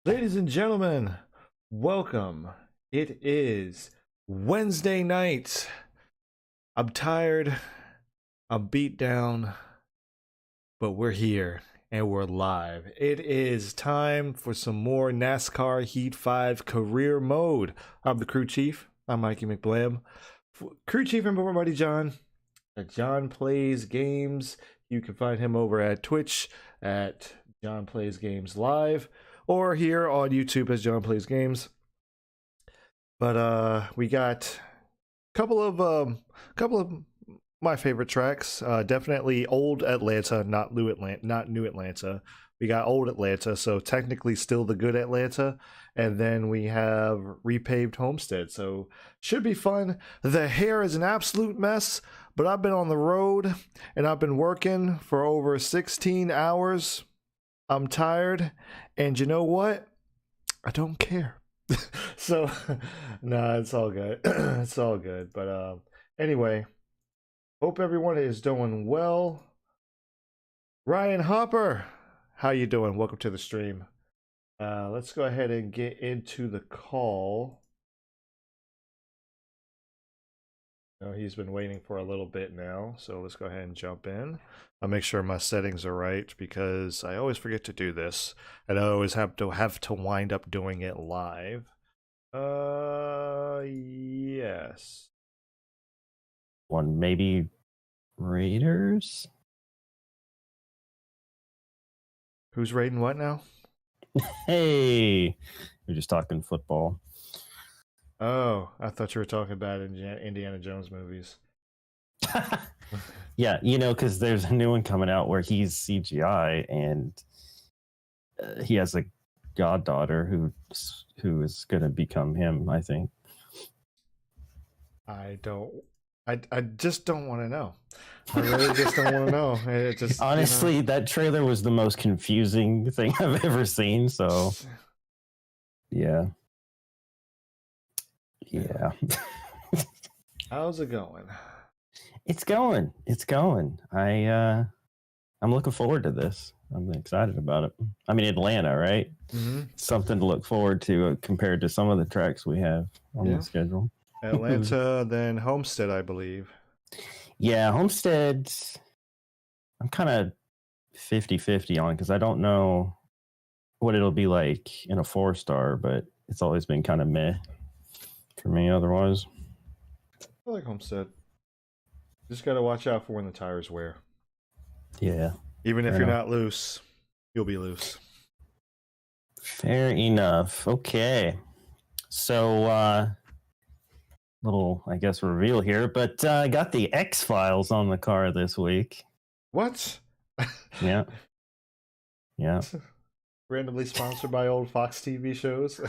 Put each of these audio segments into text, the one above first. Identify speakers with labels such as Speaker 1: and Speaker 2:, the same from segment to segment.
Speaker 1: Ladies and gentlemen, welcome. It is Wednesday night. I'm tired, I'm beat down, but we're here and we're live. It is time for some more NASCAR Heat 5 career mode. I'm the crew chief. I'm Mikey McBlam. Crew chief and my buddy John at John Plays Games. You can find him over at Twitch at John Plays Games Live, or here on YouTube as John Plays Games. But we got a couple of my favorite tracks. Definitely old Atlanta, not new Atlanta. We got old Atlanta, so technically still the good Atlanta. And then we have repaved Homestead, so should be fun. The hair is an absolute mess, but I've been on the road and I've been working for over 16 hours. I'm tired, and you know what? I don't care. So, nah, it's all good. It's all good. But anyway, hope everyone is doing well. Ryan Hopper, how you doing? Welcome to the stream. Let's go ahead and get into the call. Oh, he's been waiting for a little bit now, so let's go ahead and jump in. I'll make sure my settings are right because I always forget to do this, and I always have to wind up doing it live. Yes.
Speaker 2: One, maybe Raiders?
Speaker 1: Who's raiding what now?
Speaker 2: Hey, we're just talking football.
Speaker 1: Oh, I thought you were talking about Indiana Jones movies.
Speaker 2: Yeah, because there's a new one coming out where he's CGI and he has a goddaughter who is going to become him, I think.
Speaker 1: I just don't want to know. I really just don't want to know. It just,
Speaker 2: honestly, that trailer was the most confusing thing I've ever seen. So, yeah.
Speaker 1: How's it going?
Speaker 2: It's going. I'm looking forward to this. I'm excited about it. I mean, Atlanta, right?
Speaker 1: Mm-hmm.
Speaker 2: Something to look forward to compared to some of the tracks we have on the schedule.
Speaker 1: Atlanta, then Homestead, I believe.
Speaker 2: Yeah, Homestead, I'm kind of 50-50 on because I don't know what it'll be like in a 4-star, but it's always been kind of meh for me otherwise.
Speaker 1: I like Homestead. Just got to watch out for when the tires wear.
Speaker 2: Yeah.
Speaker 1: Even if you're not loose, you'll be loose.
Speaker 2: Fair enough. Okay. So, little, I guess, reveal here, but I got the X-Files on the car this week.
Speaker 1: What?
Speaker 2: Yeah.
Speaker 1: Randomly sponsored by old Fox TV shows.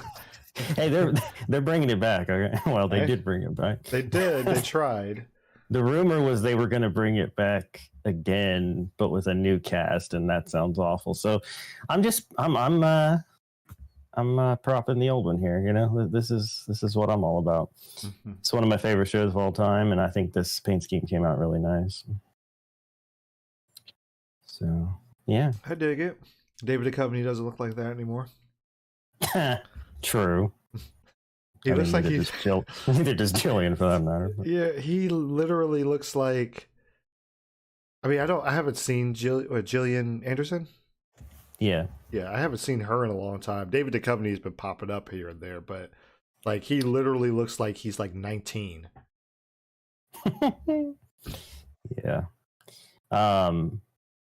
Speaker 2: Hey, they're bringing it back. Okay? Well, they did bring it back.
Speaker 1: They did. They tried.
Speaker 2: The rumor was they were going to bring it back again, but with a new cast, and that sounds awful. So, I'm propping the old one here. This is what I'm all about. Mm-hmm. It's one of my favorite shows of all time, and I think this paint scheme came out really nice. So, yeah,
Speaker 1: I dig it. David Duchovny doesn't look like that anymore.
Speaker 2: True.
Speaker 1: He looks like he's
Speaker 2: neither does Jillian for that matter. But.
Speaker 1: Yeah, he literally looks like. I mean, I haven't seen Gillian Anderson.
Speaker 2: Yeah,
Speaker 1: I haven't seen her in a long time. David Duchovny's been popping up here and there, but like he literally looks like he's like 19.
Speaker 2: Yeah.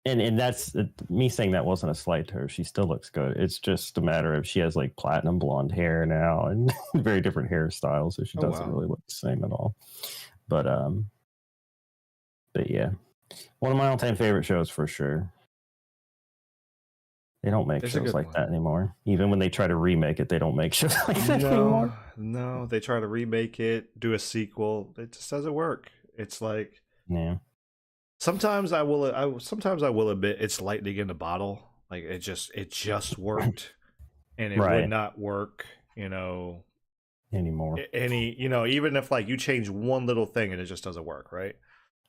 Speaker 2: And that's me saying that wasn't a slight to her. She still looks good. It's just a matter of she has like platinum blonde hair now and very different hairstyles, so she doesn't really look the same at all. But yeah, one of my all-time favorite shows for sure. They don't make shows like that anymore. Even when they try to remake it, they don't make shows like that anymore.
Speaker 1: No, they try to remake it, do a sequel. It just doesn't work. It's like,
Speaker 2: yeah.
Speaker 1: Sometimes I will admit it's lightning in the bottle. Like it just worked, and it would not work,
Speaker 2: anymore.
Speaker 1: Even if like you change one little thing and it just doesn't work, right?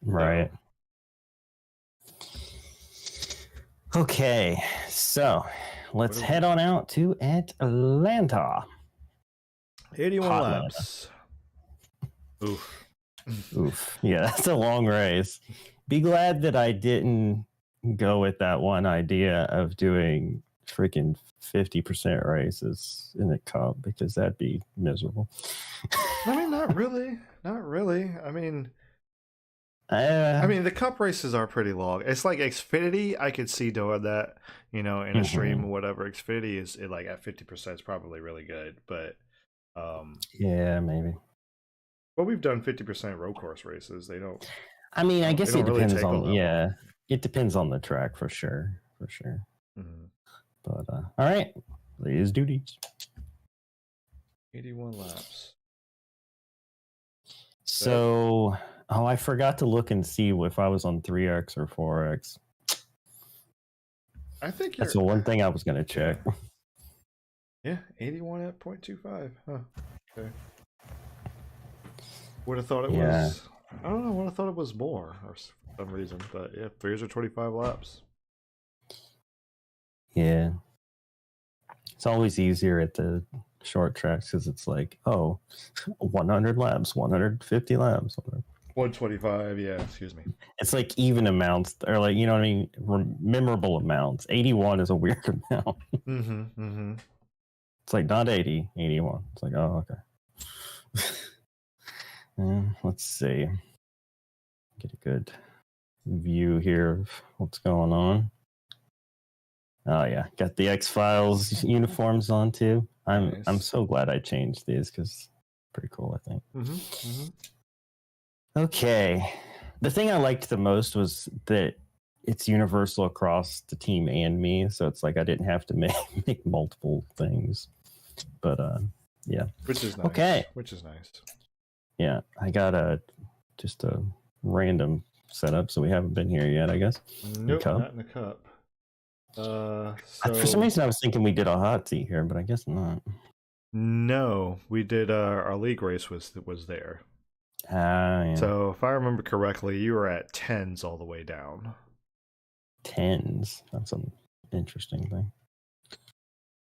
Speaker 2: Right. Okay, so let's head on out to Atlanta.
Speaker 1: 81
Speaker 2: Hot
Speaker 1: laps. Oof.
Speaker 2: Oof. Yeah, that's a long race. Be glad that I didn't go with that one idea of doing freaking 50% races in the Cup, because that'd be miserable.
Speaker 1: I mean, not really. Not really. I mean, the Cup races are pretty long. It's like Xfinity. I could see doing that, in a stream or whatever. Xfinity is like at 50% is probably really good, but
Speaker 2: yeah, maybe.
Speaker 1: But we've done 50% road course races. They don't.
Speaker 2: I mean, I guess it depends
Speaker 1: really
Speaker 2: on it depends on the track for sure. Mm-hmm. But all right, please duties.
Speaker 1: 81 laps.
Speaker 2: So, I forgot to look and see if I was on 3X or 4X.
Speaker 1: I think
Speaker 2: that's the one thing I was going to check.
Speaker 1: Yeah, 81 at 0.25. Huh. Okay. Would have thought it was. I don't know. Would have thought it was more for some reason, but yeah, 325 laps.
Speaker 2: Yeah, it's always easier at the short tracks because it's like, 100 laps, 150 laps,
Speaker 1: 125. Yeah, excuse me.
Speaker 2: It's like even amounts, or like, you know what I mean, memorable amounts. 81 is a weird amount. It's like not 80, 81. It's like, oh, okay. Let's see. Get a good view here of what's going on. Oh yeah, got the X-Files uniforms on too. I'm so glad I changed these because pretty cool, I think. Okay, the thing I liked the most was that it's universal across the team and me, so it's like I didn't have to make multiple things. But yeah,
Speaker 1: which is nice.
Speaker 2: Okay,
Speaker 1: which is nice.
Speaker 2: Yeah, I got just a random setup, so we haven't been here yet, I guess.
Speaker 1: Nope, not in the Cup. So
Speaker 2: for some reason I was thinking we did a hot seat here, but I guess not.
Speaker 1: No, we did. Our league race was there.
Speaker 2: Yeah.
Speaker 1: So if I remember correctly, you were at 10s all the way down.
Speaker 2: 10s. That's an interesting thing.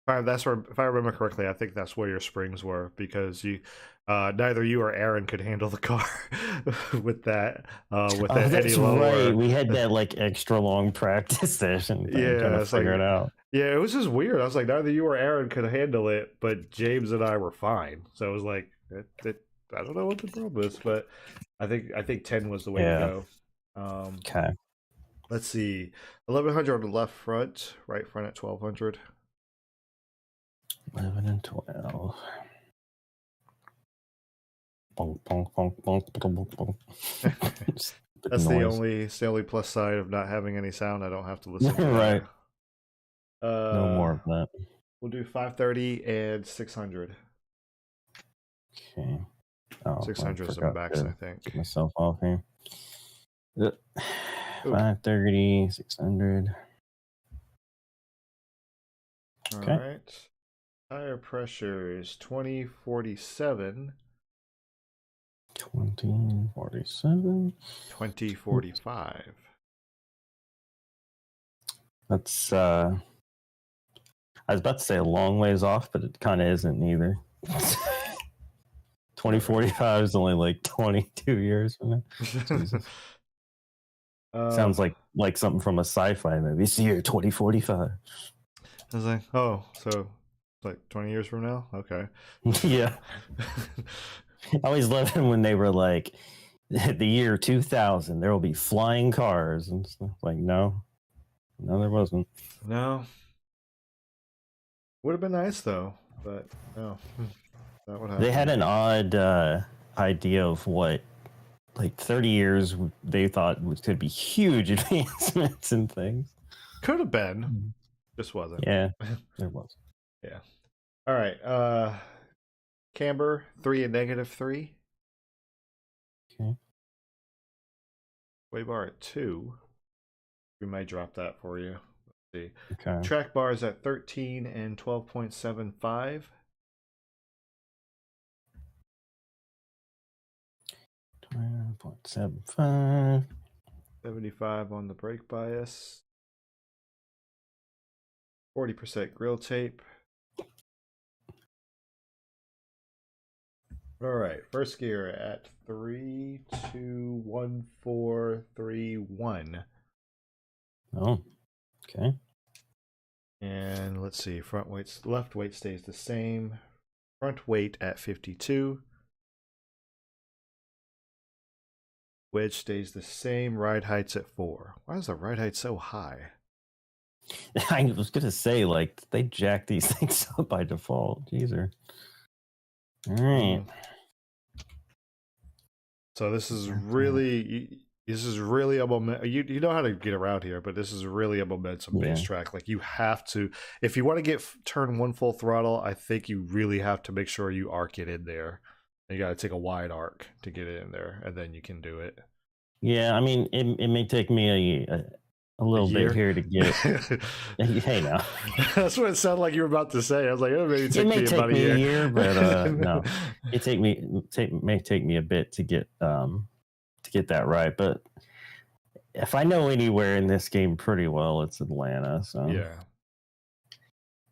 Speaker 1: If I remember correctly, I think that's where your springs were, because you, neither you or Aaron could handle the car with that.
Speaker 2: That's right. We had that like extra long practice session thing, trying to figure it out.
Speaker 1: Yeah, it was just weird. I was like, neither you or Aaron could handle it, but James and I were fine. So it was like, I don't know what the problem is, but I think 10 was the way to go.
Speaker 2: Okay.
Speaker 1: Let's see, 1100 on the left front, right front at 1200.
Speaker 2: 11 and 12.
Speaker 1: That's the only plus side of not having any sound. I don't have to listen to
Speaker 2: right. No more of that.
Speaker 1: We'll do 530 and 600.
Speaker 2: Okay.
Speaker 1: 600 is in backs, I think.
Speaker 2: Get myself off here. 530, 600.
Speaker 1: Okay. All right. Tire pressure is 2047.
Speaker 2: 2047.
Speaker 1: 2045.
Speaker 2: That's I was about to say a long ways off, but it kind of isn't either. 2045 is only like 22 years from now. Sounds like something from a sci-fi movie. It's the year 2045.
Speaker 1: I was like, oh, so like 20 years from now? Okay.
Speaker 2: Yeah. I always loved them when they were like, the year 2000, there will be flying cars and stuff. Like, no, there wasn't.
Speaker 1: No. Would have been nice though, but no. That would happen.
Speaker 2: They had an odd idea of what, like 30 years they thought could be huge advancements and things.
Speaker 1: Could have been. Just wasn't.
Speaker 2: Yeah, there was.
Speaker 1: Yeah. All right. Camber 3 and -3.
Speaker 2: Okay.
Speaker 1: Way bar at 2. We might drop that for you. Let's see.
Speaker 2: Okay.
Speaker 1: Track bars at 13 and 12.75.
Speaker 2: 12.75.
Speaker 1: 75 on the brake bias. 40% grill tape. All right, first gear at 3, 2, 1, 4, 3, 1.
Speaker 2: Oh, okay.
Speaker 1: And let's see, front weight, left weight stays the same. Front weight at 52. Wedge stays the same. Ride height's at 4. Why is the ride height so high?
Speaker 2: I was gonna say, like, they jack these things up by default. Jeezer. All right.
Speaker 1: So this is really a moment. You know how to get around here, but this is really a momentum based track. Like, you have to, if you want to get turn 1 full throttle, I think you really have to make sure you arc it in there. You got to take a wide arc to get it in there, and then you can do it.
Speaker 2: Yeah, I mean, it may take me a little bit here to get. Hey, now.
Speaker 1: That's what it sounded like you were about to say. I was like, it may take me about a year,
Speaker 2: but no, may take me a bit to get that right. But if I know anywhere in this game pretty well, it's Atlanta. So
Speaker 1: yeah.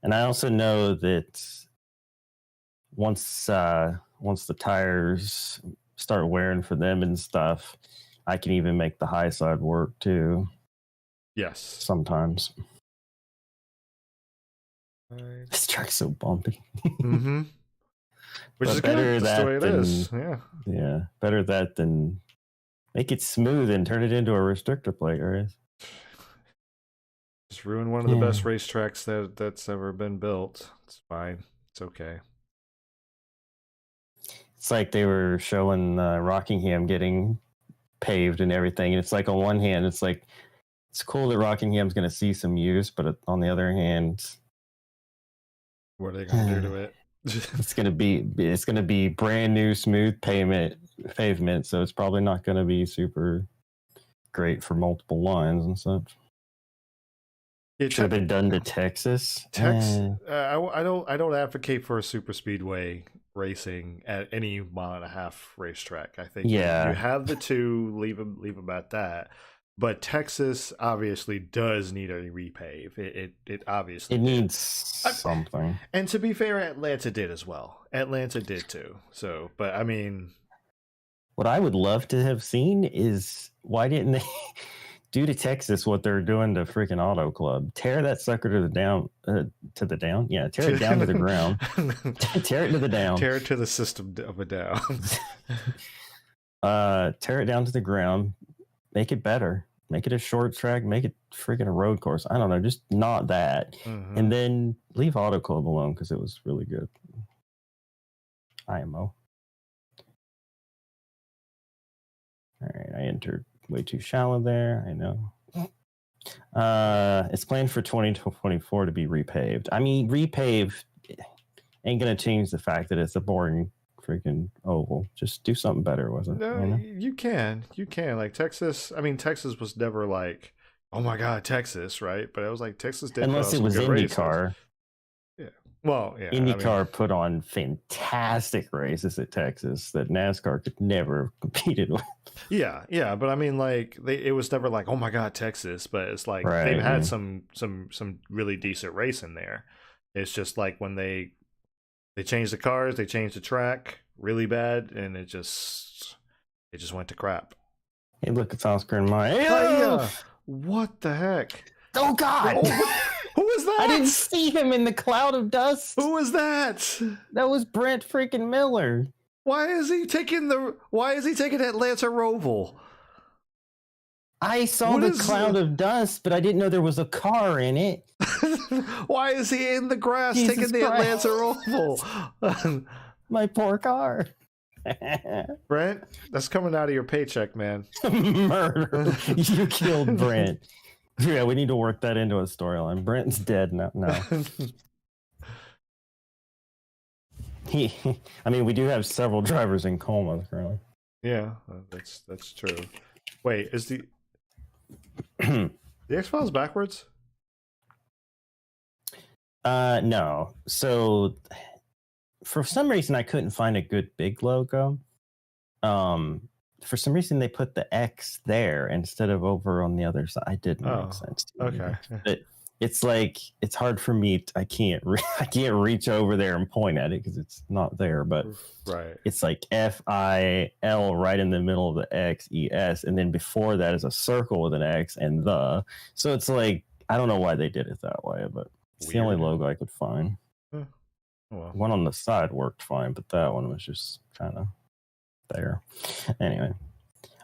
Speaker 2: And I also know that once the tires start wearing for them and stuff, I can even make the high side work too.
Speaker 1: Yes.
Speaker 2: Sometimes. This track's so bumpy.
Speaker 1: Mm-hmm. Which
Speaker 2: but
Speaker 1: is better good. That's the way it is.
Speaker 2: Yeah. Yeah. Better that than make it smooth and turn it into a restrictor plate, right?
Speaker 1: Just ruin one of the best racetracks that's ever been built. It's fine. It's okay.
Speaker 2: It's like they were showing Rockingham getting paved and everything. And it's like, on one hand, it's like, it's cool that Rockingham's going to see some use, but on the other hand,
Speaker 1: what are they going to do to it?
Speaker 2: it's going to be brand new smooth pavement, so it's probably not going to be super great for multiple lines and such. It should have been done to Texas.
Speaker 1: I don't advocate for a super speedway racing at any 1.5-mile racetrack. I think you have the two, leave them at that. But Texas obviously does need a repave. It obviously
Speaker 2: needs something.
Speaker 1: And to be fair, Atlanta did as well. Atlanta did too. So, but I mean,
Speaker 2: what I would love to have seen is, why didn't they do to Texas what they're doing to freaking Auto Club? Tear that sucker to the down. Yeah, tear it down to the ground. Tear it to the down.
Speaker 1: Tear it to the system of a down.
Speaker 2: Tear it down to the ground. Make it better. Make it a short track. Make it freaking a road course. I don't know. Just not that. Mm-hmm. And then leave Auto Club alone, because it was really good. IMO. All right. I entered way too shallow there. I know. It's planned for 2024 to be repaved. I mean, repave ain't going to change the fact that it's a boring freaking oval. Just do something better with it.
Speaker 1: No, you can. Like Texas. I mean, Texas was never like, oh my god, Texas, right? But it was like Texas did.
Speaker 2: Unless it was IndyCar.
Speaker 1: Yeah. Well, yeah.
Speaker 2: IndyCar put on fantastic races at Texas that NASCAR could never have competed with.
Speaker 1: Yeah. But I mean, like, it was never like, oh my god, Texas. But it's like they've had some really decent racing there. It's just like when they changed the cars, they changed the track really bad, and it just went to crap.
Speaker 2: Hey, look, it's Oscar and Maya.
Speaker 1: What the heck?
Speaker 2: Oh God!
Speaker 1: Who was that?
Speaker 2: I didn't see him in the cloud of dust.
Speaker 1: Who was that?
Speaker 2: That was Brent freaking Miller.
Speaker 1: Why is he taking Atlanta Roval?
Speaker 2: I saw the cloud of dust, but I didn't know there was a car in it.
Speaker 1: Why is he in the grass taking the Atlanta Roval?
Speaker 2: My poor car.
Speaker 1: Brent, that's coming out of your paycheck, man.
Speaker 2: Murder. You killed Brent. Yeah, we need to work that into a storyline. Brent's dead now. No. I mean, we do have several drivers in coma currently.
Speaker 1: Yeah, that's true. Wait, is the X-Files backwards?
Speaker 2: No. So for some reason I couldn't find a good big logo. For some reason they put the X there instead of over on the other side. It didn't make sense to me.
Speaker 1: Okay.
Speaker 2: But it's like it's hard for me. I can't reach over there and point at it because it's not there. But
Speaker 1: right,
Speaker 2: it's like FIL right in the middle of the XES, and then before that is a circle with an X and the. So it's like I don't know why they did it that way, but it's the only logo I could find.
Speaker 1: Oh, well.
Speaker 2: One on the side worked fine, but that one was just kind of there. Anyway,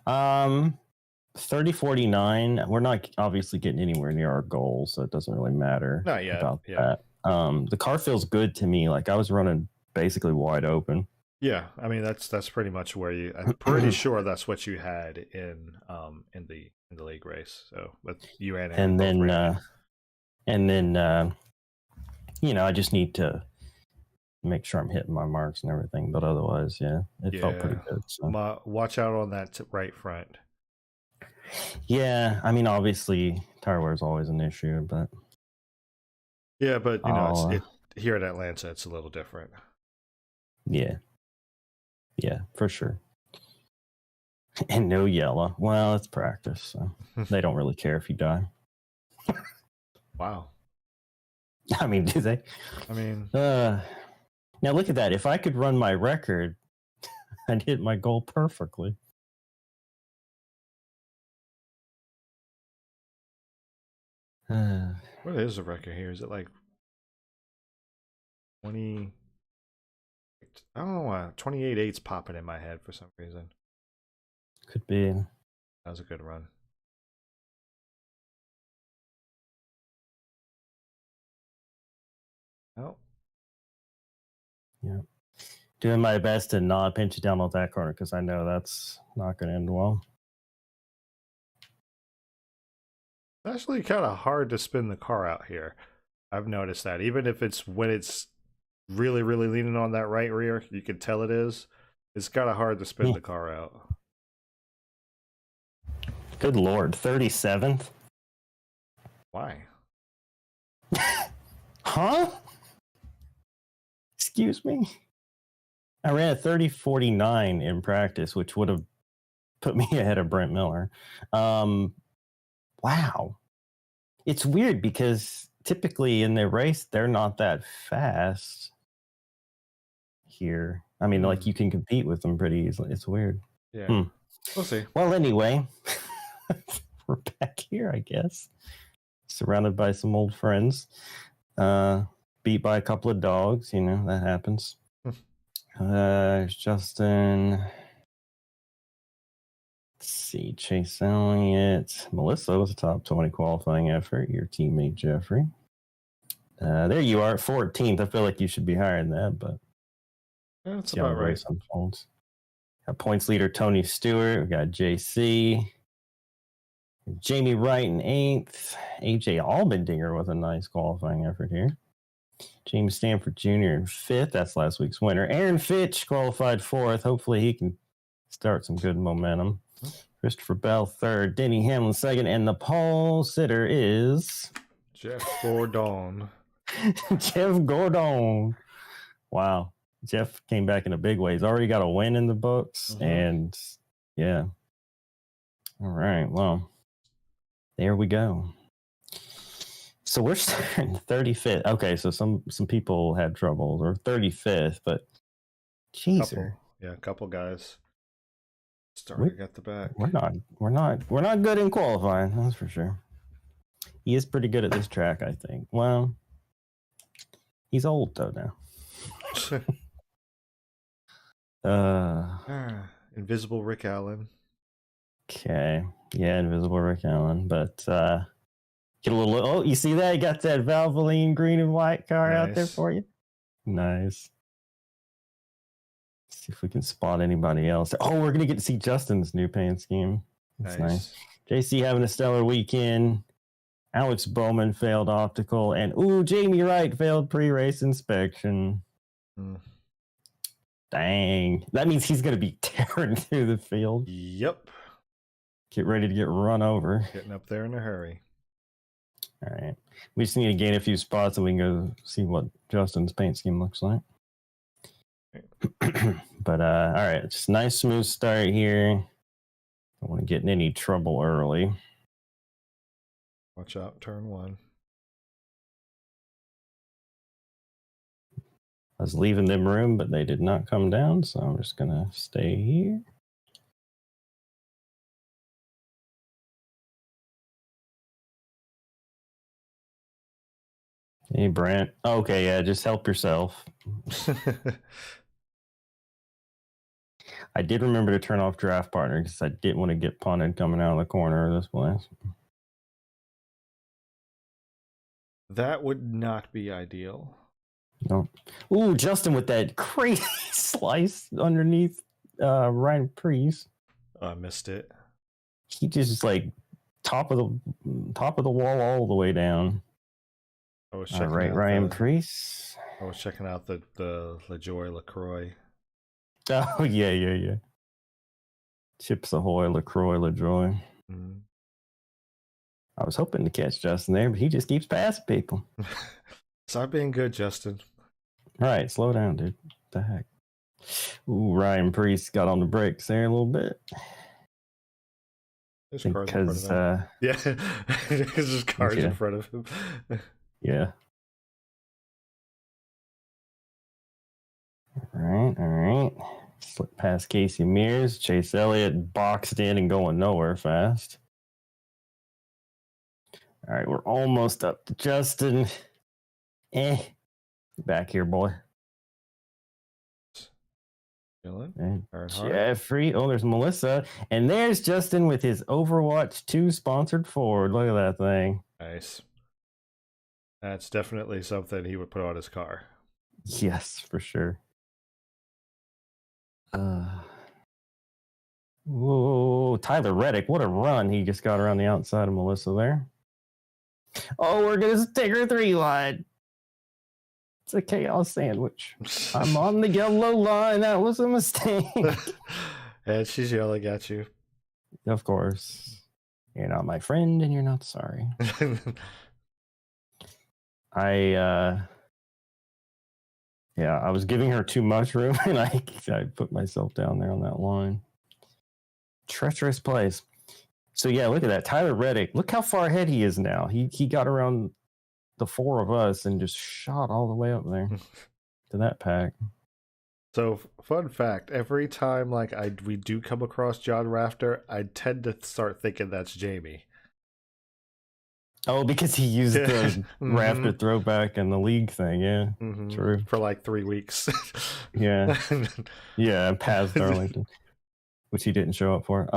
Speaker 2: 3049. We're not obviously getting anywhere near our goal, so it doesn't really matter
Speaker 1: Not yet.
Speaker 2: about that. The car feels good to me. Like I was running basically wide open.
Speaker 1: Yeah, I mean that's pretty much where you. I'm pretty sure that's what you had in the league race. So with you and Aaron
Speaker 2: and then you know I just need to make sure I'm hitting my marks and everything. But otherwise, yeah, it felt pretty good. So.
Speaker 1: Watch out on that right front.
Speaker 2: Yeah, I mean, obviously, tire wear is always an issue, but
Speaker 1: yeah, but you know, here at Atlanta, it's a little different.
Speaker 2: Yeah, for sure. And no yellow. Well, it's practice, so they don't really care if you die.
Speaker 1: Wow.
Speaker 2: I mean, do they?
Speaker 1: I mean,
Speaker 2: now look at that. If I could run my record, I'd hit my goal perfectly.
Speaker 1: What is the record here? Is it like 20? I don't know why 28.8's popping in my head for some reason.
Speaker 2: Could be.
Speaker 1: That was a good run. Oh.
Speaker 2: Yeah. Doing my best to not pinch it down on that corner because I know that's not going to end well.
Speaker 1: It's actually kind of hard to spin the car out here. I've noticed that. Even if it's when it's really, really leaning on that right rear, you can tell it is. It's kind of hard to spin the car out.
Speaker 2: Good Lord. 37th?
Speaker 1: Why?
Speaker 2: Huh? Excuse me? I ran a 30:49 in practice, which would have put me ahead of Brent Miller. Wow. It's weird because typically in the race, they're not that fast here. I mean, like you can compete with them pretty easily. It's weird.
Speaker 1: Yeah. We'll see.
Speaker 2: Well, anyway, we're back here, I guess. Surrounded by some old friends. Beat by a couple of dogs. You know, that happens. Justin. Let's see. Chase Elliott. Melissa was a top 20 qualifying effort. Your teammate, Jeffrey. There you are at 14th. I feel like you should be higher than that, but
Speaker 1: that's about right.
Speaker 2: Unfolds. Got points leader Tony Stewart. We got JC. Jamie Wright in 8th. AJ Albendinger with a nice qualifying effort here. James Stanford Jr. in 5th. That's last week's winner. Aaron Fitch qualified 4th. Hopefully he can start some good momentum. Christopher Bell 3rd. Denny Hamlin 2nd. And the pole sitter is...
Speaker 1: Jeff Gordon.
Speaker 2: Jeff Gordon. Wow. Jeff came back in a big way. He's already got a win in the books. And yeah. All right. Well, there we go. So we're starting 35th. Okay, so some people had trouble or 35th, but geez,
Speaker 1: a couple guys starting at the back.
Speaker 2: We're not good in qualifying, that's for sure. He is pretty good at this track, I think. Well, he's old though now.
Speaker 1: Invisible Rick Allen.
Speaker 2: Okay. Yeah, Invisible Rick Allen. But get a little... Oh, you see that? He got that Valvoline green and white car out there for you. Nice. Let's see if we can spot anybody else. Oh, we're going to get to see Justin's new paint scheme. That's nice. JC having a stellar weekend. Alex Bowman failed optical. And, Jamie Wright failed pre-race inspection. Dang. That means he's going to be tearing through the field.
Speaker 1: Yep.
Speaker 2: Get ready to get run over.
Speaker 1: Getting up there in a hurry.
Speaker 2: All right. We just need to gain a few spots and we can go see what Justin's paint scheme looks like. But, all right. Just nice, smooth start here. Don't want to get in any trouble early.
Speaker 1: Watch out, turn 1.
Speaker 2: I was leaving them room, but they did not come down, so I'm just going to stay here. Hey, Brent. Okay, yeah, just help yourself. I did remember to turn off draft partner because I didn't want to get punted coming out of the corner of this place.
Speaker 1: That would not be ideal.
Speaker 2: No. Ooh, Justin with that crazy slice underneath Ryan Priest.
Speaker 1: I missed it.
Speaker 2: He just like top of the wall all the way down.
Speaker 1: I was checking
Speaker 2: out Ryan Priest.
Speaker 1: I was checking out the LaJoy LaCroix.
Speaker 2: Oh yeah. Chips Ahoy, LaCroix, LaJoy.
Speaker 1: Mm.
Speaker 2: I was hoping to catch Justin there, but he just keeps passing people.
Speaker 1: Stop being good, Justin.
Speaker 2: All right, slow down, dude. What the heck? Ooh, Ryan Priest got on the brakes there a little bit.
Speaker 1: There's cars in front of him. Yeah, there's just cars in front of him.
Speaker 2: Yeah. All right. Slip past Casey Mears. Chase Elliott boxed in and going nowhere fast. All right, we're almost up to Justin. Back here, boy. And Jeffrey. Oh, there's Melissa. And there's Justin with his Overwatch 2 sponsored Ford. Look at that thing.
Speaker 1: Nice. That's definitely something he would put on his car.
Speaker 2: Yes, for sure. Whoa, Tyler Reddick. What a run. He just got around the outside of Melissa there. Oh, we're going to take her 3 line. It's a KAOS sandwich. I'm on the yellow line. That was a mistake.
Speaker 1: And she's yelling at you.
Speaker 2: Of course. You're not my friend and you're not sorry. I was giving her too much room and I put myself down there on that line. Treacherous place. So yeah, look at that. Tyler Reddick. Look how far ahead he is now. He got around the 4 of us and just shot all the way up there to that pack.
Speaker 1: So fun fact, every time we do come across John Rafter, I tend to start thinking that's Jamie.
Speaker 2: Oh, because he used the Rafter throwback and the league thing, yeah. True.
Speaker 1: For like 3 weeks.
Speaker 2: Yeah. Yeah, Paz Darlington, which he didn't show up for.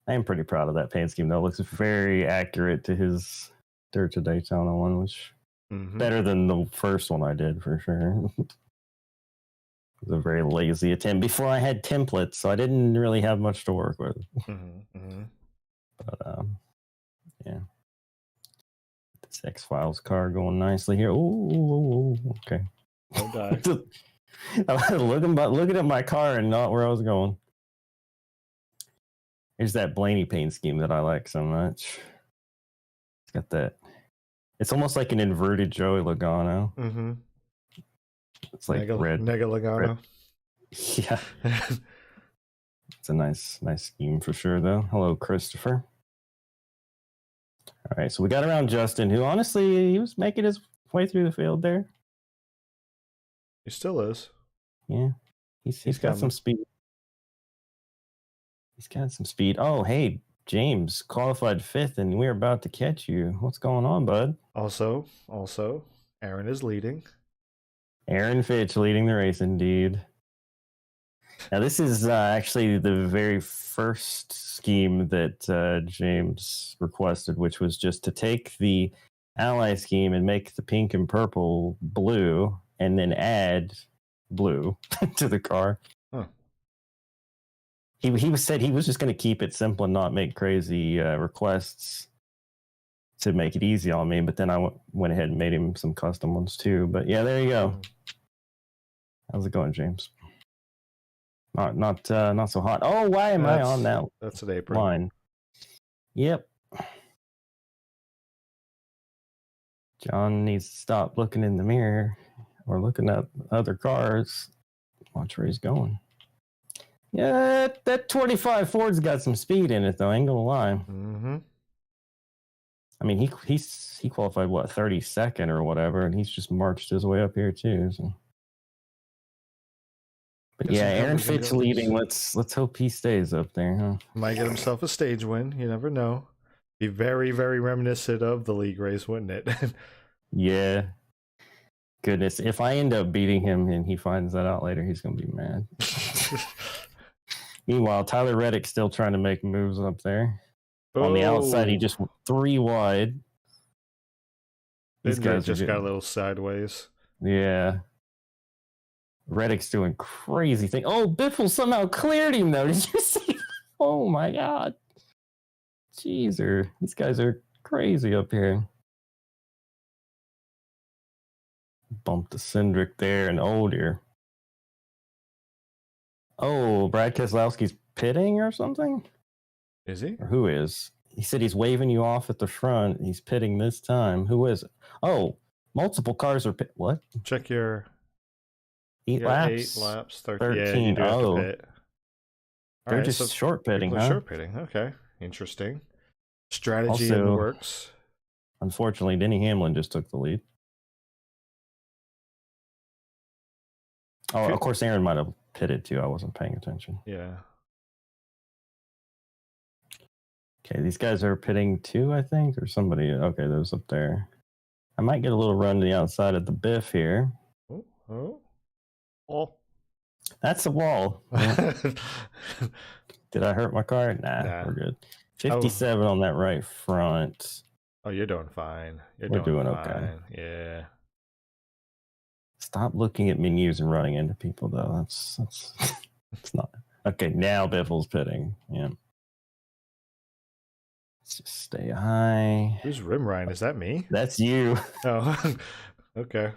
Speaker 2: I am pretty proud of that paint scheme, though. It looks very accurate to his Dirt to Daytona one, which better than the first one I did, for sure. It was a very lazy attempt before I had templates, so I didn't really have much to work with. But, yeah. This X-Files car going nicely here. Ooh, okay.
Speaker 1: Don't die.
Speaker 2: I was looking at my car and not where I was going. Here's that Blaney paint scheme that I like so much. It's got that. It's almost like an inverted Joey Logano. It's like red.
Speaker 1: Nega Logano.
Speaker 2: Yeah. It's a nice scheme for sure, though. Hello, Christopher. All right, so we got around Justin, who honestly, he was making his way through the field there.
Speaker 1: He still is.
Speaker 2: Yeah. He's got some speed. He's got some speed. Oh, hey, James, qualified 5th, and we're about to catch you. What's going on, bud?
Speaker 1: Also, Aaron is leading.
Speaker 2: Aaron Fitch leading the race, indeed. Now, this is actually the very first scheme that James requested, which was just to take the ally scheme and make the pink and purple blue, and then add blue to the car.
Speaker 1: Huh.
Speaker 2: He said he was just going to keep it simple and not make crazy requests to make it easy on me. But then I went ahead and made him some custom ones too. But yeah, there you go. How's it going, James? Not so hot. Oh, why am I on that?
Speaker 1: That's an apron
Speaker 2: line. Yep. John needs to stop looking in the mirror or looking at other cars. Watch where he's going. Yeah, that 25 Ford's got some speed in it, though. I ain't gonna lie. I mean, he qualified what 32nd or whatever, and he's just marched his way up here too. So. But yeah, Aaron Fitch leading. Let's hope he stays up there, huh?
Speaker 1: Might get himself a stage win. You never know. Be very, very reminiscent of the league race, wouldn't it?
Speaker 2: Yeah. Goodness, if I end up beating him and he finds that out later, he's gonna be mad. Meanwhile, Tyler Reddick's still trying to make moves up there. On the outside, he just 3 wide.
Speaker 1: These guys just got a little sideways.
Speaker 2: Yeah. Reddick's doing crazy thing. Oh, Biffle somehow cleared him though. Did you see? Oh my god. Jeezer. These guys are crazy up here. Bumped the Cindric there, and oh dear. Oh, Brad Keselowski's pitting or something?
Speaker 1: Is he?
Speaker 2: Or who is? He said he's waving you off at the front. He's pitting this time. Who is it? Oh, multiple cars are what?
Speaker 1: Check your
Speaker 2: 8 laps.
Speaker 1: 8 laps.
Speaker 2: 13.
Speaker 1: Yeah, you do have to pit.
Speaker 2: They're just short pitting, huh?
Speaker 1: Short pitting. Okay, interesting. Strategy also, in the works.
Speaker 2: Unfortunately, Denny Hamlin just took the lead. Oh, of course, Aaron might have pitted too. I wasn't paying attention.
Speaker 1: Yeah.
Speaker 2: Okay, these guys are pitting too, I think, or somebody. Okay, those up there. I might get a little run to the outside of the Biff here.
Speaker 1: Oh.
Speaker 2: That's the wall. Did I hurt my car? Nah, we're good. 57 on that right front.
Speaker 1: Oh, you're doing fine.
Speaker 2: We're doing fine. Okay.
Speaker 1: Yeah.
Speaker 2: Stop looking at menus and running into people, though. That's it's not okay. Now Biffle's pitting. Yeah. Let's just stay high.
Speaker 1: Who's rim Ryan? Is that me?
Speaker 2: That's you.
Speaker 1: Oh, okay.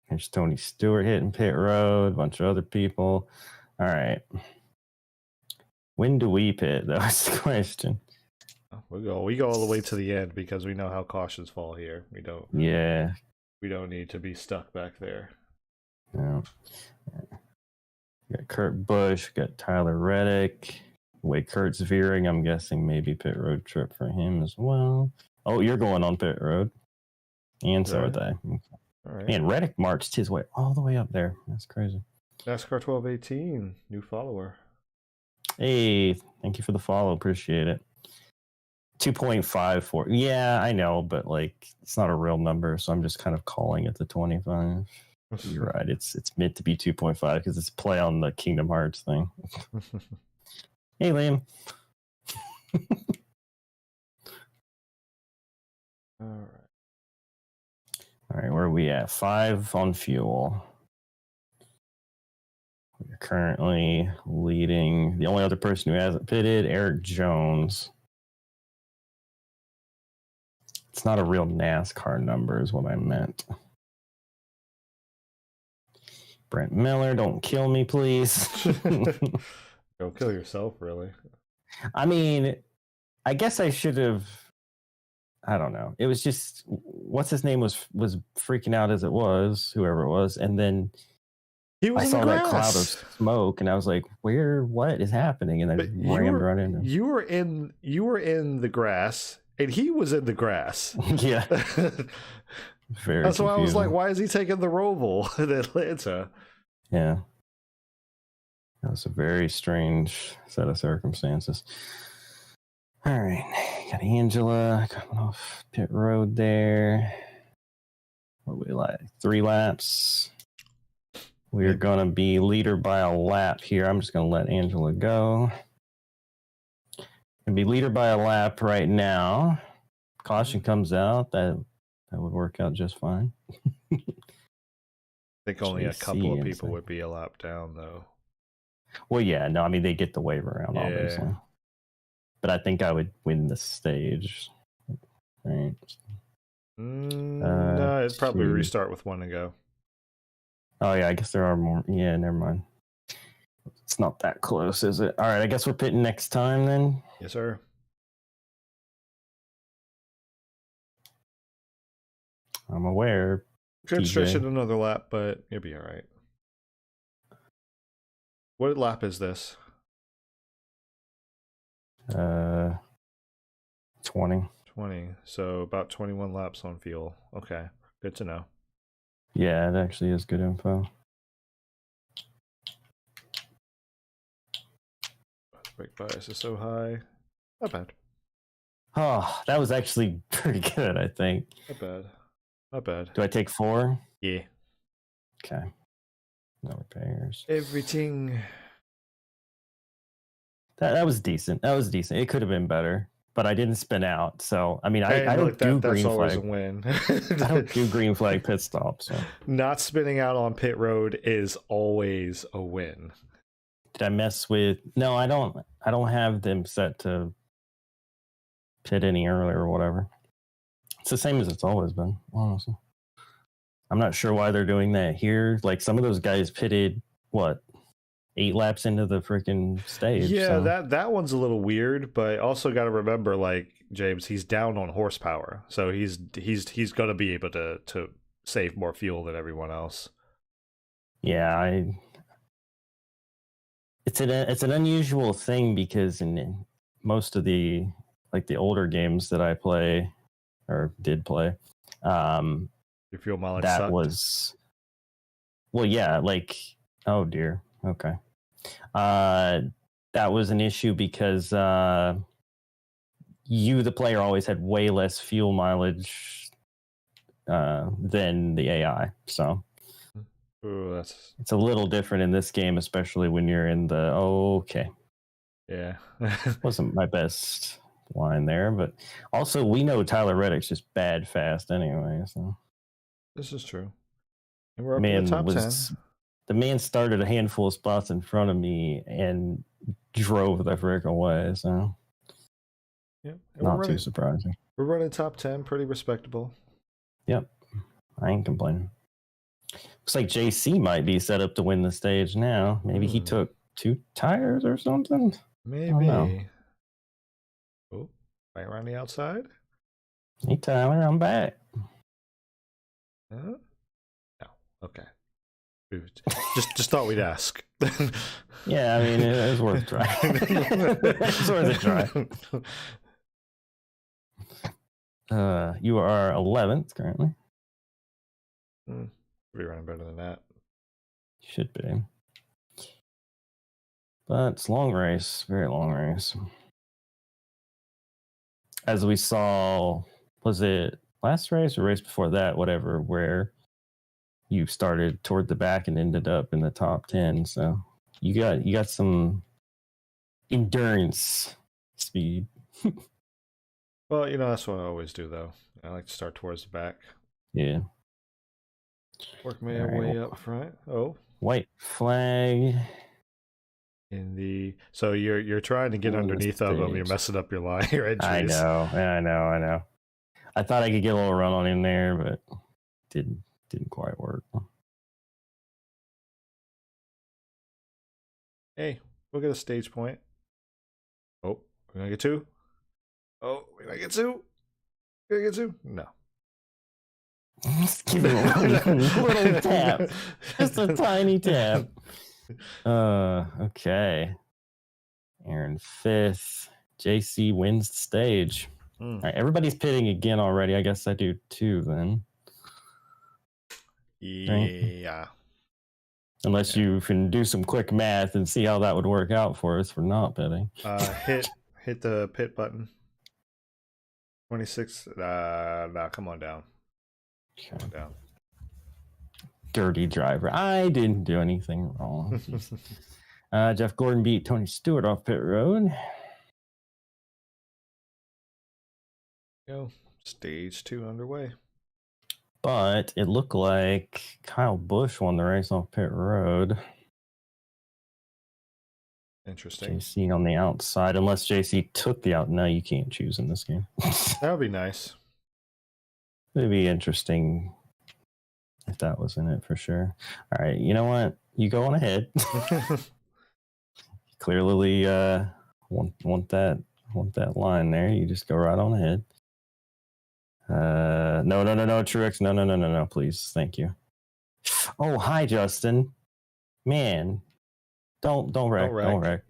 Speaker 2: There's Tony Stewart hitting pit road. A bunch of other people. All right. When do we pit? That's the question.
Speaker 1: We go all the way to the end because we know how cautions fall here. We don't.
Speaker 2: Yeah.
Speaker 1: We don't need to be stuck back there.
Speaker 2: No. We got Kurt Busch, got Tyler Reddick. The way Kurt's veering, I'm guessing maybe pit road trip for him as well. Oh, you're going on pit road. And so are they.
Speaker 1: All right.
Speaker 2: Man, Reddick marched his way all the way up there. That's crazy.
Speaker 1: NASCAR 1218, new follower.
Speaker 2: Hey, thank you for the follow. Appreciate it. 2.54. Yeah, I know, but like it's not a real number, so I'm just kind of calling it the 25. You're right. It's meant to be 2.5 because it's play on the Kingdom Hearts thing. Hey, Liam.
Speaker 1: All
Speaker 2: right, where are we at? 5 on fuel. We're currently leading. The only other person who hasn't pitted, Eric Jones. It's not a real NASCAR number is what I meant. Brent Miller, don't kill me, please.
Speaker 1: Don't kill yourself, really.
Speaker 2: I mean, I guess I should have. I don't know. It was just what's his name was freaking out as it was, whoever it was, and then I saw that cloud of smoke, and I was like, "Where? What is happening?" And then rammed right into him.
Speaker 1: You were in the grass, and he was in the grass.
Speaker 2: Yeah. Very.
Speaker 1: That's why I was like, "Why is he taking the Roval in Atlanta?"
Speaker 2: Yeah. That was a very strange set of circumstances. All right, got Angela coming off pit road there. What we like? 3 laps. We're going to be leader by a lap here. I'm just going to let Angela go. And be leader by a lap right now. Caution comes out. That would work out just fine.
Speaker 1: I think only a couple of people would be a lap down, though.
Speaker 2: Well, yeah, no, I mean, they get the wave around, obviously. But I think I would win the stage. Right.
Speaker 1: No, it'd probably restart with 1 to go.
Speaker 2: Oh, yeah, I guess there are more. Yeah, never mind. It's not that close, is it? All right, I guess we're pitting next time then.
Speaker 1: Yes, sir.
Speaker 2: I'm aware.
Speaker 1: Could stretch it another lap, but you'll be all right. What lap is this?
Speaker 2: 20.
Speaker 1: 20. So about 21 laps on fuel. Okay, good to know.
Speaker 2: Yeah, it actually is good info.
Speaker 1: Brake bias is so high. Not bad.
Speaker 2: Oh, that was actually pretty good, I think.
Speaker 1: Not bad. Not bad.
Speaker 2: Do I take 4?
Speaker 1: Yeah.
Speaker 2: Okay. No repairs.
Speaker 1: Everything.
Speaker 2: That was decent. That was decent. It could have been better, but I didn't spin out. So, I mean, I don't do
Speaker 1: that's
Speaker 2: green
Speaker 1: always
Speaker 2: flag.
Speaker 1: a win.
Speaker 2: I don't do green flag pit stops. So.
Speaker 1: Not spinning out on pit road is always a win.
Speaker 2: Did I mess with? No, I don't have them set to pit any earlier or whatever. It's the same as it's always been, honestly. I'm not sure why they're doing that here. Like some of those guys pitted 8 laps into the freaking stage.
Speaker 1: Yeah,
Speaker 2: so.
Speaker 1: that one's a little weird, but also got to remember, like James, he's down on horsepower, so he's going to be able to save more fuel than everyone else.
Speaker 2: Yeah, it's an unusual thing because in most of the older games that I play or did play,
Speaker 1: your fuel mileage
Speaker 2: that
Speaker 1: sucked.
Speaker 2: was oh dear, okay. That was an issue because you, the player, always had way less fuel mileage than the AI. So
Speaker 1: Ooh,
Speaker 2: it's a little different in this game, especially when you're in the okay.
Speaker 1: Yeah.
Speaker 2: Wasn't my best line there, but also we know Tyler Reddick's just bad fast anyway. So
Speaker 1: this is true. And we're up in the top 10.
Speaker 2: The man started a handful of spots in front of me and drove the frick away. So,
Speaker 1: yeah,
Speaker 2: not too surprising.
Speaker 1: We're running top 10, pretty respectable.
Speaker 2: Yep, I ain't complaining. Looks like JC might be set up to win the stage now. Maybe he took 2 tires or something.
Speaker 1: Maybe. Oh, right around the outside.
Speaker 2: Hey Tyler, I'm back.
Speaker 1: No. Okay. Just thought we'd ask.
Speaker 2: Yeah, I mean, it was worth trying. It's worth a try. You are 11th currently.
Speaker 1: Be running better than that.
Speaker 2: Should be. But it's long race, very long race. As we saw, was it last race or race before that, whatever, where you started toward the back and ended up in the top 10. So you got some endurance speed.
Speaker 1: Well, that's what I always do, though. I like to start towards the back.
Speaker 2: Yeah.
Speaker 1: Work my way up front. Oh.
Speaker 2: White flag.
Speaker 1: So you're trying to get underneath of them. You're messing up your line, your entries.
Speaker 2: I know. I thought I could get a little run on in there, but didn't quite work.
Speaker 1: Hey, we'll get a stage point. Oh, we're gonna get 2. Oh, we're gonna get 2. We're gonna get 2. No.
Speaker 2: Just give it a little tap. Just a tiny tap. Okay. Aaron 5th. JC wins the stage. All right, everybody's pitting again already. I guess I do too then.
Speaker 1: Yeah.
Speaker 2: Right? Unless you can do some quick math and see how that would work out for us for not pitting.
Speaker 1: Hit the pit button. 26. Nah, come on down. Come on down.
Speaker 2: Dirty driver. I didn't do anything wrong. Jeff Gordon beat Tony Stewart off pit road.
Speaker 1: Go. Stage 2 underway.
Speaker 2: But it looked like Kyle Busch won the race off pit road.
Speaker 1: Interesting.
Speaker 2: JC on the outside, unless JC took the out. No, you can't choose in this game.
Speaker 1: That would be nice.
Speaker 2: It'd be interesting if that was in it for sure. All right, you know what? You go on ahead. Clearly, want that line there. You just go right on ahead. No, Truex. No, please. Thank you. Oh, hi, Justin. Man, don't wreck.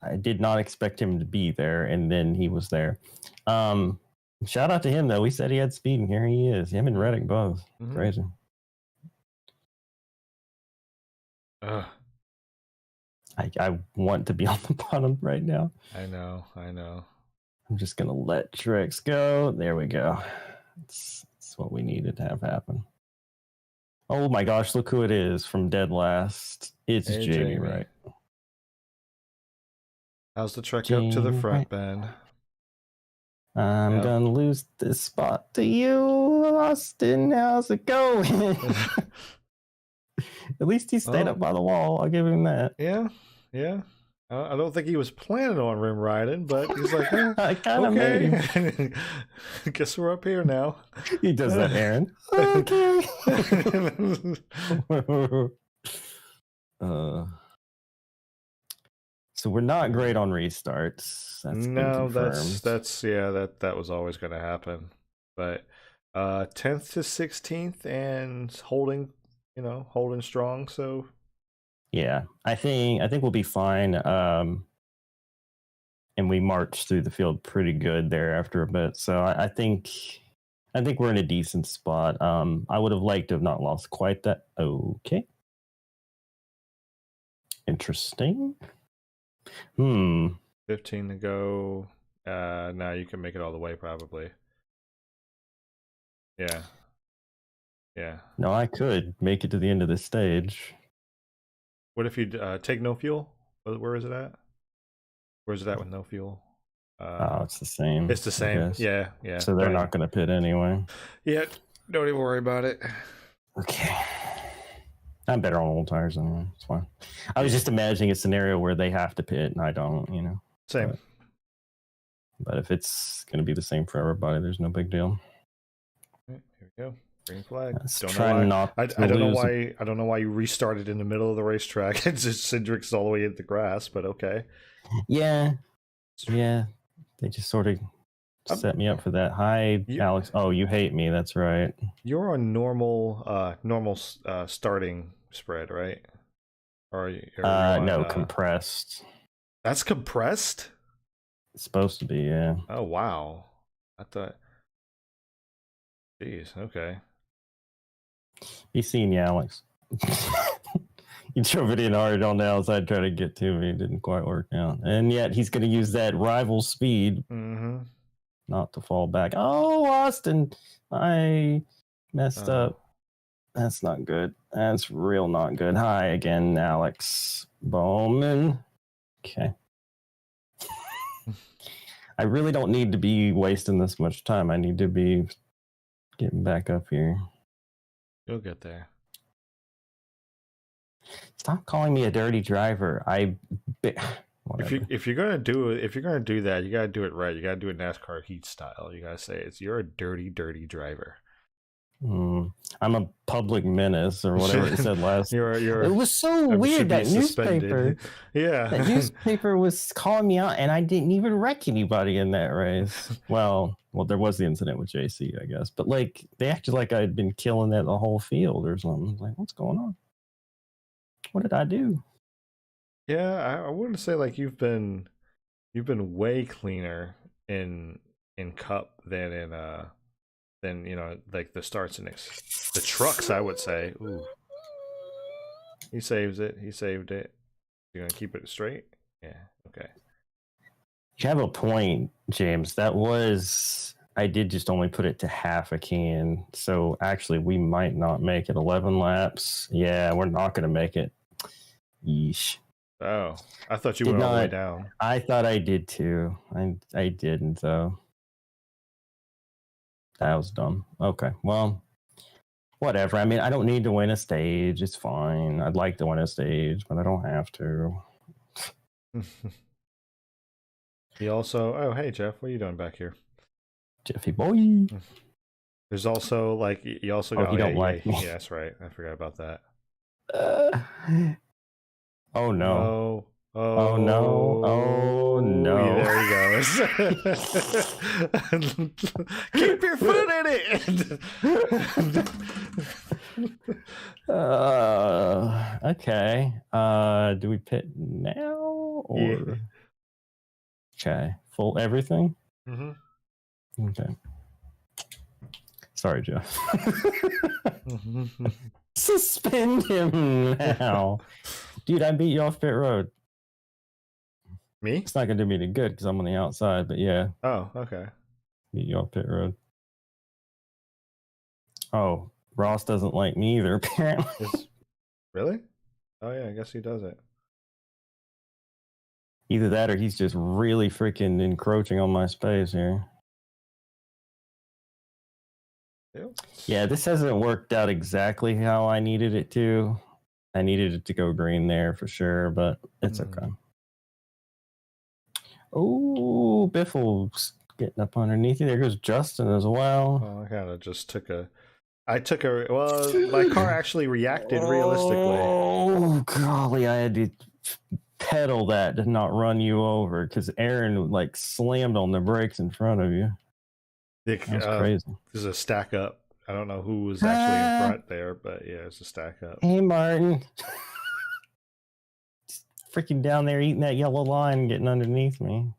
Speaker 2: I did not expect him to be there, and then he was there. Shout out to him though. We said he had speed, and here he is. Him and Reddick both.
Speaker 1: Mm-hmm.
Speaker 2: Crazy. I want to be on the bottom right now.
Speaker 1: I know.
Speaker 2: I'm just gonna let Trex go. There we go. It's what we needed to have happen. Oh my gosh, look who it is from dead last. It's Jamie Wright.
Speaker 1: How's the trek up to the front, Ben?
Speaker 2: I'm gonna lose this spot to you, Austin. How's it going? At least he stayed up by the wall. I'll give him that.
Speaker 1: Yeah. I don't think he was planning on rim riding, but he's like, hey,
Speaker 2: I kind of made him.
Speaker 1: Guess we're up here now.
Speaker 2: He does that, Aaron. Okay. So we're not great on restarts.
Speaker 1: That was always going to happen. But 10th to 16th and holding strong. So
Speaker 2: yeah, I think we'll be fine. And we marched through the field pretty good there after a bit. So I think we're in a decent spot. I would have liked to have not lost quite that. Okay. Interesting. 15
Speaker 1: to go. Now you can make it all the way probably. Yeah.
Speaker 2: No, I could make it to the end of this stage.
Speaker 1: What if you take no fuel? Where is it at? Where's it at with no fuel?
Speaker 2: It's the same.
Speaker 1: It's the same. Yeah.
Speaker 2: So they're not going to pit anyway.
Speaker 1: Yeah, don't even worry about it.
Speaker 2: Okay. I'm better on old tires anyway. It's fine. I was just imagining a scenario where they have to pit and I don't,
Speaker 1: Same.
Speaker 2: But if it's going to be the same for everybody, there's no big deal.
Speaker 1: Here we go. Green flag.
Speaker 2: I
Speaker 1: don't know why you restarted in the middle of the racetrack. It's just Cindric's all the way into the grass, but okay.
Speaker 2: Yeah. They just sort of set me up for that. Hi, Alex. Oh, you hate me. That's right.
Speaker 1: You're on normal starting spread, right? Or
Speaker 2: no, compressed.
Speaker 1: That's compressed?
Speaker 2: It's supposed to be, yeah.
Speaker 1: Oh wow. I thought. Jeez. Okay.
Speaker 2: He's seen you, Alex. He drove it in hard on the outside, trying to get to me. It didn't quite work out. And yet he's going to use that rival speed not to fall back. Oh, Austin, I messed up. That's not good. That's real not good. Hi again, Alex Bowman. Okay. I really don't need to be wasting this much time. I need to be getting back up here.
Speaker 1: You'll get there.
Speaker 2: Stop calling me a dirty driver.
Speaker 1: If you're gonna do that, you gotta do it right. You gotta do it NASCAR Heat style. You gotta say you're a dirty driver.
Speaker 2: I'm a public menace or whatever it said last.
Speaker 1: It
Speaker 2: was so weird that newspaper.
Speaker 1: Yeah,
Speaker 2: that newspaper was calling me out, and I didn't even wreck anybody in that race. Well, there was the incident with JC, I guess, but like they acted like I'd been killing that the whole field or something. I was like, what's going on? What did I do?
Speaker 1: Yeah, I wouldn't say like you've been way cleaner in Cup than like the starts in the trucks. I would say. Ooh, he saved it. You gonna keep it straight? Yeah. Okay.
Speaker 2: You have a point, James. I did just only put it to half a can. So actually, we might not make it 11 laps. Yeah, we're not going to make it. Yeesh.
Speaker 1: Oh, I thought you went all the way down.
Speaker 2: I thought I did too. I didn't, though. That was dumb. Okay, well, whatever. I mean, I don't need to win a stage. It's fine. I'd like to win a stage, but I don't have to.
Speaker 1: He also... Oh, hey, Jeff. What are you doing back here?
Speaker 2: Jeffy boy.
Speaker 1: There's also, like, you also got...
Speaker 2: you don't like me.
Speaker 1: Yeah, that's right. I forgot about that.
Speaker 2: Oh, no.
Speaker 1: Oh,
Speaker 2: no. Oh, no.
Speaker 1: Yeah, there he goes. Keep your foot in it!
Speaker 2: Okay. Do we pit now? Or... Chai? Full everything?
Speaker 1: Mm-hmm.
Speaker 2: Okay. Sorry, Jeff.
Speaker 1: Mm-hmm.
Speaker 2: Suspend him now. Dude, I beat you off pit road.
Speaker 1: Me?
Speaker 2: It's not going to do me any good because I'm on the outside, but yeah.
Speaker 1: Oh, okay.
Speaker 2: Beat you off pit road. Oh, Ross doesn't like me either, apparently.
Speaker 1: Really? Oh, yeah, I guess he does it.
Speaker 2: Either that or he's just really freaking encroaching on my space here.
Speaker 1: Yep.
Speaker 2: Yeah, this hasn't worked out exactly how I needed it to. I needed it to go green there for sure, but it's okay. Oh, Biffle's getting up underneath you. There goes Justin as well.
Speaker 1: Well, I kind of just took a... Well, my car actually reacted realistically.
Speaker 2: Oh, golly, I had to pedal that to not run you over because Aaron like slammed on the brakes in front of you. That was crazy.
Speaker 1: There's a stack up. I don't know who was actually in front there, but yeah, it's a stack up.
Speaker 2: Hey, Martin. Freaking down there eating that yellow line, getting underneath me.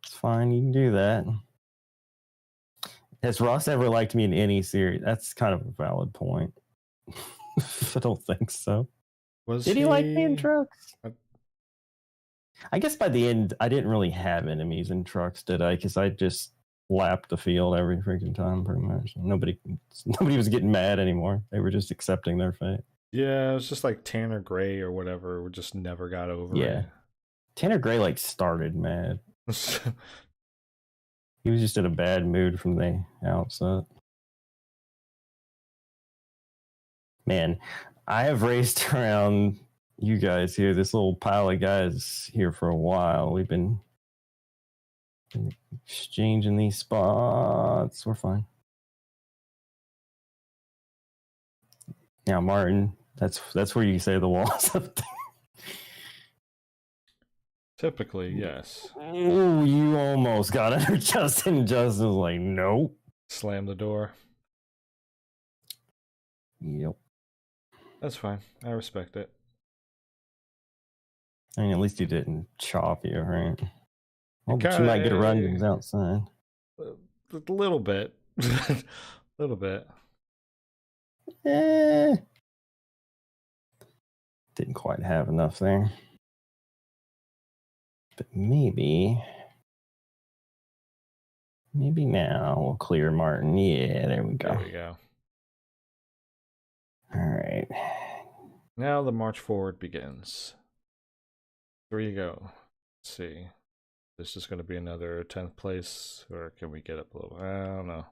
Speaker 2: It's fine. You can do that. Has Ross ever liked me in any series? That's kind of a valid point. I don't think so. Did he like me in trucks? I guess by the end, I didn't really have enemies in trucks, did I? Because I just lapped the field every freaking time, pretty much. Nobody was getting mad anymore. They were just accepting their fate.
Speaker 1: Yeah, it was just like Tanner Gray or whatever. We just never got over it.
Speaker 2: Tanner Gray like started mad. He was just in a bad mood from the outset. Man, I have raced around you guys here, this little pile of guys here for a while. We've been exchanging these spots. We're fine. Now, Martin, that's where you say the wall's up there.
Speaker 1: Typically, yes.
Speaker 2: Oh, you almost got under Justin. Justin was like, nope.
Speaker 1: Slam the door.
Speaker 2: Yep.
Speaker 1: That's fine. I respect it.
Speaker 2: I mean, at least he didn't chop you, right? Well, but you might get a run outside.
Speaker 1: A little bit. A little bit.
Speaker 2: Didn't quite have enough there. But maybe now we'll clear Martin. Yeah, there we go.
Speaker 1: There we go.
Speaker 2: All right.
Speaker 1: Now the march forward begins. 3 go. Let's see. This is going to be another 10th place, or can we get up a little? I don't know.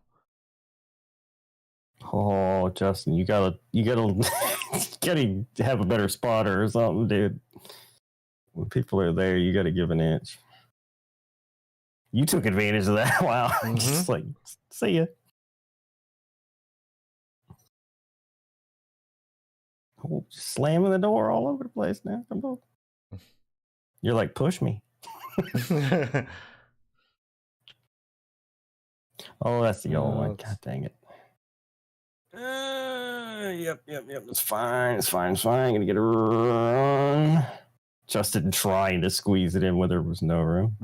Speaker 2: Oh, Justin, you gotta have a better spotter or something, dude. When people are there, you gotta give an inch. You took advantage of that. Wow. Just like, see ya. Oh, slamming the door all over the place now. Come on. You're like, push me. Oh, that's the old one. God dang it. Yep. It's fine. I'm gonna get a run. Justin trying to squeeze it in where there was no room.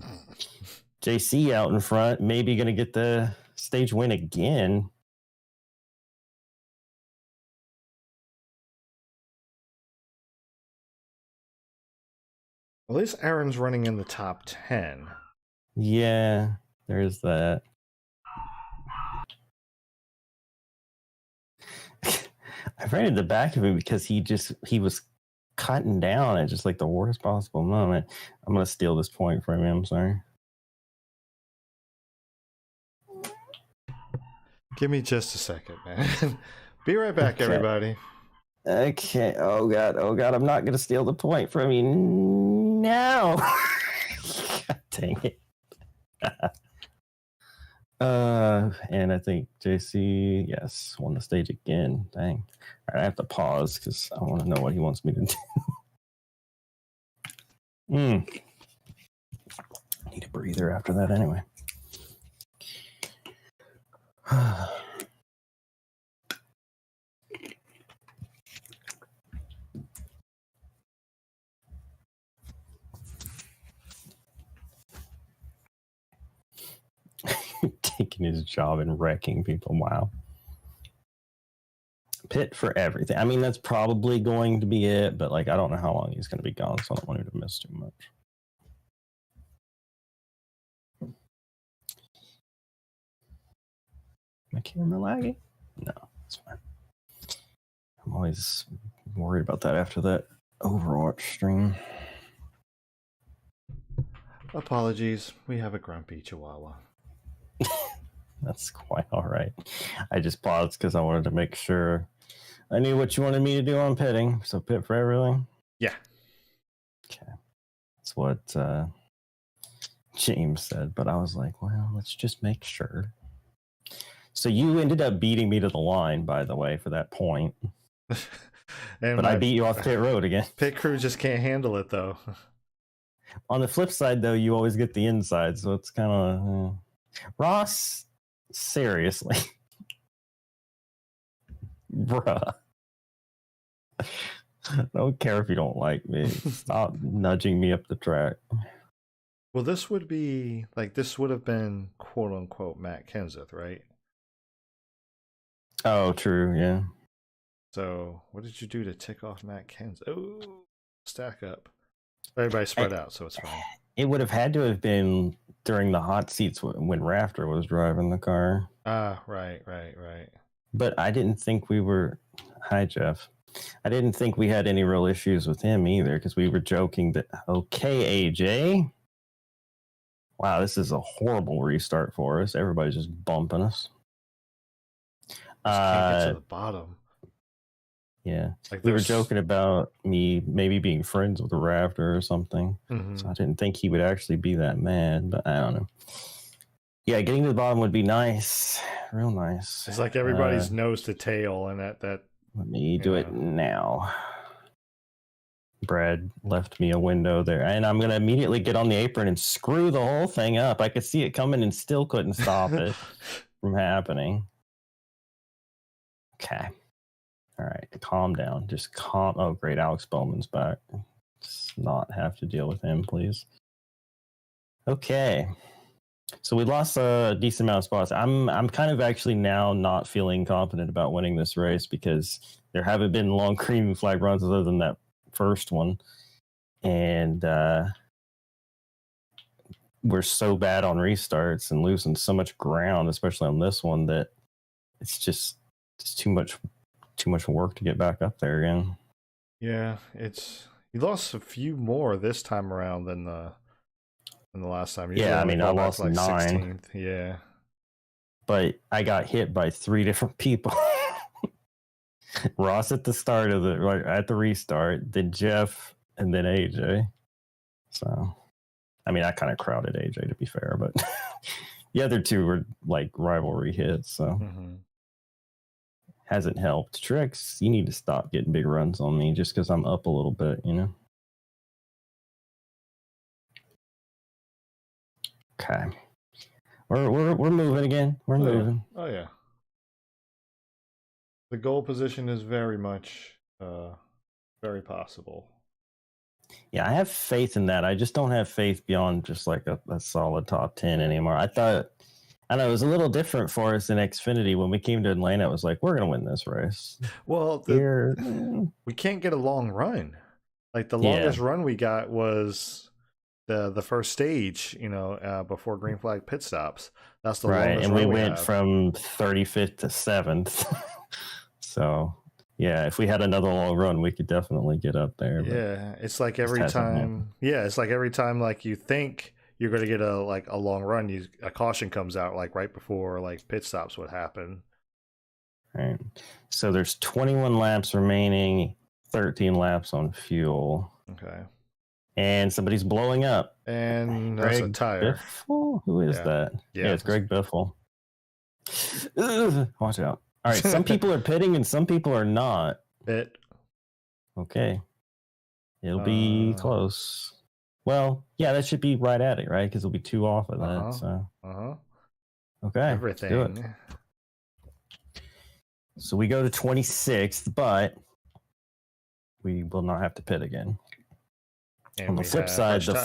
Speaker 2: JC out in front, maybe gonna get the stage win again.
Speaker 1: At least Aaron's running in the top 10.
Speaker 2: Yeah, there is that. I ran in the back of him because he was cutting down at just like the worst possible moment. I'm gonna steal this point from him. I'm sorry.
Speaker 1: Give me just a second, man. Be right back, everybody.
Speaker 2: Okay. Oh god. I'm not gonna steal the point from you now. God dang it. And I think JC, yes, won the stage again. Dang. All right, I have to pause because I want to know what he wants me to do. I need a breather after that anyway. taking his job and wrecking people. Wow. Pit for everything. I mean, that's probably going to be it, but like, I don't know how long he's going to be gone, so I don't want him to miss too much. My camera lagging? No, it's fine. I'm always worried about that after that Overwatch stream.
Speaker 1: Apologies. We have a grumpy chihuahua.
Speaker 2: That's quite all right. I just paused because I wanted to make sure I knew what you wanted me to do on pitting. So pit for everything?
Speaker 1: Yeah.
Speaker 2: Okay. That's what James said, but I was like, well, let's just make sure. So you ended up beating me to the line, by the way, for that point. But I beat you off pit road again.
Speaker 1: Pit crew just can't handle it, though.
Speaker 2: On the flip side, though, you always get the inside, so it's kind of... Ross, seriously. Bruh. I don't care if you don't like me. Stop nudging me up the track.
Speaker 1: Well, this would be... like, this would have been, quote-unquote, Matt Kenseth, right?
Speaker 2: Oh, true, yeah.
Speaker 1: So, what did you do to tick off Matt Kenseth? Oh, stack up. Everybody spread out, so it's fine.
Speaker 2: It would have had to have been during the hot seats when Rafter was driving the car.
Speaker 1: Ah, right.
Speaker 2: But I didn't think we were... Hi, Jeff. I didn't think we had any real issues with him either, because we were joking that, okay, AJ. Wow, this is a horrible restart for us. Everybody's just bumping us.
Speaker 1: Can't get to the bottom.
Speaker 2: Yeah, like we were joking about me maybe being friends with the Rafter or something. Mm-hmm. So I didn't think he would actually be that mad, but I don't know. Yeah, getting to the bottom would be nice, real nice.
Speaker 1: It's like everybody's nose to tail, and that.
Speaker 2: Let me do it now. Brad left me a window there, and I'm gonna immediately get on the apron and screw the whole thing up. I could see it coming and still couldn't stop it from happening. Okay. All right, calm down. Just calm. Oh, great. Alex Bowman's back. Let's not have to deal with him, please. Okay. So we lost a decent amount of spots. I'm kind of actually now not feeling confident about winning this race because there haven't been long green flag runs other than that first one. And we're so bad on restarts and losing so much ground, especially on this one, that it's just too much work to get back up there again.
Speaker 1: Yeah, you lost a few more this time around than the last time.
Speaker 2: Yeah, I mean, I lost like 9.
Speaker 1: 16th. Yeah,
Speaker 2: but I got hit by 3 different people. Ross at the start of at the restart, then Jeff, and then AJ. So, I mean, I kind of crowded AJ to be fair, but the other 2 were like rivalry hits. So. Mm-hmm. Hasn't helped. Trix, you need to stop getting big runs on me just because I'm up a little bit, you know? Okay. We're moving again. We're moving.
Speaker 1: Oh, yeah. The goal position is very much very possible.
Speaker 2: Yeah, I have faith in that. I just don't have faith beyond just like a solid top 10 anymore. I thought... I know it was a little different for us in Xfinity. When we came to Atlanta, it was like, we're going to win this race.
Speaker 1: Well, we can't get a long run. Like the longest run we got was the first stage, before green flag pit stops. That's the longest
Speaker 2: and
Speaker 1: run
Speaker 2: we went from 35th to 7th. So, yeah, if we had another long run, we could definitely get up there.
Speaker 1: Yeah, it's like every time. Yeah, it's like every time like you think you're going to get a long run, a caution comes out like right before like pit stops would happen.
Speaker 2: All right. So there's 21 laps remaining, 13 laps on fuel.
Speaker 1: Okay.
Speaker 2: And somebody's blowing up.
Speaker 1: And that's a tire.
Speaker 2: Biffle? Who is that? Yeah, it's Greg Biffle. Watch out. All right, some people are pitting and some people are not.
Speaker 1: Pit.
Speaker 2: Okay. It'll be close. Well, yeah, that should be right at it, right? Because it'll be 2 off of that. So, okay,
Speaker 1: everything.
Speaker 2: Let's do it. So we go to 26th, but we will not have to pit again.
Speaker 1: And
Speaker 2: on the flip side, the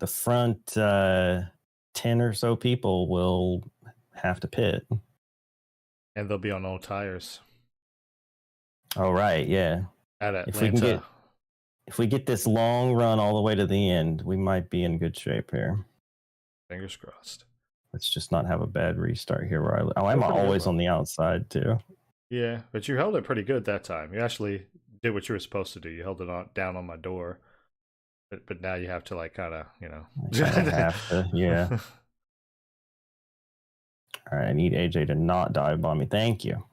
Speaker 2: front 10 or so people will have to pit.
Speaker 1: And they'll be on old tires.
Speaker 2: Oh, right. Yeah.
Speaker 1: At Atlanta.
Speaker 2: If we get this long run all the way to the end, we might be in good shape here.
Speaker 1: Fingers crossed.
Speaker 2: Let's just not have a bad restart here where I live. Oh, I'm always on the outside too.
Speaker 1: Yeah, but you held it pretty good that time. You actually did what you were supposed to do. You held it down on my door. But now you have to like kind of, you know.
Speaker 2: Have to, yeah. All right, I need AJ to not dive bomb me. Thank you.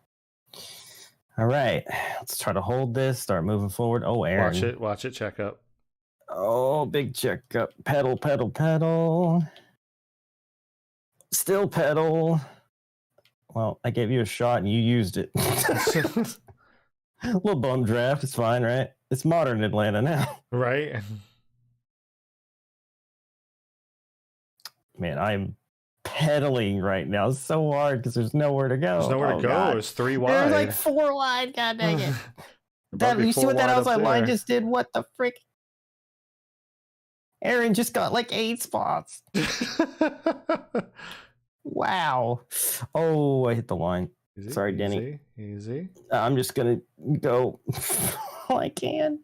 Speaker 2: All right, let's try to hold this. Start moving forward. Oh, Aaron.
Speaker 1: Watch it. Check up.
Speaker 2: Oh, big checkup. Pedal, pedal, pedal. Still pedal. Well, I gave you a shot and you used it. A little bum draft. It's fine, right? It's modern Atlanta now.
Speaker 1: Right?
Speaker 2: Man, I'm pedaling right now so hard because there's nowhere to go.
Speaker 1: There's nowhere to go.
Speaker 2: God.
Speaker 1: It's 3 wide.
Speaker 2: There's like 4 wide. God dang it. You see what that outside line just did? What the frick? Aaron just got like 8 spots. Wow. Oh, I hit the line.
Speaker 1: Easy,
Speaker 2: sorry, Denny.
Speaker 1: Easy.
Speaker 2: I'm just going to go all I can.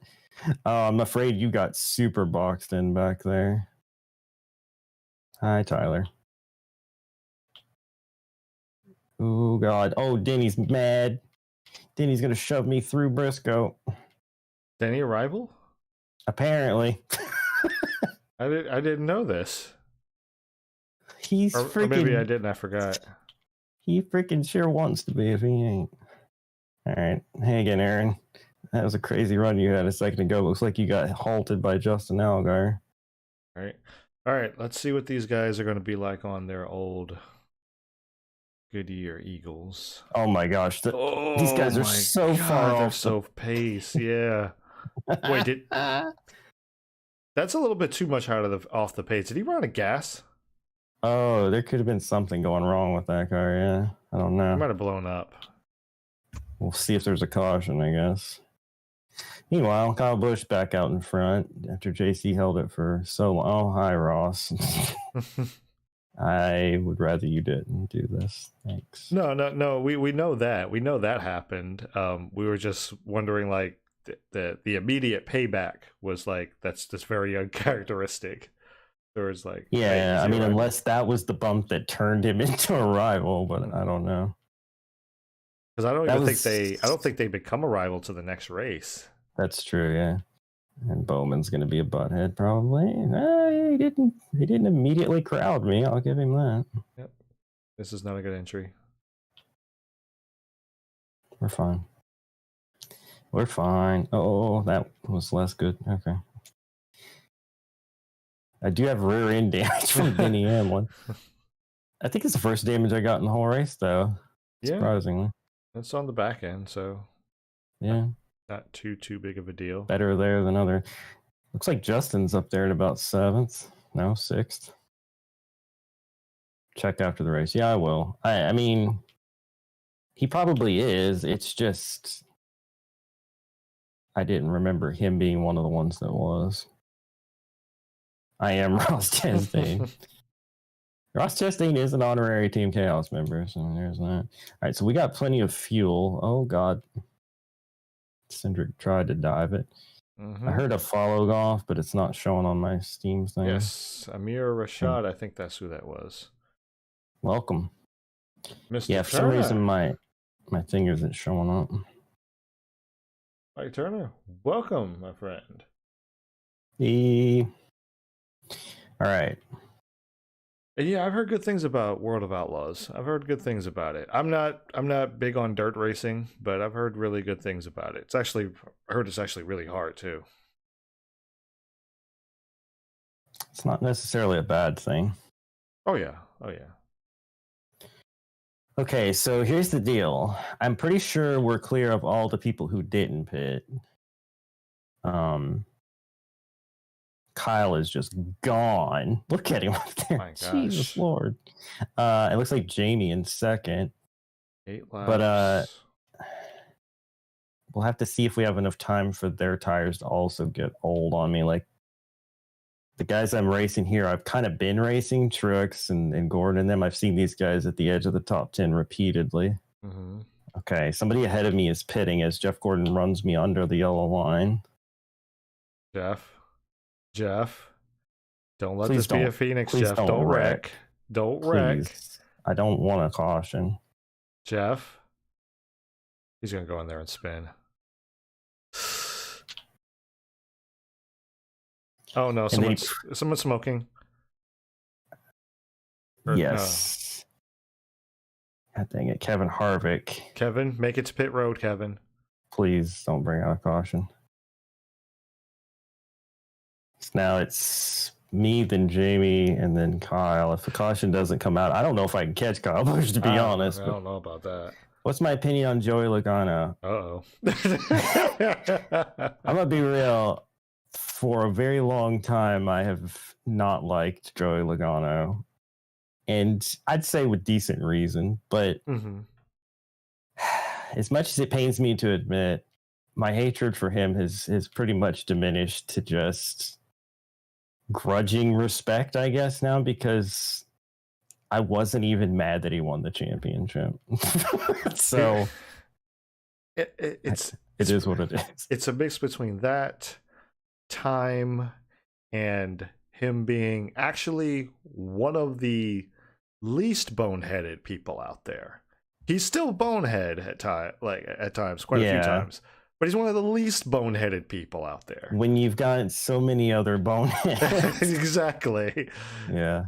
Speaker 2: I'm afraid you got super boxed in back there. Hi, Tyler. Oh, God. Oh, Denny's mad. Denny's going to shove me through Briscoe.
Speaker 1: Denny a rival?
Speaker 2: Apparently.
Speaker 1: I didn't know this.
Speaker 2: He's freaking... Or
Speaker 1: maybe I didn't. I forgot.
Speaker 2: He freaking sure wants to be if he ain't. All right. Hey again, Aaron. That was a crazy run you had a second ago. Looks like you got halted by Justin Allgaier.
Speaker 1: All right. Let's see what these guys are going to be like on their old Goodyear Eagles.
Speaker 2: Oh my gosh. These guys are so far off.
Speaker 1: So pace. Yeah. Wait, that's a little bit too much off the pace. Did he run out of gas?
Speaker 2: Oh, there could have been something going wrong with that car. Yeah. I don't know.
Speaker 1: It might have blown up.
Speaker 2: We'll see if there's a caution, I guess. Meanwhile, Kyle Busch back out in front after JC held it for so long. Oh, hi, Ross. I would rather you didn't do this. Thanks.
Speaker 1: No. We know that. We know that happened. We were just wondering, like, the immediate payback was like, that's just very uncharacteristic. There was like,
Speaker 2: yeah, I mean, unless that was the bump that turned him into a rival, but I don't know.
Speaker 1: Because I don't think they become a rival to the next race.
Speaker 2: That's true, yeah. And Bowman's going to be a butthead probably. He didn't immediately crowd me. I'll give him that.
Speaker 1: Yep. This is not a good entry.
Speaker 2: We're fine. We're fine. Oh, that was less good. Okay. I do have rear end damage from Denny Hamlin. I think it's the first damage I got in the whole race, though. Yeah. Surprisingly.
Speaker 1: It's on the back end, so
Speaker 2: yeah.
Speaker 1: Not too big of a deal.
Speaker 2: Better there than other. Looks like Justin's up there at about 7th. No, 6th. Check after the race. Yeah, I will. I mean, he probably is. It's just I didn't remember him being one of the ones that was. I am Ross Chastain. Ross Chastain is an honorary Team KAOS member, so there's that. All right, so we got plenty of fuel. Oh, God. Cindric tried to dive it. Mm-hmm. I heard a follow off, but it's not showing on my Steam thing.
Speaker 1: Yes, Amir Rashad, I think that's who that was.
Speaker 2: Welcome.
Speaker 1: Mr.
Speaker 2: Yeah, for some reason my thing isn't showing up.
Speaker 1: Mike Turner, welcome, my friend.
Speaker 2: All right.
Speaker 1: And yeah, I've heard good things about World of Outlaws. I've heard good things about it. I'm not big on dirt racing, but I've heard really good things about it. I heard it's actually really hard too.
Speaker 2: It's not necessarily a bad thing.
Speaker 1: Oh yeah.
Speaker 2: Okay, so here's the deal. I'm pretty sure we're clear of all the people who didn't pit. Kyle is just gone. Look at him up there. My gosh. Jesus Lord. It looks like Jamie in 2nd.
Speaker 1: 8 laps.
Speaker 2: But we'll have to see if we have enough time for their tires to also get old on me. Like, the guys I'm racing here, I've kind of been racing Truex and Gordon and them. I've seen these guys at the edge of the top 10 repeatedly. Mm-hmm. Okay, somebody ahead of me is pitting as Jeff Gordon runs me under the yellow line.
Speaker 1: Jeff, don't let this be a Phoenix, Jeff. Don't wreck. Don't wreck.
Speaker 2: I don't want a caution.
Speaker 1: Jeff, he's going to go in there and spin. Oh, no, someone's smoking.
Speaker 2: Yes. God dang it, Kevin Harvick.
Speaker 1: Kevin, make it to pit road, Kevin.
Speaker 2: Please don't bring out a caution. So now it's me, then Jamie, and then Kyle. If the caution doesn't come out, I don't know if I can catch Kyle Busch, to be honest.
Speaker 1: I don't know about that.
Speaker 2: What's my opinion on Joey Logano?
Speaker 1: Uh-oh.
Speaker 2: I'm going to be real. For a very long time, I have not liked Joey Logano. And I'd say with decent reason. But as much as it pains me to admit, my hatred for him has pretty much diminished to just grudging respect, I guess, now, because I wasn't even mad that he won the championship. So it is what it is.
Speaker 1: It's a mix between that, time, and him being actually one of the least boneheaded people out there. He's still bonehead at times, quite a few times. But he's one of the least boneheaded people out there.
Speaker 2: When you've got so many other boneheads.
Speaker 1: Exactly.
Speaker 2: Yeah.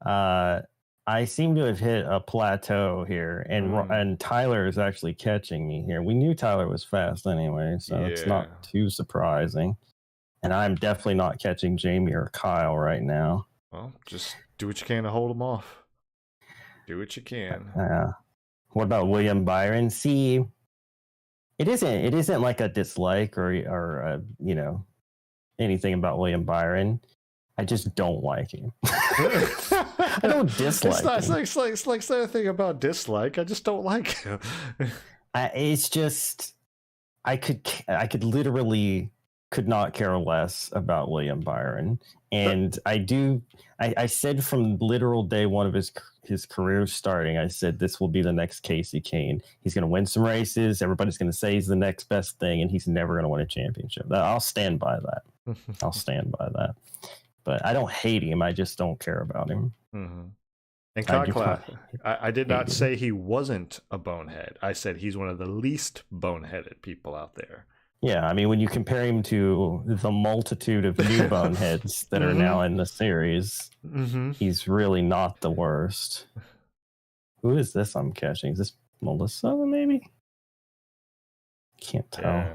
Speaker 2: I seem to have hit a plateau here, and Tyler is actually catching me here. We knew Tyler was fast anyway, so it's not too surprising. And I'm definitely not catching Jamie or Kyle right now.
Speaker 1: Well, just do what you can to hold them off. Do what you can.
Speaker 2: What about William Byron? See, it isn't like a dislike or anything about William Byron. I just don't like him. I don't dislike him.
Speaker 1: It's like the thing about dislike. I just don't like him.
Speaker 2: It's just I could literally could not care less about William Byron. And I said from literal day one of his career starting, I said this will be the next Casey Kane. He's going to win some races. Everybody's going to say he's the next best thing, and he's never going to win a championship. I'll stand by that. I'll stand by that. But I don't hate him. I just don't care about him.
Speaker 1: Mm-hmm. And I did not say he wasn't a bonehead. I said he's one of the least boneheaded people out there.
Speaker 2: Yeah, I mean, when you compare him to the multitude of new boneheads that are now in the series, he's really not the worst. Who is this I'm catching? Is this Melissa, maybe? Can't tell.
Speaker 1: Yeah,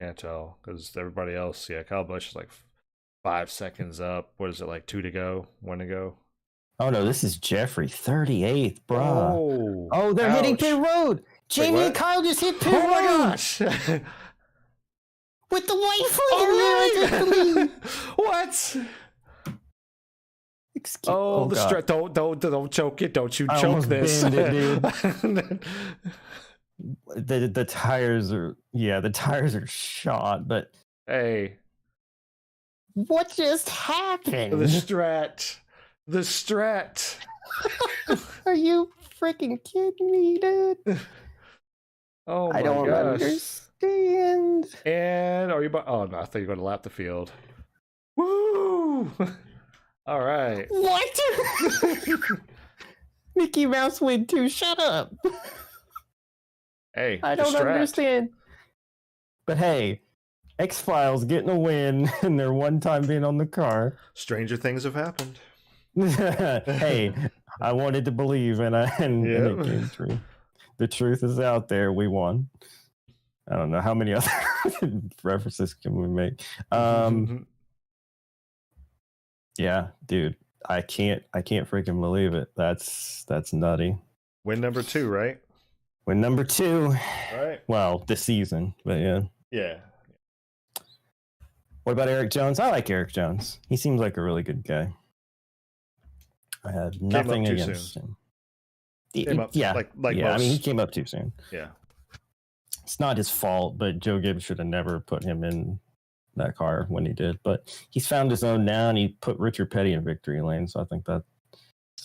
Speaker 1: can't tell, because everybody else, Kyle Busch is like 5 seconds up. What is it, like 2 to go? 1 to go?
Speaker 2: Oh, no, this is Jeffrey, 38th, bro.
Speaker 1: Oh,
Speaker 2: they're hitting pit road. Jamie and Kyle just hit pit road.
Speaker 1: Oh, my gosh.
Speaker 2: With the white flag.
Speaker 1: What?
Speaker 2: The
Speaker 1: stress. Don't choke it. Don't you choke this.
Speaker 2: It, dude. the tires are shot, but
Speaker 1: hey.
Speaker 2: What just happened?
Speaker 1: The strat.
Speaker 2: Are you freaking kidding me, dude?
Speaker 1: Oh my
Speaker 2: I don't understand.
Speaker 1: And are you? Oh no, I thought you were going to lap the field. Woo! All right.
Speaker 2: What? Mickey Mouse win too. Shut up.
Speaker 1: Hey,
Speaker 2: I don't understand. But hey, X-Files getting a win and their one time being on the car.
Speaker 1: Stranger things have happened.
Speaker 2: Hey, I wanted to believe, and it came true. The truth is out there. We won. I don't know how many other references can we make. Yeah, dude, I can't freaking believe it. That's nutty.
Speaker 1: Win number 2, right?
Speaker 2: Win number 2.
Speaker 1: Right.
Speaker 2: Well, this season, but yeah.
Speaker 1: Yeah.
Speaker 2: What about Eric Jones? I like Eric Jones. He seems like a really good guy. I had nothing against him.
Speaker 1: Yeah.
Speaker 2: I mean, he came up too soon.
Speaker 1: Yeah.
Speaker 2: It's not his fault, but Joe Gibbs should have never put him in that car when he did. But he's found his own now, and he put Richard Petty in victory lane. So I think that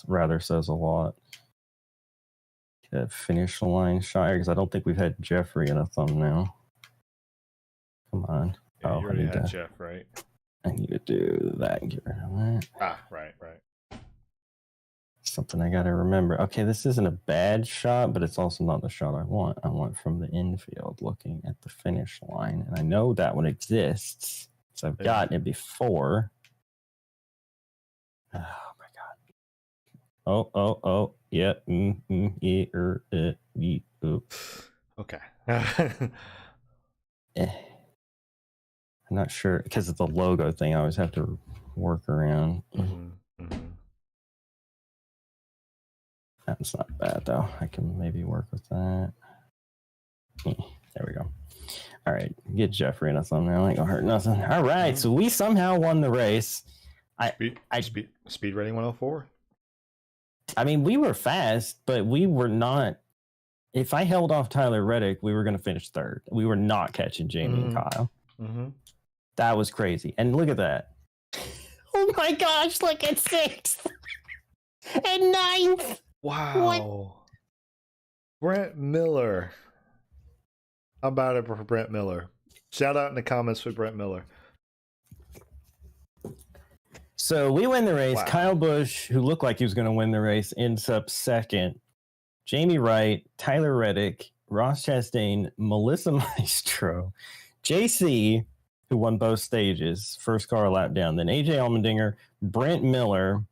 Speaker 2: rather says a lot. Finish line shot, because I don't think we've had Jeffrey in a thumbnail. Come on.
Speaker 1: Yeah, you already had Jeff, right?
Speaker 2: I need to do that and get rid of that.
Speaker 1: Right.
Speaker 2: Something I got to remember. Okay, this isn't a bad shot, but it's also not the shot I want. I want from the infield looking at the finish line. And I know that one exists, so I've gotten it before. Oh, my God. Oh. Yeah.
Speaker 1: Okay.
Speaker 2: I'm not sure, because it's a logo thing. I always have to work around. That's not bad, though. I can maybe work with that. There we go. All right. Get Jeffrey in a thumbnail. Ain't gonna hurt nothing. All right. So we somehow won the race.
Speaker 1: Speed rating 104.
Speaker 2: I mean, we were fast, but we were not. If I held off Tyler Reddick, we were going to finish third. We were not catching Jamie and Kyle. That was crazy. And look at that. Oh my gosh, look at 6th and 9th.
Speaker 1: Wow. What? Brent Miller. How about it for Brent Miller? Shout out in the comments for Brent Miller.
Speaker 2: So we win the race. Wow. Kyle Busch, who looked like he was going to win the race, ends up second. Jamie Wright, Tyler Reddick, Ross Chastain, Melissa Maestro, JC, who won both stages, first car a lap down, then AJ Allmendinger, Brent Miller,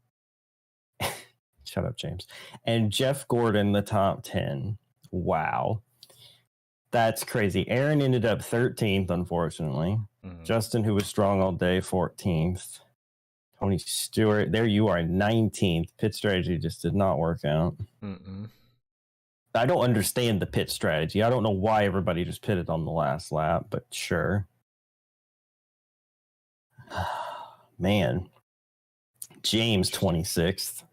Speaker 2: shut up, James, and Jeff Gordon, the top 10. Wow. That's crazy. Aaron ended up 13th, unfortunately. Justin, who was strong all day, 14th. Tony Stewart, there you are, 19th. Pit strategy just did not work out. I don't understand the pit strategy. I don't know why everybody just pitted on the last lap, but sure. Man. James, 26th.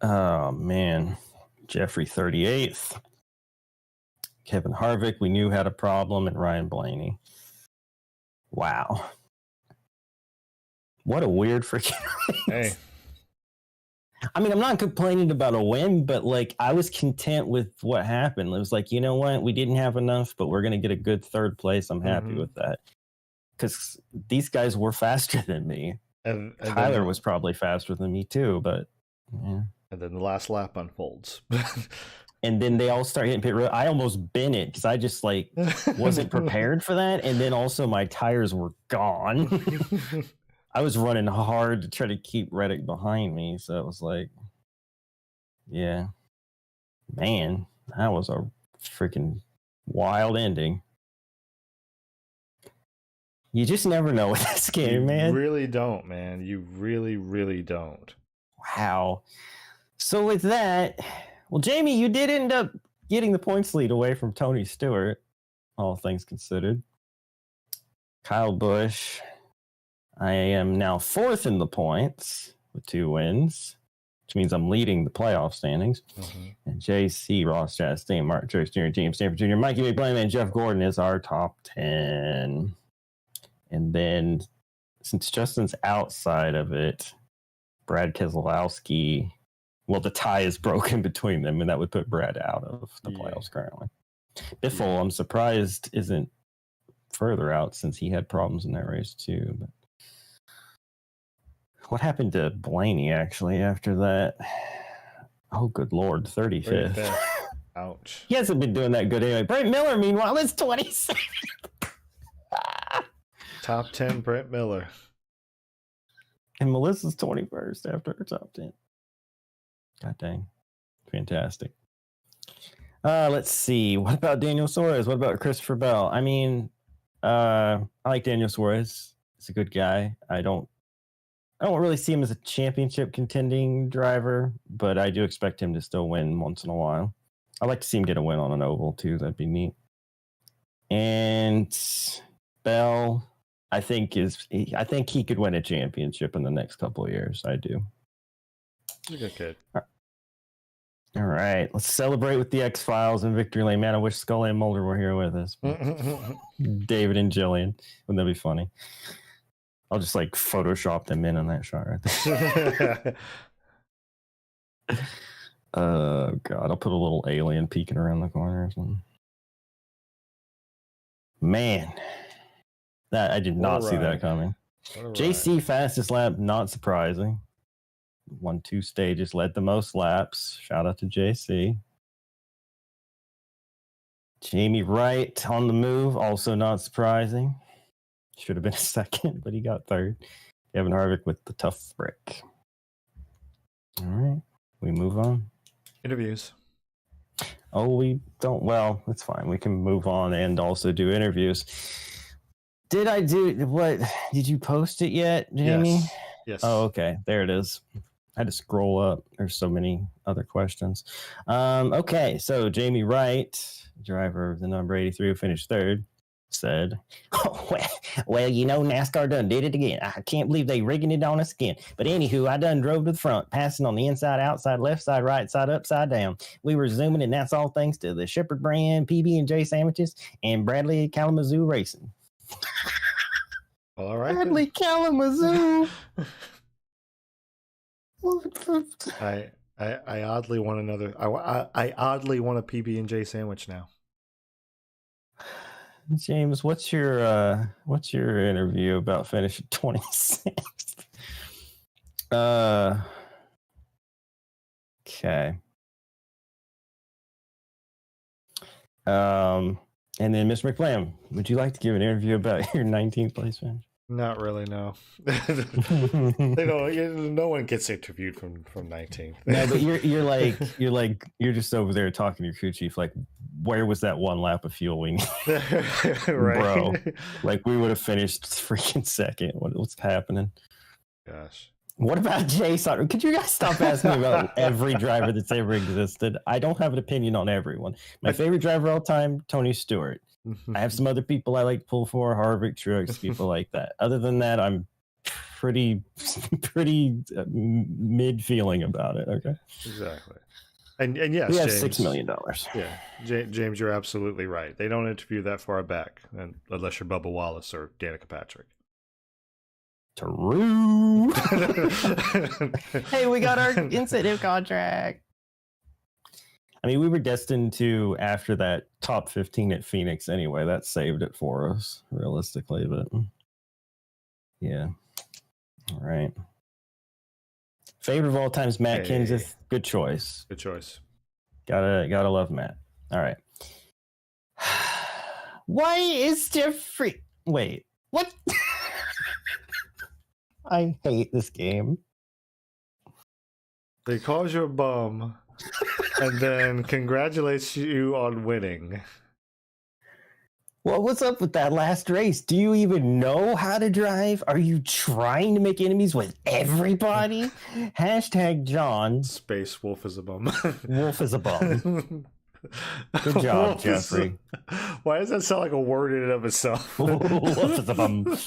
Speaker 2: Oh, man. Jeffrey, 38th. Kevin Harvick, we knew had a problem, and Ryan Blaney. Wow. What a weird freaking race.
Speaker 1: Hey.
Speaker 2: I mean, I'm not complaining about a win, but like I was content with what happened. It was like, you know what? We didn't have enough, but we're going to get a good third place. I'm happy with that. Because these guys were faster than me. And Tyler was probably faster than me too, but yeah.
Speaker 1: And then the last lap unfolds.
Speaker 2: And then they all start hitting pit road. I almost bent it because I just like wasn't prepared for that. And then also my tires were gone. I was running hard to try to keep Reddick behind me. So it was like, yeah, man, that was a freaking wild ending. You just never know with this game, man.
Speaker 1: You really don't, man. You really, really don't.
Speaker 2: Wow. So with that, well, Jamie, you did end up getting the points lead away from Tony Stewart, all things considered. Kyle Busch, I am now 4th in the points with 2 wins, which means I'm leading the playoff standings. And JC, Ross Chastain, Martin Truex Jr., James Stanford Jr., Mikey McBlam, and Jeff Gordon is our top 10. And then, since Justin's outside of it, Brad Keselowski, well, the tie is broken between them, and that would put Brad out of the playoffs currently. Biffle, I'm surprised, isn't further out since he had problems in that race too. But what happened to Blaney, actually, after that? Oh, good Lord, 35th.
Speaker 1: Ouch.
Speaker 2: He hasn't been doing that good anyway. Brent Miller, meanwhile, is 27th.
Speaker 1: Top 10, Brent Miller.
Speaker 2: And Melissa's 21st after her top 10. God dang. Fantastic. Let's see. What about Daniel Suarez? What about Christopher Bell? I mean, I like Daniel Suarez. He's a good guy. I don't really see him as a championship contending driver, but I do expect him to still win once in a while. I'd like to see him get a win on an oval too. That'd be neat. And Bell, I think he could win a championship in the next couple of years. I do.
Speaker 1: He's a good kid.
Speaker 2: All right, let's celebrate with the X-Files and Victory Lane. Man, I wish Scully and Mulder were here with us. David and Jillian. Wouldn't that be funny? I'll just like Photoshop them in on that shot right there. Oh, God. I'll put a little alien peeking around the corner or something. Man, that I did not see that coming. JC fastest lap, not surprising. Won 2 stages, led the most laps. Shout out to JC. Jamie Wright on the move, also not surprising. Should have been a second, but he got third. Kevin Harvick with the tough break. All right, we move on.
Speaker 1: Interviews.
Speaker 2: Oh, we don't. Well, that's fine. We can move on and also do interviews. Did I do what? Did you post it yet, Jamie?
Speaker 1: Yes.
Speaker 2: Oh, okay. There it is. I had to scroll up. There's so many other questions. Okay, so Jamie Wright, driver of the number 83 who finished third, said, well, you know, NASCAR done did it again. I can't believe they rigging it on us again. But anywho, I done drove to the front, passing on the inside, outside, left side, right side, upside down. We were zooming, and that's all thanks to the Shepherd brand PB&J sandwiches and Bradley Kalamazoo Racing.
Speaker 1: All right.
Speaker 2: Bradley Kalamazoo.
Speaker 1: I oddly want another. I oddly want a PB&J sandwich now.
Speaker 2: James, what's your interview about finishing 26th? Okay. And then Mr. McBlam, would you like to give an interview about your 19th place finish?
Speaker 1: Not really, no. They don't. No one gets interviewed from 19th.
Speaker 2: No, but you're just over there talking to your crew chief. Like, where was that one lap of fuel we need?
Speaker 1: Right.
Speaker 2: Bro? Like, we would have finished freaking second. What's happening?
Speaker 1: Gosh.
Speaker 2: What about Jason? Could you guys stop asking me about every driver that's ever existed? I don't have an opinion on everyone. My favorite driver of all time, Tony Stewart. I have some other people I like to pull for, Harvick, Truex, people like that. Other than that, I'm pretty mid feeling about it. Okay.
Speaker 1: Exactly. And yes,
Speaker 2: we have
Speaker 1: James,
Speaker 2: $6 million.
Speaker 1: Yeah, James, you're absolutely right. They don't interview that far back, unless you're Bubba Wallace or Danica Patrick.
Speaker 2: True. Hey, we got our incentive contract. I mean, we were destined to, after that top 15 at Phoenix anyway. That saved it for us, realistically. But yeah. All right. Favorite of all time is Matt Kenseth. Good choice.
Speaker 1: Good choice.
Speaker 2: Gotta love Matt. All right. Why is Jeffrey? Wait, what? I hate this game.
Speaker 1: They calls you a bum and then congratulates you on winning.
Speaker 2: Well, what's up with that last race? Do you even know how to drive? Are you trying to make enemies with everybody? Hashtag John.
Speaker 1: Space Wolf is a bum.
Speaker 2: Wolf is a bum. Good job, Jeffrey.
Speaker 1: Why does that sound like a word in and of itself?
Speaker 2: Wolf is a bum.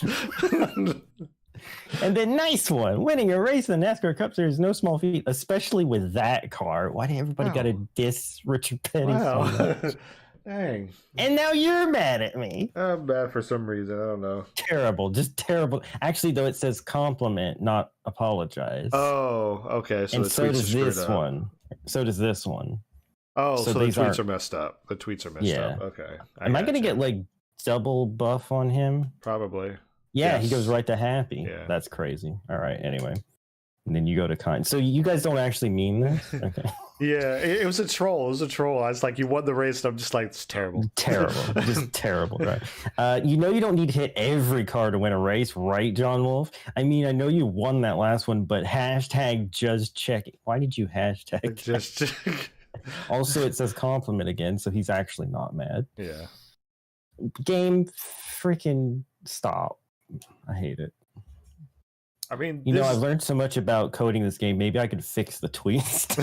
Speaker 2: And then nice one. Winning a race in the NASCAR Cup Series, no small feat, especially with that car. Why did everybody got to diss Richard Petty so much?
Speaker 1: Dang.
Speaker 2: And now you're mad at me.
Speaker 1: I'm bad for some reason. I don't know.
Speaker 2: Terrible. Just terrible. Actually, though, it says compliment, not apologize.
Speaker 1: Oh, okay. So,
Speaker 2: and so does this one. So does this one.
Speaker 1: Oh, so the tweets are messed up. The tweets are messed up. Okay.
Speaker 2: Am I going to get like double buff on him?
Speaker 1: Probably.
Speaker 2: Yeah,
Speaker 1: yes.
Speaker 2: He goes right to happy. Yeah. That's crazy. All right. Anyway. And then you go to kind. So you guys don't actually mean this? Okay.
Speaker 1: Yeah, it was a troll. It was a troll. I was like, you won the race. And I'm just like, it's terrible.
Speaker 2: Terrible. Just terrible. Right. You know you don't need to hit every car to win a race, right, John Wolf? I mean, I know you won that last one, but hashtag just checking. Why did you hashtag
Speaker 1: just check?
Speaker 2: Also, it says compliment again, so he's actually not mad.
Speaker 1: Yeah.
Speaker 2: Game freaking stop. I hate it.
Speaker 1: I mean,
Speaker 2: you know, I've learned so much about coding this game. Maybe I could fix the tweets.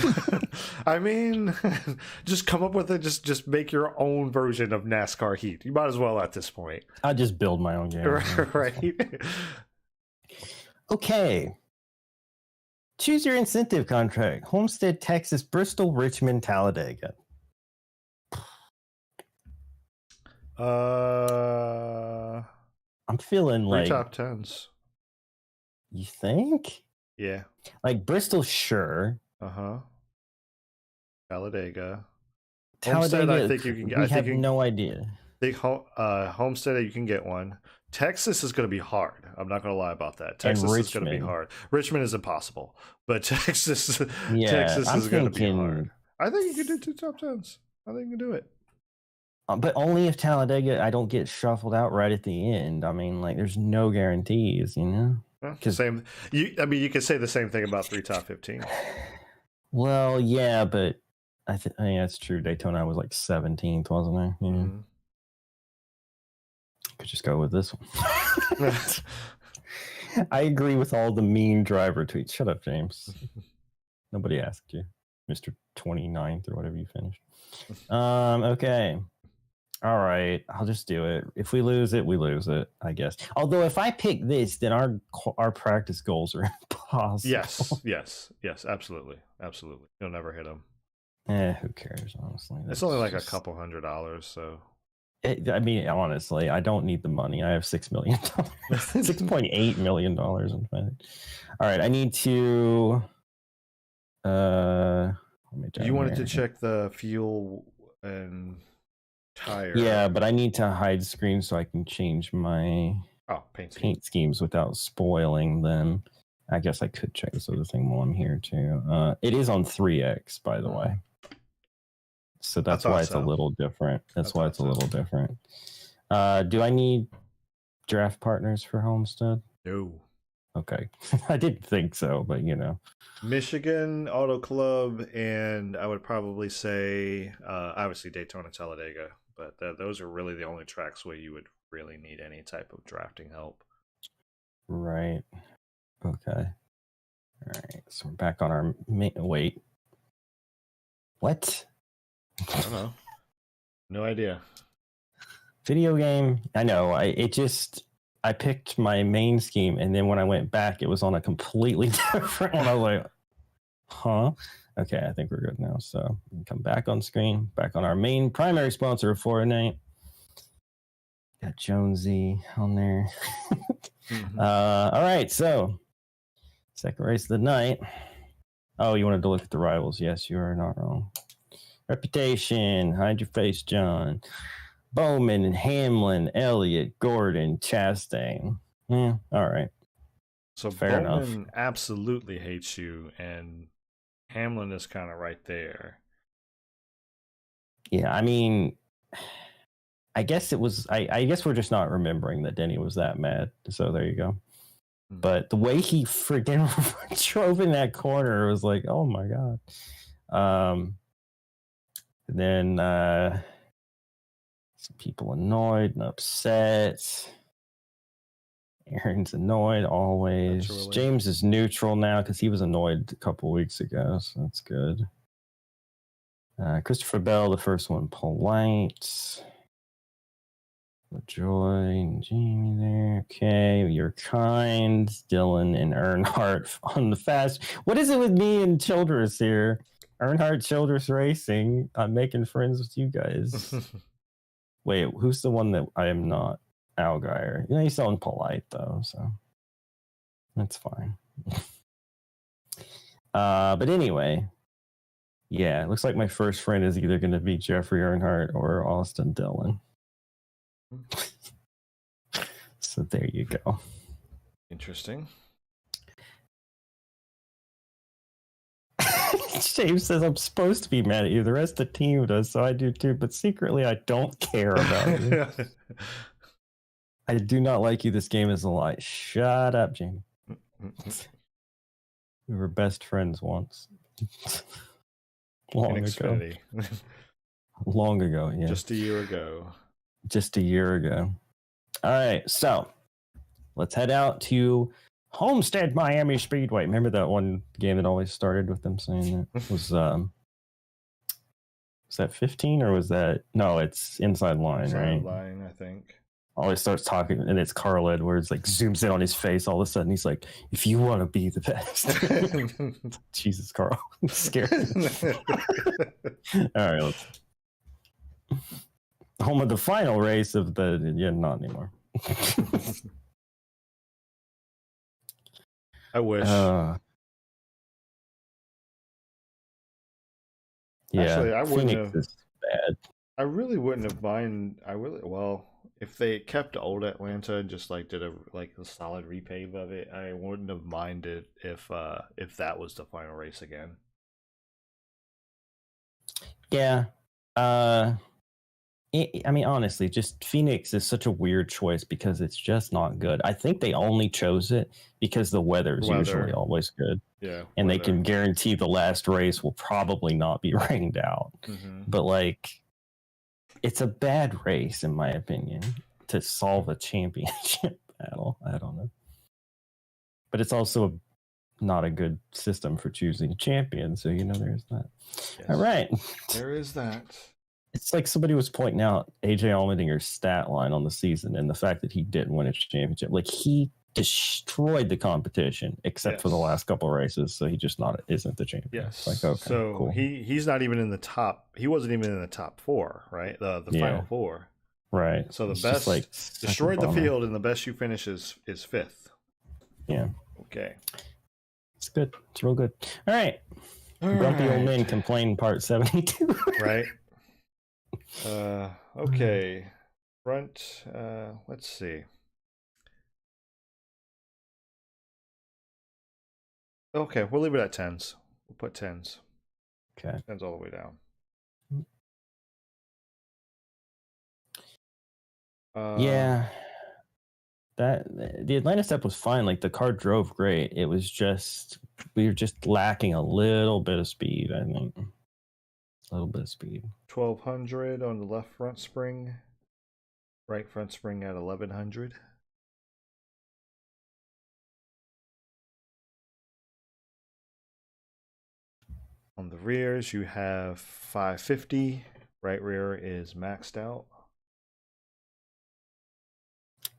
Speaker 1: I mean, just come up with it. Just make your own version of NASCAR Heat. You might as well at this point.
Speaker 2: I'll just build my own game.
Speaker 1: Right.
Speaker 2: Okay. Choose your incentive contract. Homestead, Texas, Bristol, Richmond, Talladega. I'm feeling
Speaker 1: three
Speaker 2: like
Speaker 1: top tens.
Speaker 2: You think?
Speaker 1: Yeah.
Speaker 2: Like Bristol, sure.
Speaker 1: Talladega.
Speaker 2: Talladega,
Speaker 1: Homestead, I think you can get.
Speaker 2: We
Speaker 1: I think
Speaker 2: have no idea.
Speaker 1: Think Homestead, you can get one. Texas is going to be hard. I'm not going to lie about that. Texas is going to be hard. Richmond is impossible, but Texas is going to be hard. I think you can do 2 top tens. I think you can do it.
Speaker 2: But only if Talladega, I don't get shuffled out right at the end. I mean, like, there's no guarantees, you know.
Speaker 1: Same. You can say the same thing about 3 top 15.
Speaker 2: Well, yeah, but I mean, that's true. Daytona was like 17th, wasn't it? Yeah. Mm-hmm. Could just go with this one. I agree with all the mean driver tweets. Shut up, James. Nobody asked you, Mr. 29th or whatever you finished. Okay. All right. I'll just do it. If we lose it, we lose it, I guess. Although if I pick this, then our practice goals are impossible.
Speaker 1: Yes, absolutely. You'll never hit them.
Speaker 2: Who cares, honestly?
Speaker 1: It's only like a couple $100, so.
Speaker 2: I mean, honestly, I don't need the money. I have $6 million, $6.8 million, in fact. All right, I need to.
Speaker 1: You wanted to check the fuel and tire.
Speaker 2: Yeah, but I need to hide screen so I can change my paint schemes without spoiling them. I guess I could check this other thing while I'm here too. It is on 3x, by the way. So that's why it's a little different. That's why it's a little different. Do I need draft partners for Homestead?
Speaker 1: No.
Speaker 2: Okay. I didn't think so, but you know.
Speaker 1: Michigan Auto Club, and I would probably say obviously Daytona, Talladega, but those are really the only tracks where you would really need any type of drafting help.
Speaker 2: Right. Okay. All right. So we're back on our wait. What?
Speaker 1: I don't know. No idea.
Speaker 2: Video game. I know. I picked my main scheme, and then when I went back, it was on a completely different one. I was like, huh? Okay, I think we're good now. So we can come back on screen, back on our main primary sponsor of Fortnite. Got Jonesy on there. Mm-hmm. All right, so second race of the night. Oh, you wanted to look at the rivals. Yes, you are not wrong. Reputation, hide your face, John. Bowman and Hamlin, Elliott, Gordon, Chastain. Yeah, all right.
Speaker 1: So fair Bowman enough. Absolutely hates you, and Hamlin is kind of right there.
Speaker 2: Yeah, I mean, I guess it was. I guess we're just not remembering that Denny was that mad. So there you go. But the way he freaking drove in that corner was like, oh my god. Then some people annoyed and upset. Aaron's annoyed always. Naturally. James is neutral now because he was annoyed a couple weeks ago, so that's good. Christopher Bell, the first one, polite. LaJoy and Jamie there. Okay, you're kind. Dylan and Earnhardt on the fast. What is it with me and Childress here? Earnhardt, Childress Racing. I'm making friends with you guys. Wait, who's the one that I am not? Algeier. You know, he's sounding polite though, so that's fine. But anyway, yeah, it looks like my first friend is either going to be Jeffrey Earnhardt or Austin Dillon. So there you go.
Speaker 1: Interesting.
Speaker 2: James says I'm supposed to be mad at you. The rest of the team does, so I do too. But secretly, I don't care about you. I do not like you. This game is a lie. Shut up, Jamie. We were best friends once. Long ago. Long ago, yeah.
Speaker 1: Just a year ago.
Speaker 2: Just a year ago. All right, so let's head out to Homestead Miami Speedway. Remember that one game that always started with them saying that? Was that 15 or was that? No, it's Inside Line, right?
Speaker 1: Inside Line, I think.
Speaker 2: always starts talking, and it's Carl Edwards, like zooms in on his face. All of a sudden, he's like, "If you want to be the best," Jesus, Carl, scary. All right, let's. Home of the final race of the not anymore.
Speaker 1: I wish.
Speaker 2: Yeah,
Speaker 1: actually, I wouldn't
Speaker 2: Phoenix
Speaker 1: have.
Speaker 2: Is bad.
Speaker 1: I really wouldn't have mind. If they kept old Atlanta and just like did a solid repave of it, I wouldn't have minded if that was the final race again.
Speaker 2: Yeah. I mean, honestly, just Phoenix is such a weird choice because it's just not good. I think they only chose it because the weather is usually always good.
Speaker 1: Yeah.
Speaker 2: And they can guarantee the last race will probably not be rained out.
Speaker 1: Mm-hmm.
Speaker 2: But like, it's a bad race, in my opinion, to solve a championship battle. I don't know. But it's also not a good system for choosing a champion. So, there's that. Yes. All right.
Speaker 1: There is that.
Speaker 2: It's like somebody was pointing out AJ Allmendinger's stat line on the season and the fact that he didn't win a championship. Like, he destroyed the competition except for the last couple of races, so he just isn't the champion.
Speaker 1: Yes.
Speaker 2: Like, okay,
Speaker 1: so cool. He's not even in the top. He wasn't even in the top 4, right? The final 4.
Speaker 2: Right.
Speaker 1: So the best destroyed the field, and the best you finish is 5th.
Speaker 2: Yeah.
Speaker 1: Okay.
Speaker 2: It's good. It's real good. All right. Grumpy Old Men Complain Part 72.
Speaker 1: Right. Okay. Front. Let's see. Okay, we'll leave it at 10s. We'll put 10s.
Speaker 2: Okay.
Speaker 1: 10s all the way down.
Speaker 2: Yeah. The Atlanta step was fine. Like, the car drove great. It was just we were just lacking a little bit of speed, I think. A little bit of speed.
Speaker 1: 1200 on the left front spring. Right front spring at 1100. On the rears, you have 550. Right rear is maxed out.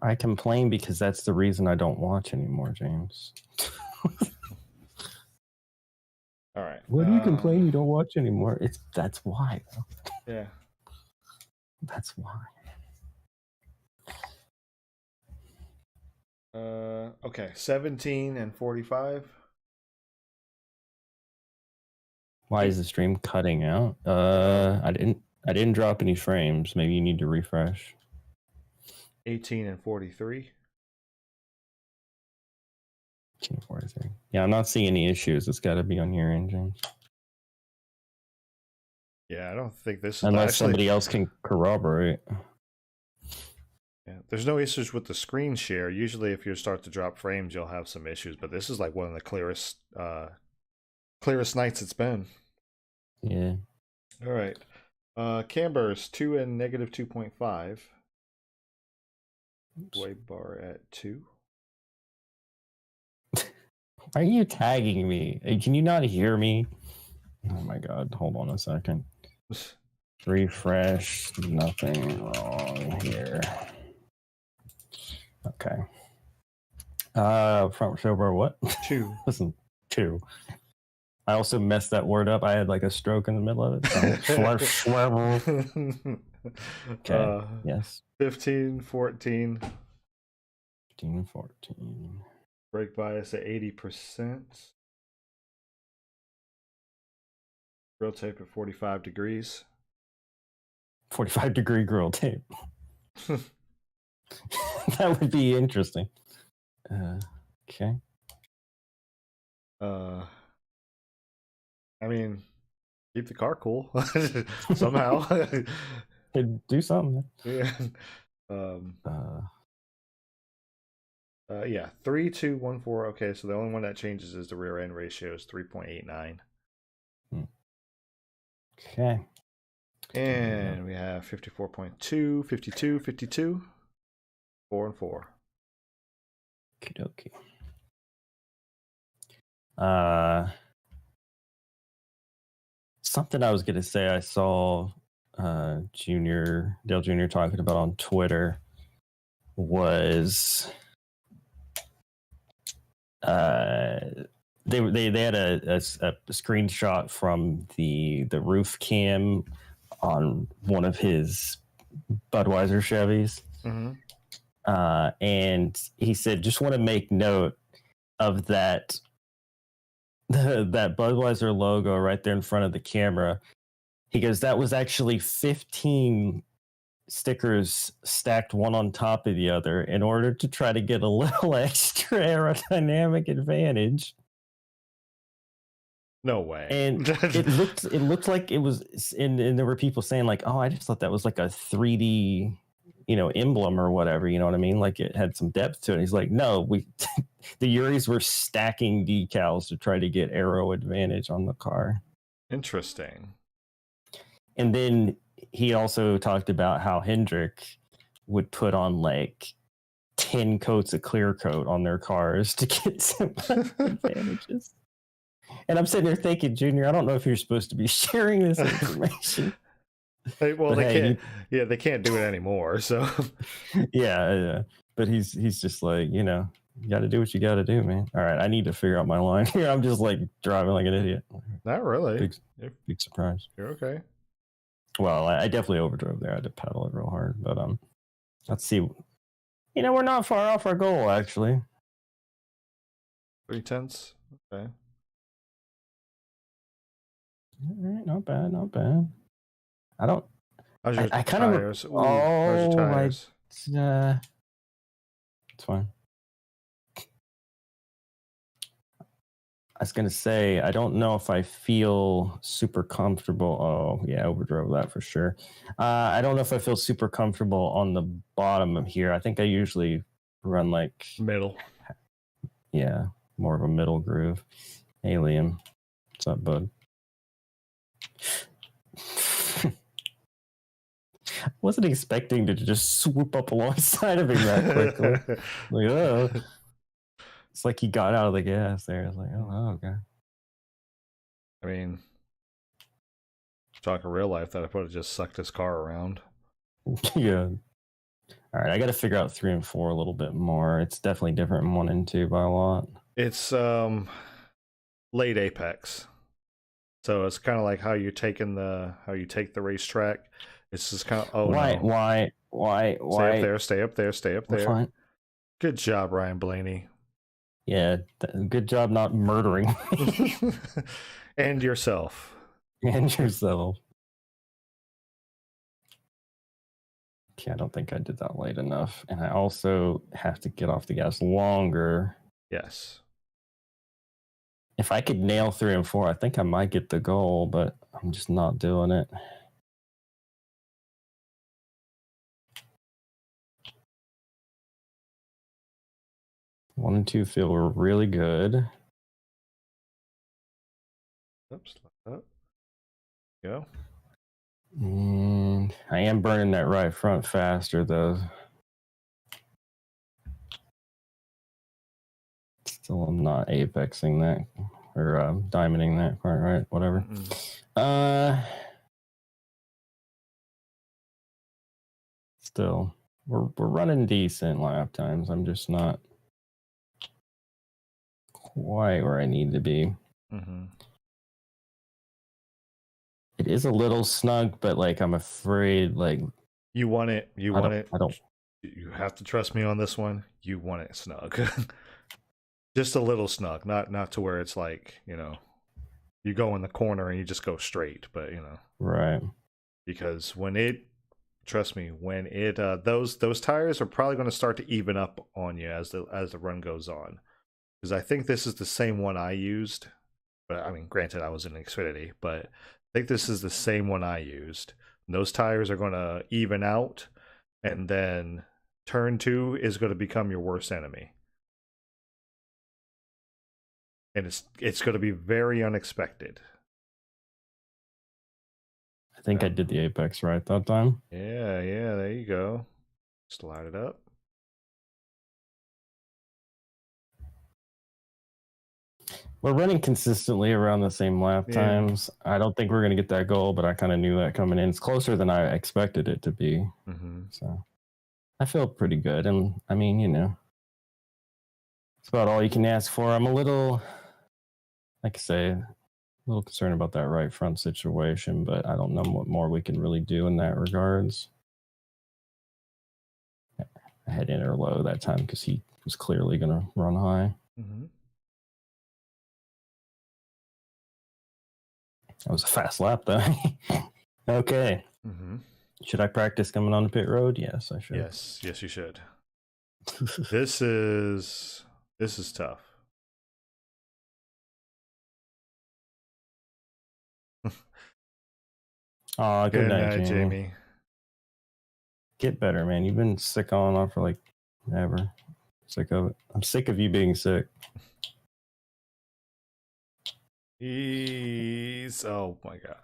Speaker 2: I complain because that's the reason I don't watch anymore, James.
Speaker 1: All right.
Speaker 2: What do you complain you don't watch anymore? That's why.
Speaker 1: Yeah.
Speaker 2: That's why.
Speaker 1: Okay, 17 and 45.
Speaker 2: Why is the stream cutting out? I didn't drop any frames. Maybe you need to refresh.
Speaker 1: 18 and 43.
Speaker 2: 18 and 43. Yeah, I'm not seeing any issues. It's got to be on your end, James.
Speaker 1: Yeah, I don't think this is
Speaker 2: unless somebody else can corroborate.
Speaker 1: Yeah, there's no issues with the screen share. Usually, if you start to drop frames, you'll have some issues. But this is like one of the clearest nights it's been.
Speaker 2: Yeah.
Speaker 1: All right. Cambers 2 and negative 2.5. Wave bar at 2.
Speaker 2: Are you tagging me? Can you not hear me? Oh my god! Hold on a second. Refresh. Nothing wrong here. Okay. Front show bar what?
Speaker 1: 2.
Speaker 2: Listen, 2. I also messed that word up. I had like a stroke in the middle of it. Okay. Yes.
Speaker 1: 15, 14.
Speaker 2: 15, 14.
Speaker 1: Brake bias at 80%. Grill tape at 45 degrees.
Speaker 2: 45-degree grill tape. That would be interesting. Okay.
Speaker 1: I mean, keep the car cool somehow.
Speaker 2: Do something.
Speaker 1: Yeah. Yeah. 3, 2, 1, 4. Okay, so the only one that changes is the rear end ratio is 3.89.
Speaker 2: Okay.
Speaker 1: And we have 54.2, 52, 52, 4 and 4.
Speaker 2: Okie dokie. Something I was gonna say I saw Dale Jr. talking about on Twitter. was they had a screenshot from the roof cam on one of his Budweiser Chevys.
Speaker 1: Mm-hmm.
Speaker 2: And he said, just want to make note of that Budweiser logo right there in front of the camera. He goes, that was actually 15 stickers stacked one on top of the other in order to try to get a little extra aerodynamic advantage.
Speaker 1: No way.
Speaker 2: And it looked like it was, and there were people saying like, oh, I just thought that was like a 3D, emblem or whatever, you know what I mean? Like it had some depth to it. And he's like, no, the Uris were stacking decals to try to get aero advantage on the car.
Speaker 1: Interesting.
Speaker 2: And then he also talked about how Hendrick would put on like 10 coats of clear coat on their cars to get some advantages. And I'm sitting there thinking, Junior, I don't know if you're supposed to be sharing this information.
Speaker 1: They can't do it anymore. So
Speaker 2: yeah. But he's just like, you got to do what you got to do, man. All right, I need to figure out my line here. I'm just like driving like an idiot.
Speaker 1: Not really.
Speaker 2: Big surprise.
Speaker 1: You're okay.
Speaker 2: Well, I definitely overdrove there. I had to pedal it real hard, but let's see. We're not far off our goal, actually.
Speaker 1: 3/10. Okay.
Speaker 2: All right, not bad. I don't.
Speaker 1: How's your
Speaker 2: kind of.
Speaker 1: How's your tires?
Speaker 2: It's fine. I was going to say, I don't know if I feel super comfortable. Oh, yeah, overdrove that for sure. I don't know if I feel super comfortable on the bottom of here. I think I usually run like...
Speaker 1: middle.
Speaker 2: Yeah, more of a middle groove. Hey, Liam. What's up, bud? Wasn't expecting to just swoop up alongside of him that quickly. Like, oh. It's like he got out of the gas there. I was like, oh, okay.
Speaker 1: I mean, talking real life, that I would have just sucked his car around.
Speaker 2: Yeah. All right, I got to figure out 3 and 4 a little bit more. It's definitely different in 1 and 2 by a lot.
Speaker 1: It's late apex, so it's kind of like how you take the racetrack. It's just kind of
Speaker 2: why?
Speaker 1: Stay up there.
Speaker 2: Fine.
Speaker 1: Good job, Ryan Blaney.
Speaker 2: Yeah, good job not murdering me.
Speaker 1: And yourself.
Speaker 2: Okay, I don't think I did that late enough. And I also have to get off the gas longer.
Speaker 1: Yes.
Speaker 2: If I could nail 3 and 4, I think I might get the goal, but I'm just not doing it. One and 2 feel really good.
Speaker 1: Oops, like that. Go.
Speaker 2: And I am burning that right front faster, though. Still, I'm not apexing that or diamonding that part, right? Whatever. Still, we're running decent lap times. I'm just not quite where I need to be.
Speaker 1: Mm-hmm.
Speaker 2: It is a little snug, but like I'm afraid, like
Speaker 1: you want it. You have to trust me on this one. You want it snug, just a little snug, not to where it's like you go in the corner and you just go straight, but
Speaker 2: right.
Speaker 1: Because trust me, when those tires are probably going to start to even up on you as the run goes on. Because I think this is the same one I used, but I mean, granted, I was in Xfinity, but I think this is the same one I used. And those tires are going to even out, and then turn 2 is going to become your worst enemy, and it's going to be very unexpected.
Speaker 2: I think I did the apex right that time.
Speaker 1: Yeah, there you go. Slide it up.
Speaker 2: We're running consistently around the same lap times. I don't think we're going to get that goal, but I kind of knew that coming in. It's closer than I expected it to be.
Speaker 1: Mm-hmm.
Speaker 2: So I feel pretty good. And I mean, it's about all you can ask for. I'm a little, like I say, a little concerned about that right front situation, but I don't know what more we can really do in that regards. I had enter low that time because he was clearly going to run high.
Speaker 1: Mm-hmm.
Speaker 2: That was a fast lap, though. Okay.
Speaker 1: Mm-hmm.
Speaker 2: Should I practice coming on the pit road? Yes, I should.
Speaker 1: Yes, you should. This is tough.
Speaker 2: Oh, good night,
Speaker 1: Jamie.
Speaker 2: Get better, man. You've been sick on and off for like ever. Sick of it. I'm sick of you being sick.
Speaker 1: Oh my god.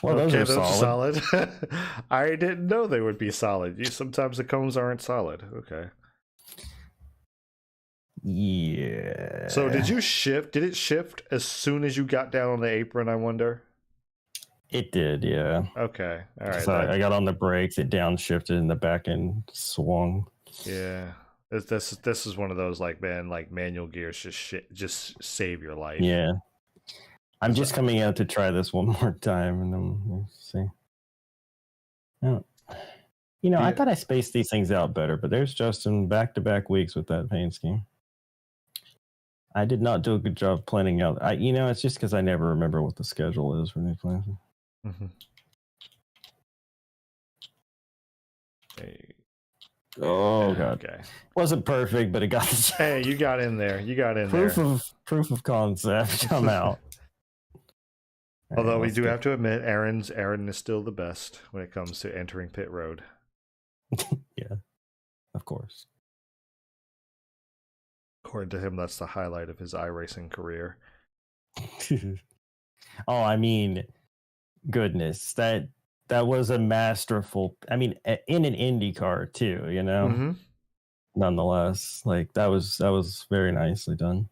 Speaker 2: Well, those are solid.
Speaker 1: I didn't know they would be solid. Sometimes the cones aren't solid. Okay.
Speaker 2: Yeah.
Speaker 1: So did you shift? Did it shift as soon as you got down on the apron, I wonder?
Speaker 2: It did, yeah.
Speaker 1: Okay. All right.
Speaker 2: So I got on the brakes, it downshifted, and the back end swung.
Speaker 1: Yeah. This is one of those like manual gears just save your life.
Speaker 2: Yeah. I'm just coming out to try this one more time, and then we'll see. I thought I spaced these things out better, but there's Justin back-to-back weeks with that paint scheme. I did not do a good job planning out. It's just because I never remember what the schedule is for new plans.
Speaker 1: Mm-hmm. Hey.
Speaker 2: Oh god. Okay. Wasn't perfect, but it got.
Speaker 1: Hey, you got in there.
Speaker 2: Proof of concept come out.
Speaker 1: Although we do have to admit, Aaron is still the best when it comes to entering pit road.
Speaker 2: Yeah, of course.
Speaker 1: According to him, that's the highlight of his iRacing career.
Speaker 2: Oh, I mean, goodness, that was a masterful. I mean, in an IndyCar too,
Speaker 1: Mm-hmm.
Speaker 2: Nonetheless, like that was very nicely done.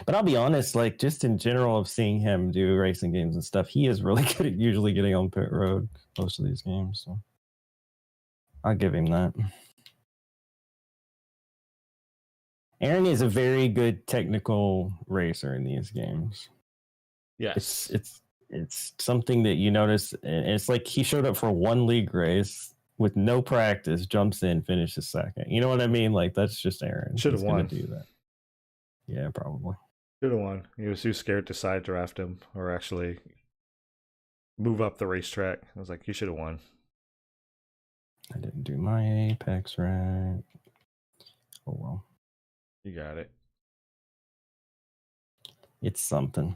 Speaker 2: But I'll be honest, like just in general of seeing him do racing games and stuff, he is really good at usually getting on pit road most of these games. So I'll give him that. Aaron is a very good technical racer in these games.
Speaker 1: Yes.
Speaker 2: It's something that you notice. It's like he showed up for one league race with no practice, jumps in, finishes second. You know what I mean? Like that's just Aaron.
Speaker 1: Should have won.
Speaker 2: Do that. Yeah, probably.
Speaker 1: Should have won. He was too scared to side draft him or actually move up the racetrack. I was like, you should have won.
Speaker 2: I didn't do my apex right. Oh well.
Speaker 1: You got it.
Speaker 2: It's something.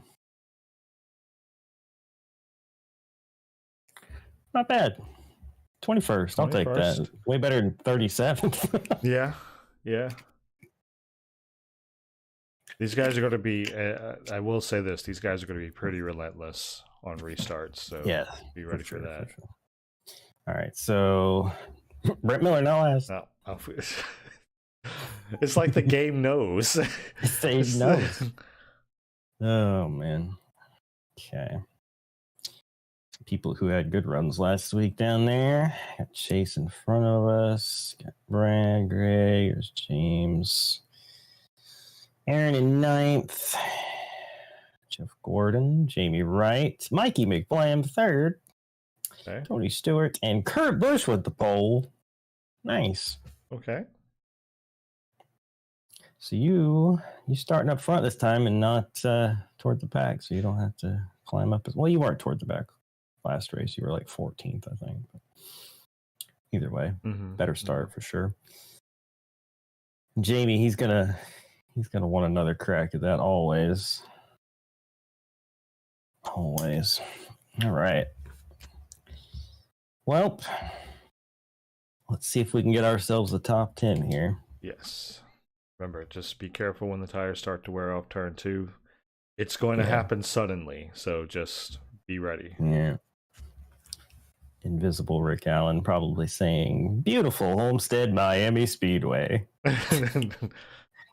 Speaker 2: Not bad. 21st. I'll take that. Way better than 37th.
Speaker 1: Yeah. These guys are going to be, I will say this, these guys are going to be pretty relentless on restarts. So yeah, be ready for that.
Speaker 2: Sure. All right. So Brett Miller now has.
Speaker 1: No, it's like the game knows.
Speaker 2: It knows. Oh, man. Okay. People who had good runs last week down there. Got Chase in front of us. Got Brad Gray. There's James. Aaron in 9th. Jeff Gordon. Jamie Wright. Mikey McBlam 3rd.
Speaker 1: Okay.
Speaker 2: Tony Stewart. And Kurt Busch with the pole. Nice.
Speaker 1: Okay.
Speaker 2: So you starting up front this time and not toward the back, so you don't have to climb up. Well, you weren't toward the back last race. You were like 14th, I think. But either way, better start for sure. Jamie, he's gonna want another crack at that always. Always. All right. Well, let's see if we can get ourselves a top 10 here.
Speaker 1: Yes. Remember, just be careful when the tires start to wear off turn 2. It's going to happen suddenly, so just be ready.
Speaker 2: Yeah. Invisible Rick Allen probably saying, "Beautiful Homestead Miami Speedway."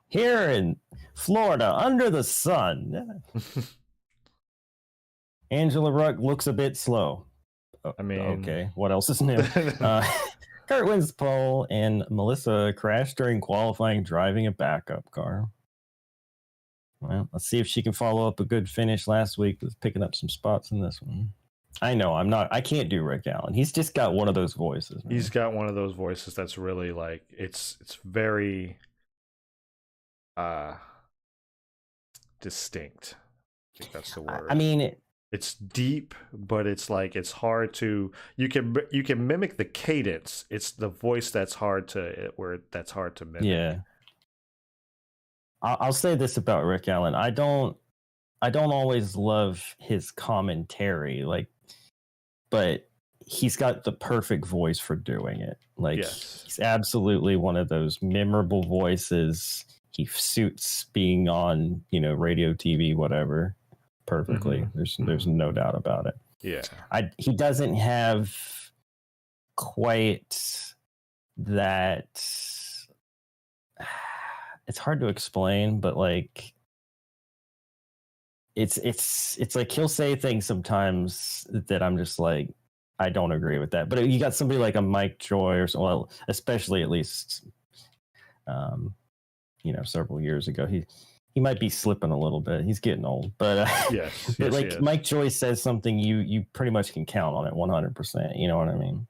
Speaker 2: Here in Florida, under the sun. Angela Ruck looks a bit slow.
Speaker 1: I mean...
Speaker 2: Okay, what else is new? Kurt wins the pole, and Melissa crashed during qualifying driving a backup car. Well, let's see if she can follow up a good finish last week with picking up some spots in this one. I know I can't do Rick Allen. He's just got one of those voices. Man.
Speaker 1: He's got one of those voices that's really like it's very distinct. I think that's the word.
Speaker 2: I mean,
Speaker 1: it's deep, but it's like it's hard to you can mimic the cadence. It's the voice that's hard to mimic.
Speaker 2: Yeah. I'll say this about Rick Allen. I don't always love his commentary, like, but he's got the perfect voice for doing it. Like,
Speaker 1: yes.
Speaker 2: He's absolutely one of those memorable voices. He suits being on, radio, TV, whatever, perfectly.
Speaker 1: Mm-hmm.
Speaker 2: There's no doubt about it.
Speaker 1: Yeah.
Speaker 2: He doesn't have quite that. It's hard to explain, but like it's like he'll say things sometimes that I'm just like, I don't agree with that. But you got somebody like a Mike Joy or so, well, especially at least several years ago, he might be slipping a little bit. He's getting old, but
Speaker 1: yes,
Speaker 2: but like
Speaker 1: yes.
Speaker 2: Mike Joy says something, you pretty much can count on it 100%. You know what I mean?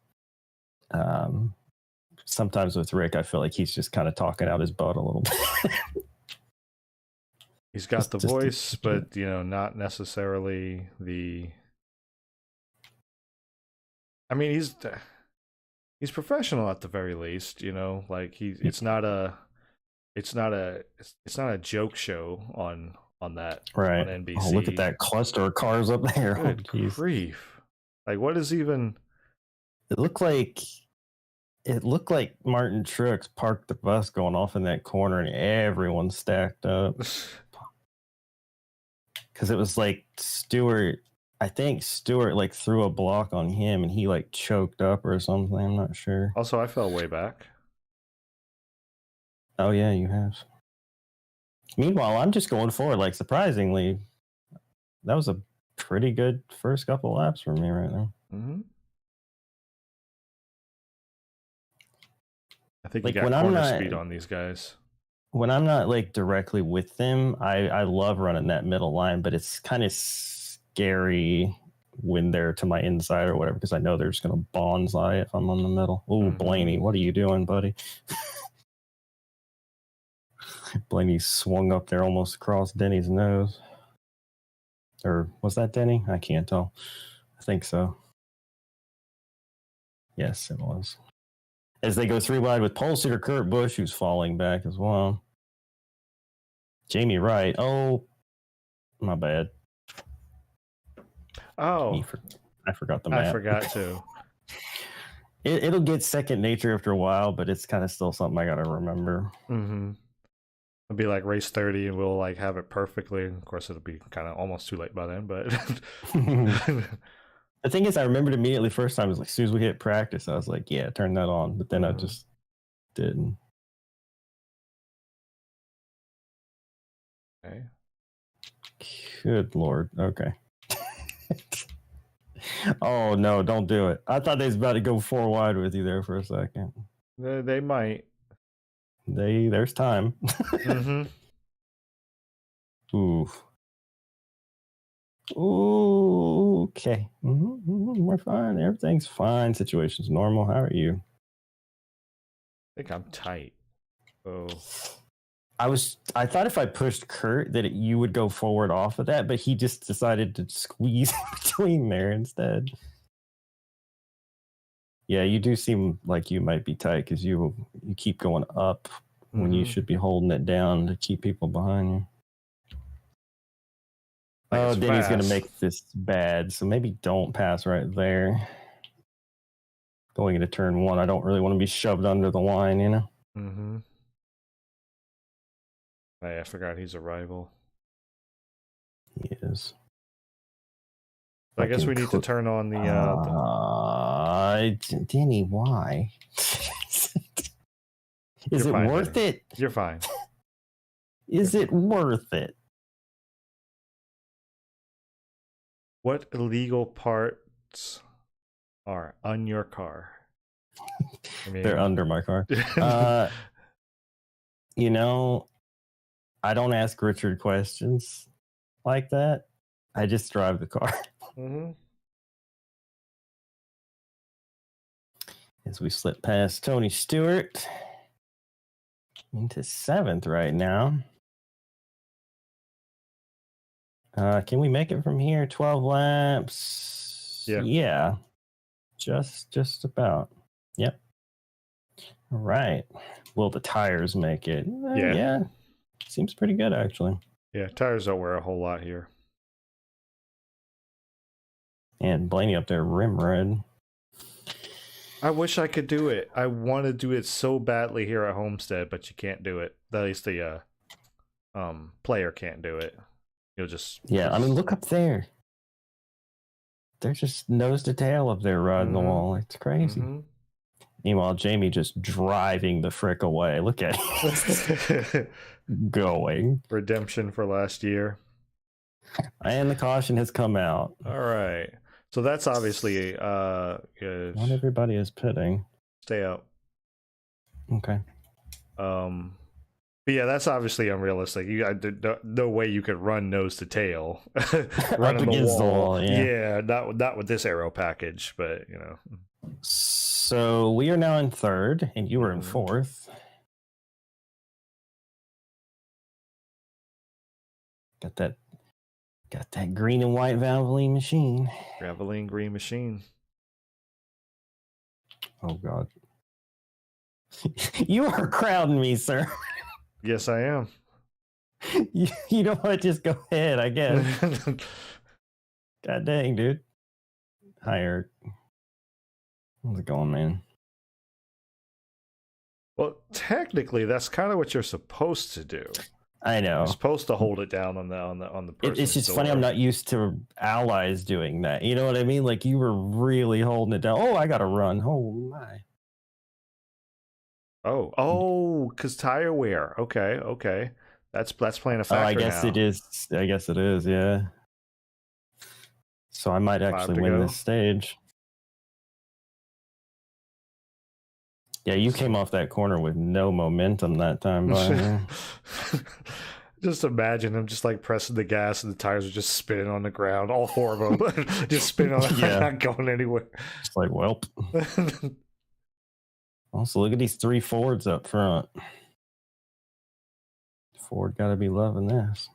Speaker 2: Sometimes with Rick, I feel like he's just kind of talking out his butt a little bit.
Speaker 1: He's got the voice, but not necessarily the. I mean, he's professional at the very least. Like it's not a joke show on that
Speaker 2: right
Speaker 1: on NBC.
Speaker 2: Oh, look at that cluster of cars up there.
Speaker 1: Good grief! Like, what is even?
Speaker 2: It looked like Martin Truex parked the bus going off in that corner, and everyone stacked up. Because it was like Stewart. I think Stewart like threw a block on him, and he like choked up or something. I'm not sure.
Speaker 1: Also, I fell way back.
Speaker 2: Oh yeah, you have. Meanwhile, I'm just going forward. Like, surprisingly, that was a pretty good first couple laps for me right now.
Speaker 1: Mm-hmm. I think
Speaker 2: like
Speaker 1: you got corner speed on these guys.
Speaker 2: When I'm not like directly with them, I love running that middle line, but it's kind of scary when they're to my inside or whatever, because I know they're just going to bonsai if I'm on the middle. Oh, Blaney, what are you doing, buddy? Blaney swung up there almost across Denny's nose. Or was that Denny? I can't tell. I think so. Yes, it was. As they go 3 wide with pole sitter Kurt Busch, who's falling back as well. Jamie Wright. Oh, my bad.
Speaker 1: Oh,
Speaker 2: I forgot the map.
Speaker 1: I forgot too.
Speaker 2: It'll get second nature after a while, but it's kind of still something I got to remember.
Speaker 1: Mm-hmm. It'll be like race 30 and we'll like have it perfectly. Of course, it'll be kind of almost too late by then, but
Speaker 2: the thing is, I remembered immediately first time, it was like, as soon as we hit practice, I was like, yeah, turn that on. But then I just didn't.
Speaker 1: Okay.
Speaker 2: Good Lord. Okay. Oh, no, don't do it. I thought they was about to go 4 wide with you there for a second.
Speaker 1: They might.
Speaker 2: There's time.
Speaker 1: Mm-hmm.
Speaker 2: Ooh, okay. We're fine. Everything's fine. Situation's normal. How are you?
Speaker 1: I think I'm tight. Oh.
Speaker 2: I thought if I pushed Kurt that you would go forward off of that, but he just decided to squeeze between there instead. Yeah, you do seem like you might be tight because you keep going up when you should be holding it down to keep people behind you. Oh, then he's going to make this bad, so maybe don't pass right there. Going into turn 1, I don't really want to be shoved under the line,
Speaker 1: Mm-hmm. I forgot he's a rival.
Speaker 2: He is.
Speaker 1: So I guess we need to turn on the...
Speaker 2: Denny, why? Is it worth it?
Speaker 1: You're fine.
Speaker 2: Is it worth it?
Speaker 1: What illegal parts are on your car? I mean,
Speaker 2: They're under my car. You know, I don't ask Richard questions like that. I just drive the car.
Speaker 1: Mm-hmm.
Speaker 2: As we slip past Tony Stewart into 7th right now. Can we make it from here? 12 laps. Yeah. Just about. Yep. All right. Will the tires make it? Yeah. Seems pretty good, actually.
Speaker 1: Yeah, tires don't wear a whole lot here.
Speaker 2: And Blaney up there, rim red.
Speaker 1: I wish I could do it. I want to do it so badly here at Homestead, but you can't do it. At least the player can't do it. You'll just...
Speaker 2: Yeah, I mean, look up there. They're just nose to tail up there riding the wall. It's crazy. Meanwhile, Jamie just driving the frick away. Look at him. Going.
Speaker 1: Redemption for last year.
Speaker 2: And the caution has come out.
Speaker 1: All right. So that's obviously...
Speaker 2: Not everybody is pitting.
Speaker 1: Stay out.
Speaker 2: Okay.
Speaker 1: But yeah, that's obviously unrealistic. No way you could run nose to tail, run on the wall. Yeah, not with this aero package, but you know.
Speaker 2: So we are now in 3rd, and you are in 4th. Got that green and white Valvoline machine.
Speaker 1: Valvoline green machine.
Speaker 2: Oh God, you are crowding me, sir.
Speaker 1: Yes, I am.
Speaker 2: You don't want to just go ahead, I guess. God dang, dude. Hi, Eric. How's it going, man?
Speaker 1: Well, technically, that's kind of what you're supposed to do.
Speaker 2: I know.
Speaker 1: You're supposed to hold it down on the person.
Speaker 2: It's just funny. I'm not used to allies doing that. You know what I mean? Like you were really holding it down. Oh, I got to run. Oh my.
Speaker 1: Oh, because tire wear. Okay. That's playing a factor.
Speaker 2: I guess
Speaker 1: now.
Speaker 2: it is. I guess it is. Yeah. So I might actually win this stage. Yeah, you came off that corner with no momentum that time.
Speaker 1: Just imagine him just like pressing the gas and the tires are just spinning on the ground. All 4 of them just spinning on the ground, not going anywhere.
Speaker 2: Just like, welp. Also, look at these 3 Fords up front. Ford got to be loving this.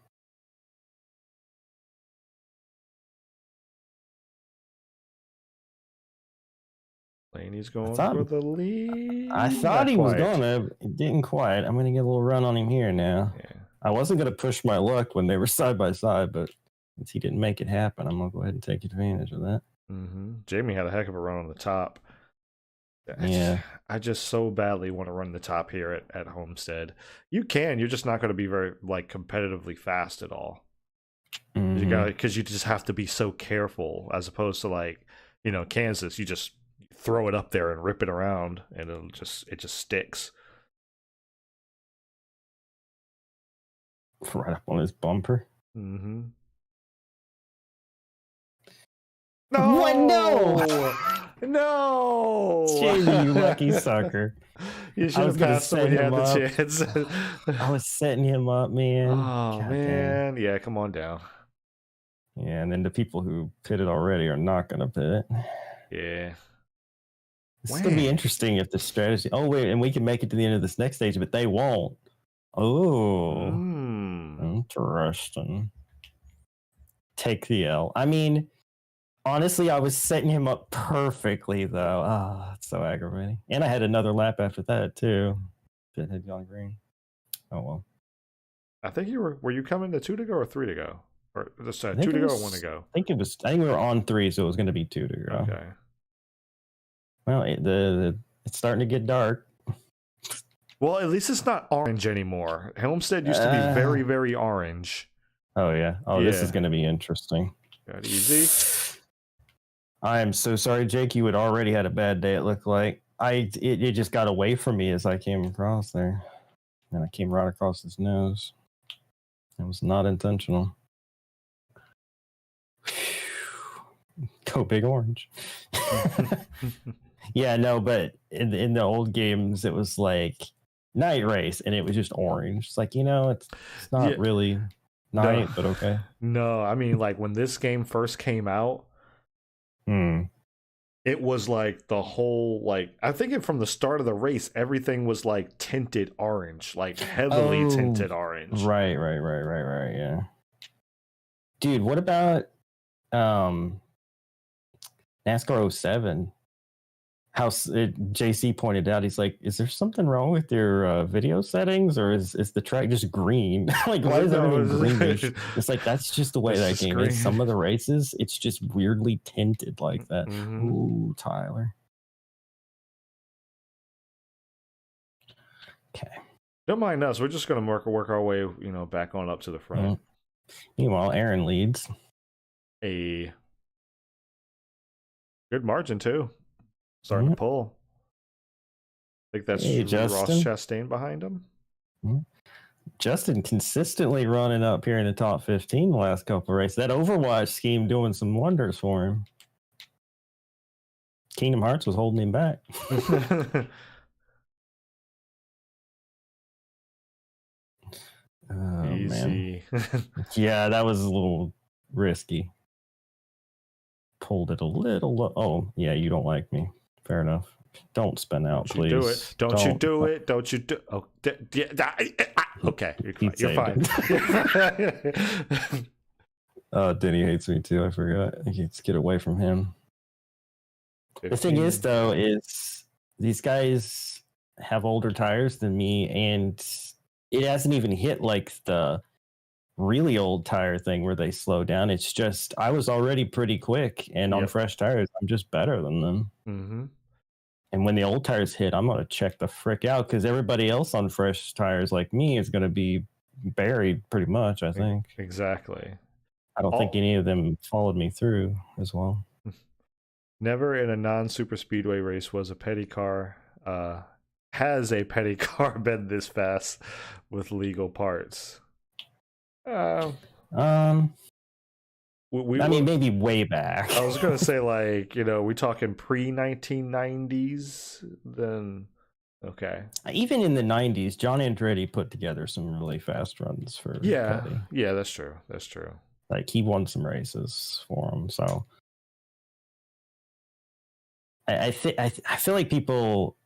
Speaker 1: Laney's going for the lead.
Speaker 2: I thought he was going to. It didn't quite. I'm going to get a little run on him here now. Yeah. I wasn't going to push my luck when they were side by side, but since he didn't make it happen, I'm going to go ahead and take advantage of that.
Speaker 1: Jamie had a heck of a run on the top. I just so badly want to run the top here at Homestead. You can. You're just not going to be very like competitively fast at all. Because you just have to be so careful, as opposed to like, you know, Kansas. You just throw it up there and rip it around, and it just sticks.
Speaker 2: Right up on his bumper.
Speaker 1: No!
Speaker 2: What? No!
Speaker 1: No!
Speaker 2: Jamie, you lucky sucker.
Speaker 1: You should have passed him when you had the chance.
Speaker 2: I was setting him up, man.
Speaker 1: Oh, God, man. Dang. Yeah, come on down.
Speaker 2: Yeah, and then the people who pitted already are not going to pit.
Speaker 1: Yeah.
Speaker 2: It's going to be interesting if the strategy... Oh, wait, and we can make it to the end of this next stage, but they won't. Oh. Interesting. Take the L. I mean... Honestly, I was setting him up perfectly, though. Oh, that's so aggravating. And I had another lap after that, too. If it had gone green. Oh, well.
Speaker 1: I think you were you coming to 2 to go or 3 to go? Or just 2 to go or 1 to go?
Speaker 2: I think we were on 3, so it was going to be 2 to go.
Speaker 1: Okay.
Speaker 2: Well, it's starting to get dark.
Speaker 1: Well, at least it's not orange anymore. Homestead used to be very, very orange.
Speaker 2: Oh, yeah. Oh, yeah. This is going to be interesting.
Speaker 1: Got easy.
Speaker 2: I am so sorry, Jake. You had already had a bad day, it looked like. It just got away from me as I came across there. And I came right across his nose. It was not intentional. Go Big Orange. Yeah, no, but in the old games, it was like night race, and it was just orange. It's like, it's
Speaker 1: Yeah,
Speaker 2: not really
Speaker 1: no,
Speaker 2: night, but okay.
Speaker 1: no. I mean, like when this game first came out,
Speaker 2: Hmm.
Speaker 1: it was like the whole like I think from the start of the race, everything was like tinted orange, like heavily
Speaker 2: Oh,
Speaker 1: tinted orange.
Speaker 2: right. Yeah, dude. What about um NASCAR '07? JC pointed out, he's like, is there something wrong with your video settings, or is the track just green? Like,
Speaker 1: It's
Speaker 2: why
Speaker 1: like,
Speaker 2: is
Speaker 1: no,
Speaker 2: everything greenish? It's like, that's just the way
Speaker 1: it's
Speaker 2: that
Speaker 1: just
Speaker 2: game
Speaker 1: green.
Speaker 2: is. Some of the races, it's just weirdly tinted like that.
Speaker 1: Mm-hmm.
Speaker 2: Ooh, Tyler. Okay.
Speaker 1: Don't mind us. We're just gonna work our way, back on up to the front.
Speaker 2: Yeah. Meanwhile, Aaron leads.
Speaker 1: A good margin too. Starting to pull. I think that's Ross Chastain behind him.
Speaker 2: Justin consistently running up here in the top 15 the last couple of races. That Overwatch scheme doing some wonders for him. Kingdom Hearts was holding him back. Oh, easy. Man. Yeah, that was a little risky. Pulled it a little low. Oh, yeah, you don't like me. Fair enough. Don't spin out,
Speaker 1: Don't
Speaker 2: please.
Speaker 1: Do it. Don't you do it. Don't you do Oh, okay. You're fine.
Speaker 2: Denny hates me too. I forgot. Let's get away from him. 15. The thing is, though, is these guys have older tires than me, and it hasn't even hit like the really old tire thing where they slow down. It's just I was already pretty quick, and on fresh tires, I'm just better than them.
Speaker 1: Mm-hmm.
Speaker 2: And when the old tires hit, I'm gonna check the frick out because everybody else on fresh tires like me is gonna be buried pretty much. I think
Speaker 1: exactly.
Speaker 2: I don't think any of them followed me through as well.
Speaker 1: Never in a non-super speedway race was a petty car. Has a petty car been this fast with legal parts?
Speaker 2: I mean, maybe way back.
Speaker 1: I was gonna say, like, we talking pre-1990s. Then, okay.
Speaker 2: Even in the 90s, John Andretti put together some really fast runs for. Petty.
Speaker 1: Yeah, that's true. That's true.
Speaker 2: Like he won some races for him, so. I feel like people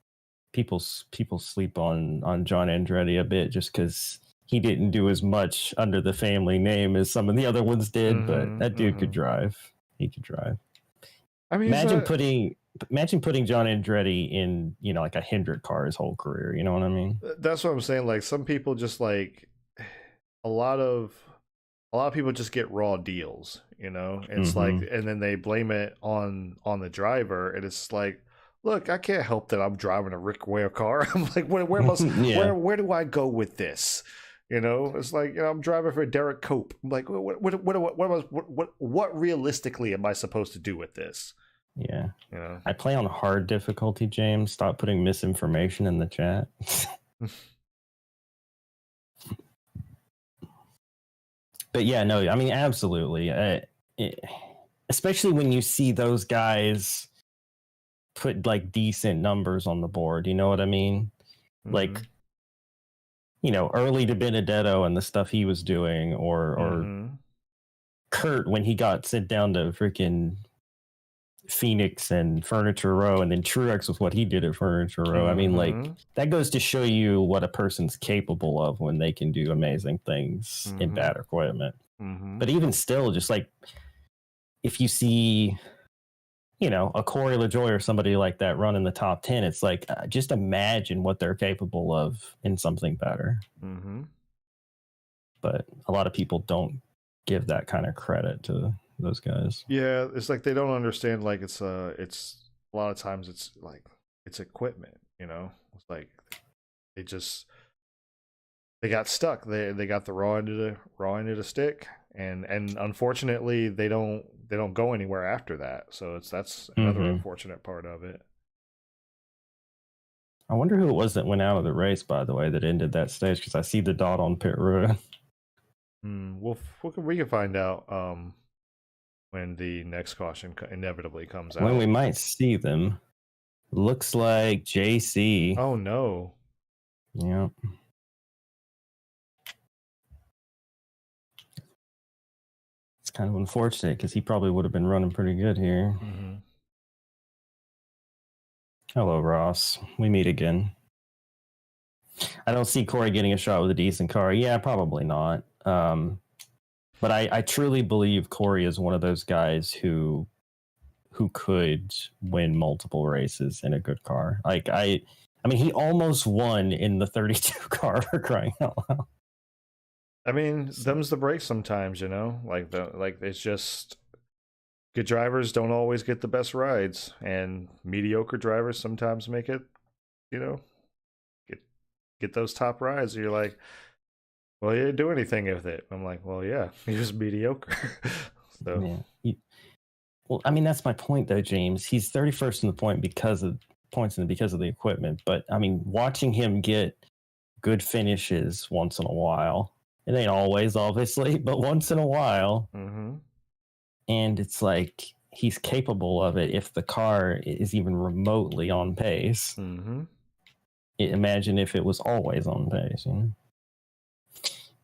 Speaker 2: sleep on John Andretti a bit just because he didn't do as much under the family name as some of the other ones did, but that dude could drive. He could drive. I mean, imagine putting John Andretti in like a Hendrick car his whole career. You know what I mean?
Speaker 1: That's what I'm saying. Like some people just like a lot of people just get raw deals. It's like, and then they blame it on the driver, and it's like, look, I can't help that I'm driving a Rick Ware car. I'm like, where do I go with this? It's like, I'm driving for Derek Cope. I'm like, what realistically am I supposed to do with this?
Speaker 2: Yeah. I play on hard difficulty, James. Stop putting misinformation in the chat. But yeah, no, I mean, absolutely. Especially when you see those guys put like decent numbers on the board. You know what I mean? Like, early to Benedetto and the stuff he was doing, or Kurt when he got sent down to freaking Phoenix and Furniture Row, and then Truex with what he did at Furniture Row. I mean, like, that goes to show you what a person's capable of when they can do amazing things in bad equipment. But even still, just like if you see, a Corey LaJoie or somebody like that run in the top 10, it's like, just imagine what they're capable of in something better. But a lot of people don't give that kind of credit to those guys.
Speaker 1: Yeah, it's like they don't understand. Like it's a lot of times it's like it's equipment. It's like they got stuck. They got the raw end of the stick, and unfortunately they don't go anywhere after that. So that's another unfortunate part of it.
Speaker 2: I wonder who it was that went out of the race, by the way, that ended that stage, because I see the dot on pit road.
Speaker 1: We can find out when the next caution inevitably comes out.
Speaker 2: When we might see them. Looks like JC.
Speaker 1: Oh no.
Speaker 2: Yeah. It's kind of unfortunate because he probably would have been running pretty good here.
Speaker 1: Mm-hmm.
Speaker 2: Hello, Ross. We meet again. I don't see Corey getting a shot with a decent car. Yeah, probably not. But I truly believe Corey is one of those guys who could win multiple races in a good car. Like I mean, he almost won in the 32 car, for crying out loud.
Speaker 1: I mean, them's the break sometimes, you know. Like it's just good drivers don't always get the best rides, and mediocre drivers sometimes make it, you know, get those top rides. You're like, well, you didn't do anything with it. I'm like, well, yeah, he was mediocre. So,
Speaker 2: well, I mean, that's my point, though, James. He's 31st in the point because of points and because of the equipment. But I mean, watching him get good finishes once in a while, it ain't always, obviously, but once in a while, and it's like he's capable of it if the car is even remotely on pace. Imagine if it was always on pace. You know?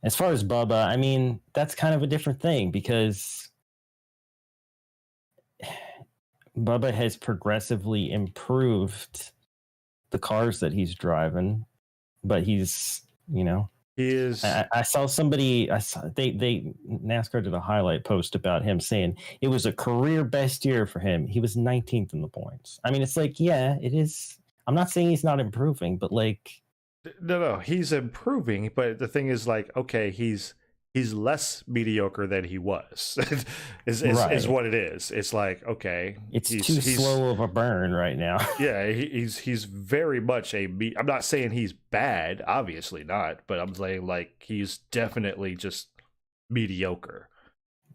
Speaker 2: As far as Bubba, I mean, that's kind of a different thing because Bubba has progressively improved the cars that he's driving, but he's, you know,
Speaker 1: he is.
Speaker 2: I saw somebody. They NASCAR did a highlight post about him saying it was a career best year for him. He was 19th in the points. I mean, it's like, yeah, it is. I'm not saying he's not improving, but like,
Speaker 1: no, he's improving. But the thing is, like, okay, he's less mediocre than he was. is what it is. It's like, okay,
Speaker 2: it's too slow of a burn right now.
Speaker 1: Yeah, he's very much I'm not saying he's bad, obviously not, but I'm saying like he's definitely just mediocre.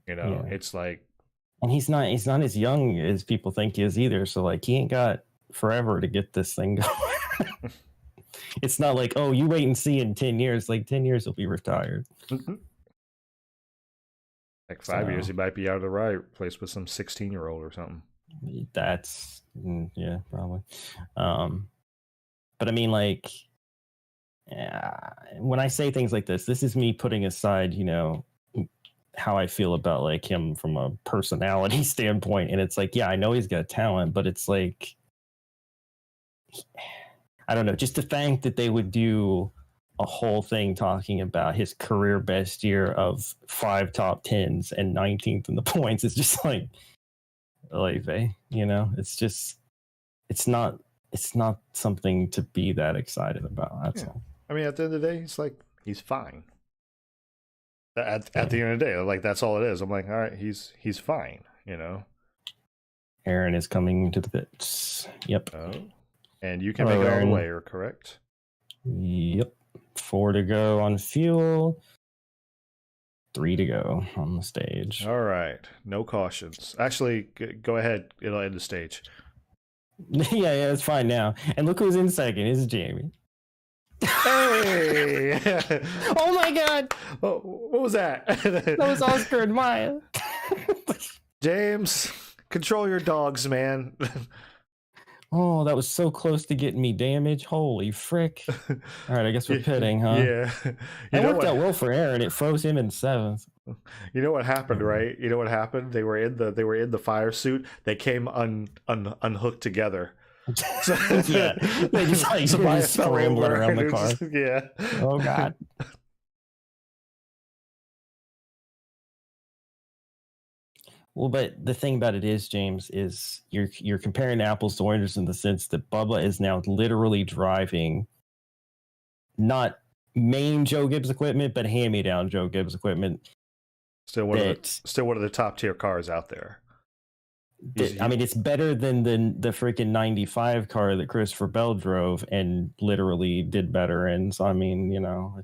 Speaker 1: You know, it's like,
Speaker 2: and he's not as young as people think he is either. So like, he ain't got forever to get this thing going. It's not like, oh, you wait and see in 10 years. Like 10 years, he'll be retired.
Speaker 1: Like 5 years, he might be out of the right place with some 16-year-old or something.
Speaker 2: That's yeah, probably. But I mean, like, when I say things like this is me putting aside, you know, how I feel about like him from a personality standpoint, and it's like, yeah, I know he's got talent, but it's like, I don't know, just the fact that they would do a whole thing talking about his career best year of 5 top 10s and 19th in the points is just like they, you know, it's just, it's not something to be that excited about. That's all.
Speaker 1: I mean, at the end of the day, he's fine. At the end of the day, like, that's all it is. I'm like, all right, he's fine, you know.
Speaker 2: Aaron is coming to the pits. Yep.
Speaker 1: Oh. And you can make it all the way, correct?
Speaker 2: Yep. 4 to go on fuel. 3 to go on the stage.
Speaker 1: All right. No cautions. Actually, go ahead. It'll end the stage.
Speaker 2: yeah, it's fine now. And look who's in second. It's Jamie.
Speaker 1: Hey!
Speaker 2: Oh my God!
Speaker 1: What was that?
Speaker 2: That was Oscar and Maya.
Speaker 1: James, control your dogs, man.
Speaker 2: Oh, that was so close to getting me damage. Holy frick. All right, I guess we're pitting, huh?
Speaker 1: Yeah.
Speaker 2: It worked out well for Aaron. It froze him in 7th.
Speaker 1: You know what happened, right? You know what happened? They were in the fire suit. They came unhooked together. So,
Speaker 2: yeah. They just like scrambling around the car.
Speaker 1: Yeah.
Speaker 2: Oh God. Well, but the thing about it is, James, is you're comparing apples to oranges in the sense that Bubba is now literally driving not main Joe Gibbs equipment, but hand-me-down Joe Gibbs equipment.
Speaker 1: Still one of the top tier cars out there.
Speaker 2: I mean, it's better than the freaking 95 car that Christopher Bell drove and literally did better in. So I mean, you know,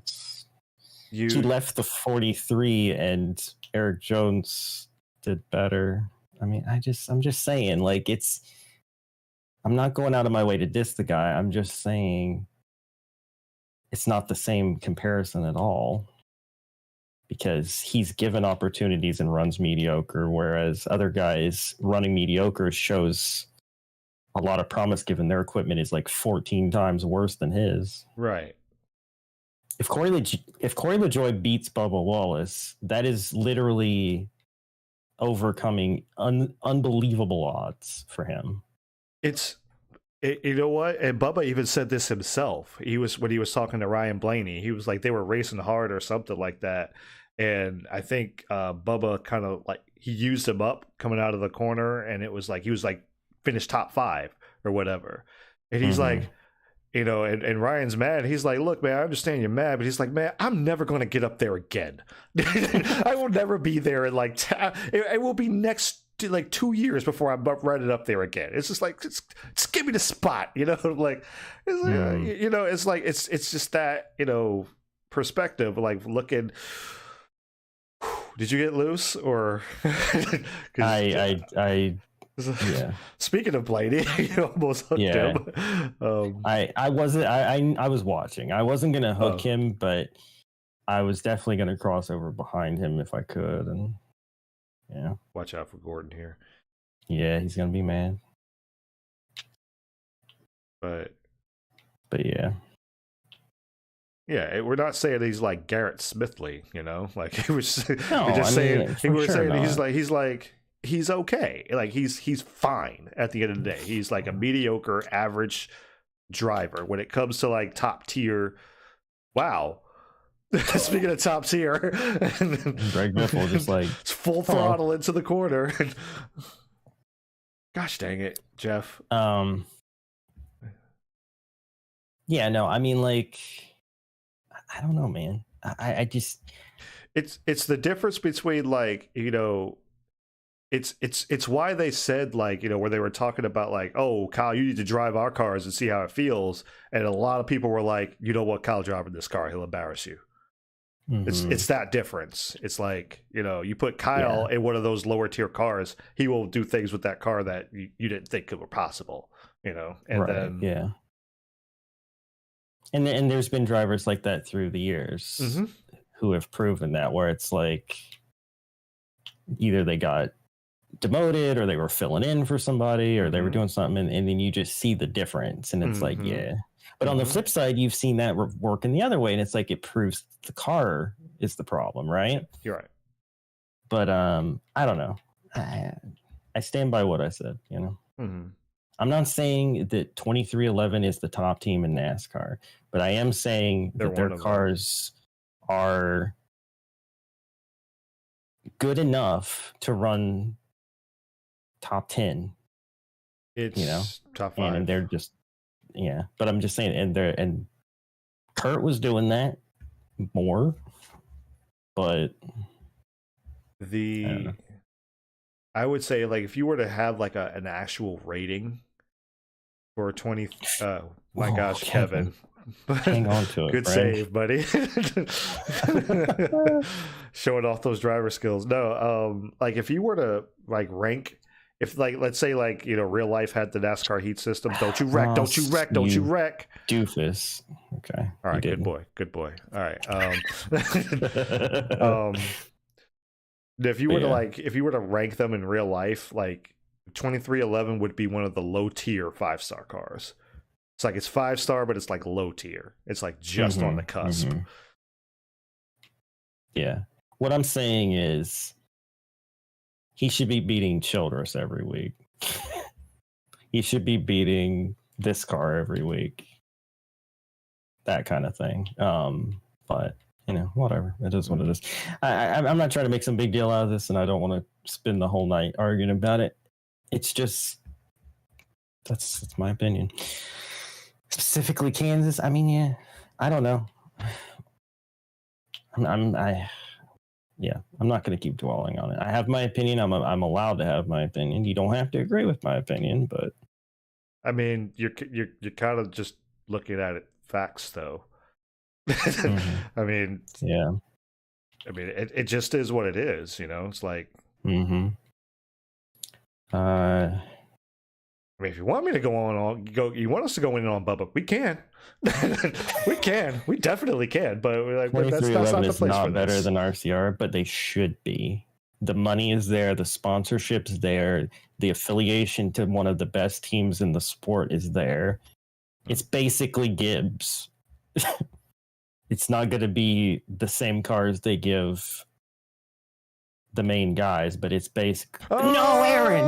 Speaker 2: he left the 43 and Eric Jones did better. I mean, I'm just saying, like, I'm not going out of my way to diss the guy. I'm just saying it's not the same comparison at all because he's given opportunities and runs mediocre, whereas other guys running mediocre shows a lot of promise given their equipment is like 14 times worse than his.
Speaker 1: Right.
Speaker 2: If Corey LaJoie beats Bubba Wallace, that is literally overcoming unbelievable odds for him.
Speaker 1: You know what? And Bubba even said this himself. When he was talking to Ryan Blaney, he was like they were racing hard or something like that. And I think Bubba kind of like he used him up coming out of the corner, and it was like he was like finished top 5 or whatever. And he's like, you know, and Ryan's mad. He's like, look, man, I understand you're mad, but he's like, man, I'm never going to get up there again. I will never be there. And like, it will be next like 2 years before I'm running up there again. It's just like, just give me the spot, you know, like, you know, it's like, it's just that, you know, perspective, like looking, did you get loose or?
Speaker 2: Yeah.
Speaker 1: Speaking of Blaney, you almost hooked him.
Speaker 2: I was watching. I wasn't gonna hook him, but I was definitely gonna cross over behind him if I could. And yeah,
Speaker 1: watch out for Gordon here.
Speaker 2: Yeah, he's gonna be mad.
Speaker 1: But
Speaker 2: yeah.
Speaker 1: Yeah, we're not saying he's like Garrett Smithley, you know, like he was.
Speaker 2: No,
Speaker 1: we're just saying
Speaker 2: sure
Speaker 1: he's okay. Like he's fine at the end of the day. He's like a mediocre, average driver when it comes to like top tier. Wow. Speaking of top tier,
Speaker 2: Greg Biffle just like
Speaker 1: full throttle into the corner. Gosh dang it, Jeff.
Speaker 2: Yeah, no, I mean, like, I don't know, man. I just
Speaker 1: it's the difference between like, you know, it's why they said like, you know, where they were talking about like, oh, Kyle, you need to drive our cars and see how it feels, and a lot of people were like, you know what, Kyle driving this car, he'll embarrass you. It's that difference. It's like, you know, you put Kyle in one of those lower tier cars, he will do things with that car that you didn't think were possible, you know. And then
Speaker 2: and there's been drivers like that through the years who have proven that, where it's like either they got demoted or they were filling in for somebody or they were doing something, and then you just see the difference, and it's like, but on the flip side, you've seen that work in the other way, and it's like it proves the car is the problem, right?
Speaker 1: You're right.
Speaker 2: But I don't know. I stand by what I said, you know. I'm not saying that 2311 is the top team in NASCAR, but I am saying that their cars are good enough to run top 10.
Speaker 1: It's,
Speaker 2: you know,
Speaker 1: top 5.
Speaker 2: And they're just, but I'm just saying, and Kurt was doing that more, but
Speaker 1: I would say, like, if you were to have like an actual rating for 20, my gosh, Kevin.
Speaker 2: Hang on to it.
Speaker 1: Good save, buddy. Showing off those driver skills. No, like if you were to like rank, if like let's say like, you know, real life had the NASCAR Heat system. Don't you wreck? Don't you wreck? Don't you wreck?
Speaker 2: Doofus. Okay.
Speaker 1: All right. Good boy. Good boy. All right. If you were to like, if you were to rank them in real life, like 2311 would be one of the low tier 5-star cars. It's like it's 5-star, but it's like low tier. It's like just on the cusp.
Speaker 2: Yeah. What I'm saying is he should be beating Childress every week. He should be beating this car every week. That kind of thing. But you know, whatever. It is what it is. I'm not trying to make some big deal out of this, and I don't want to spend the whole night arguing about it. It's just that's my opinion. Specifically Kansas, I mean, I don't know. I'm not going to keep dwelling on it. I have my opinion. I'm allowed to have my opinion. You don't have to agree with my opinion, but
Speaker 1: I mean, you're kind of just looking at it facts, though. I mean, it just is what it is, you know. It's like, I mean, if you want me to go on, you want us to go in on Bubba, we can. We definitely can. But we're like, that's not the place
Speaker 2: is not
Speaker 1: for
Speaker 2: better
Speaker 1: this.
Speaker 2: than RCR, but they should be. The money is there, the sponsorship's there, the affiliation to one of the best teams in the sport is there. It's basically Gibbs. It's not going to be the same cars they give the main guys, but it's basic.
Speaker 1: Oh,
Speaker 2: no, Aaron!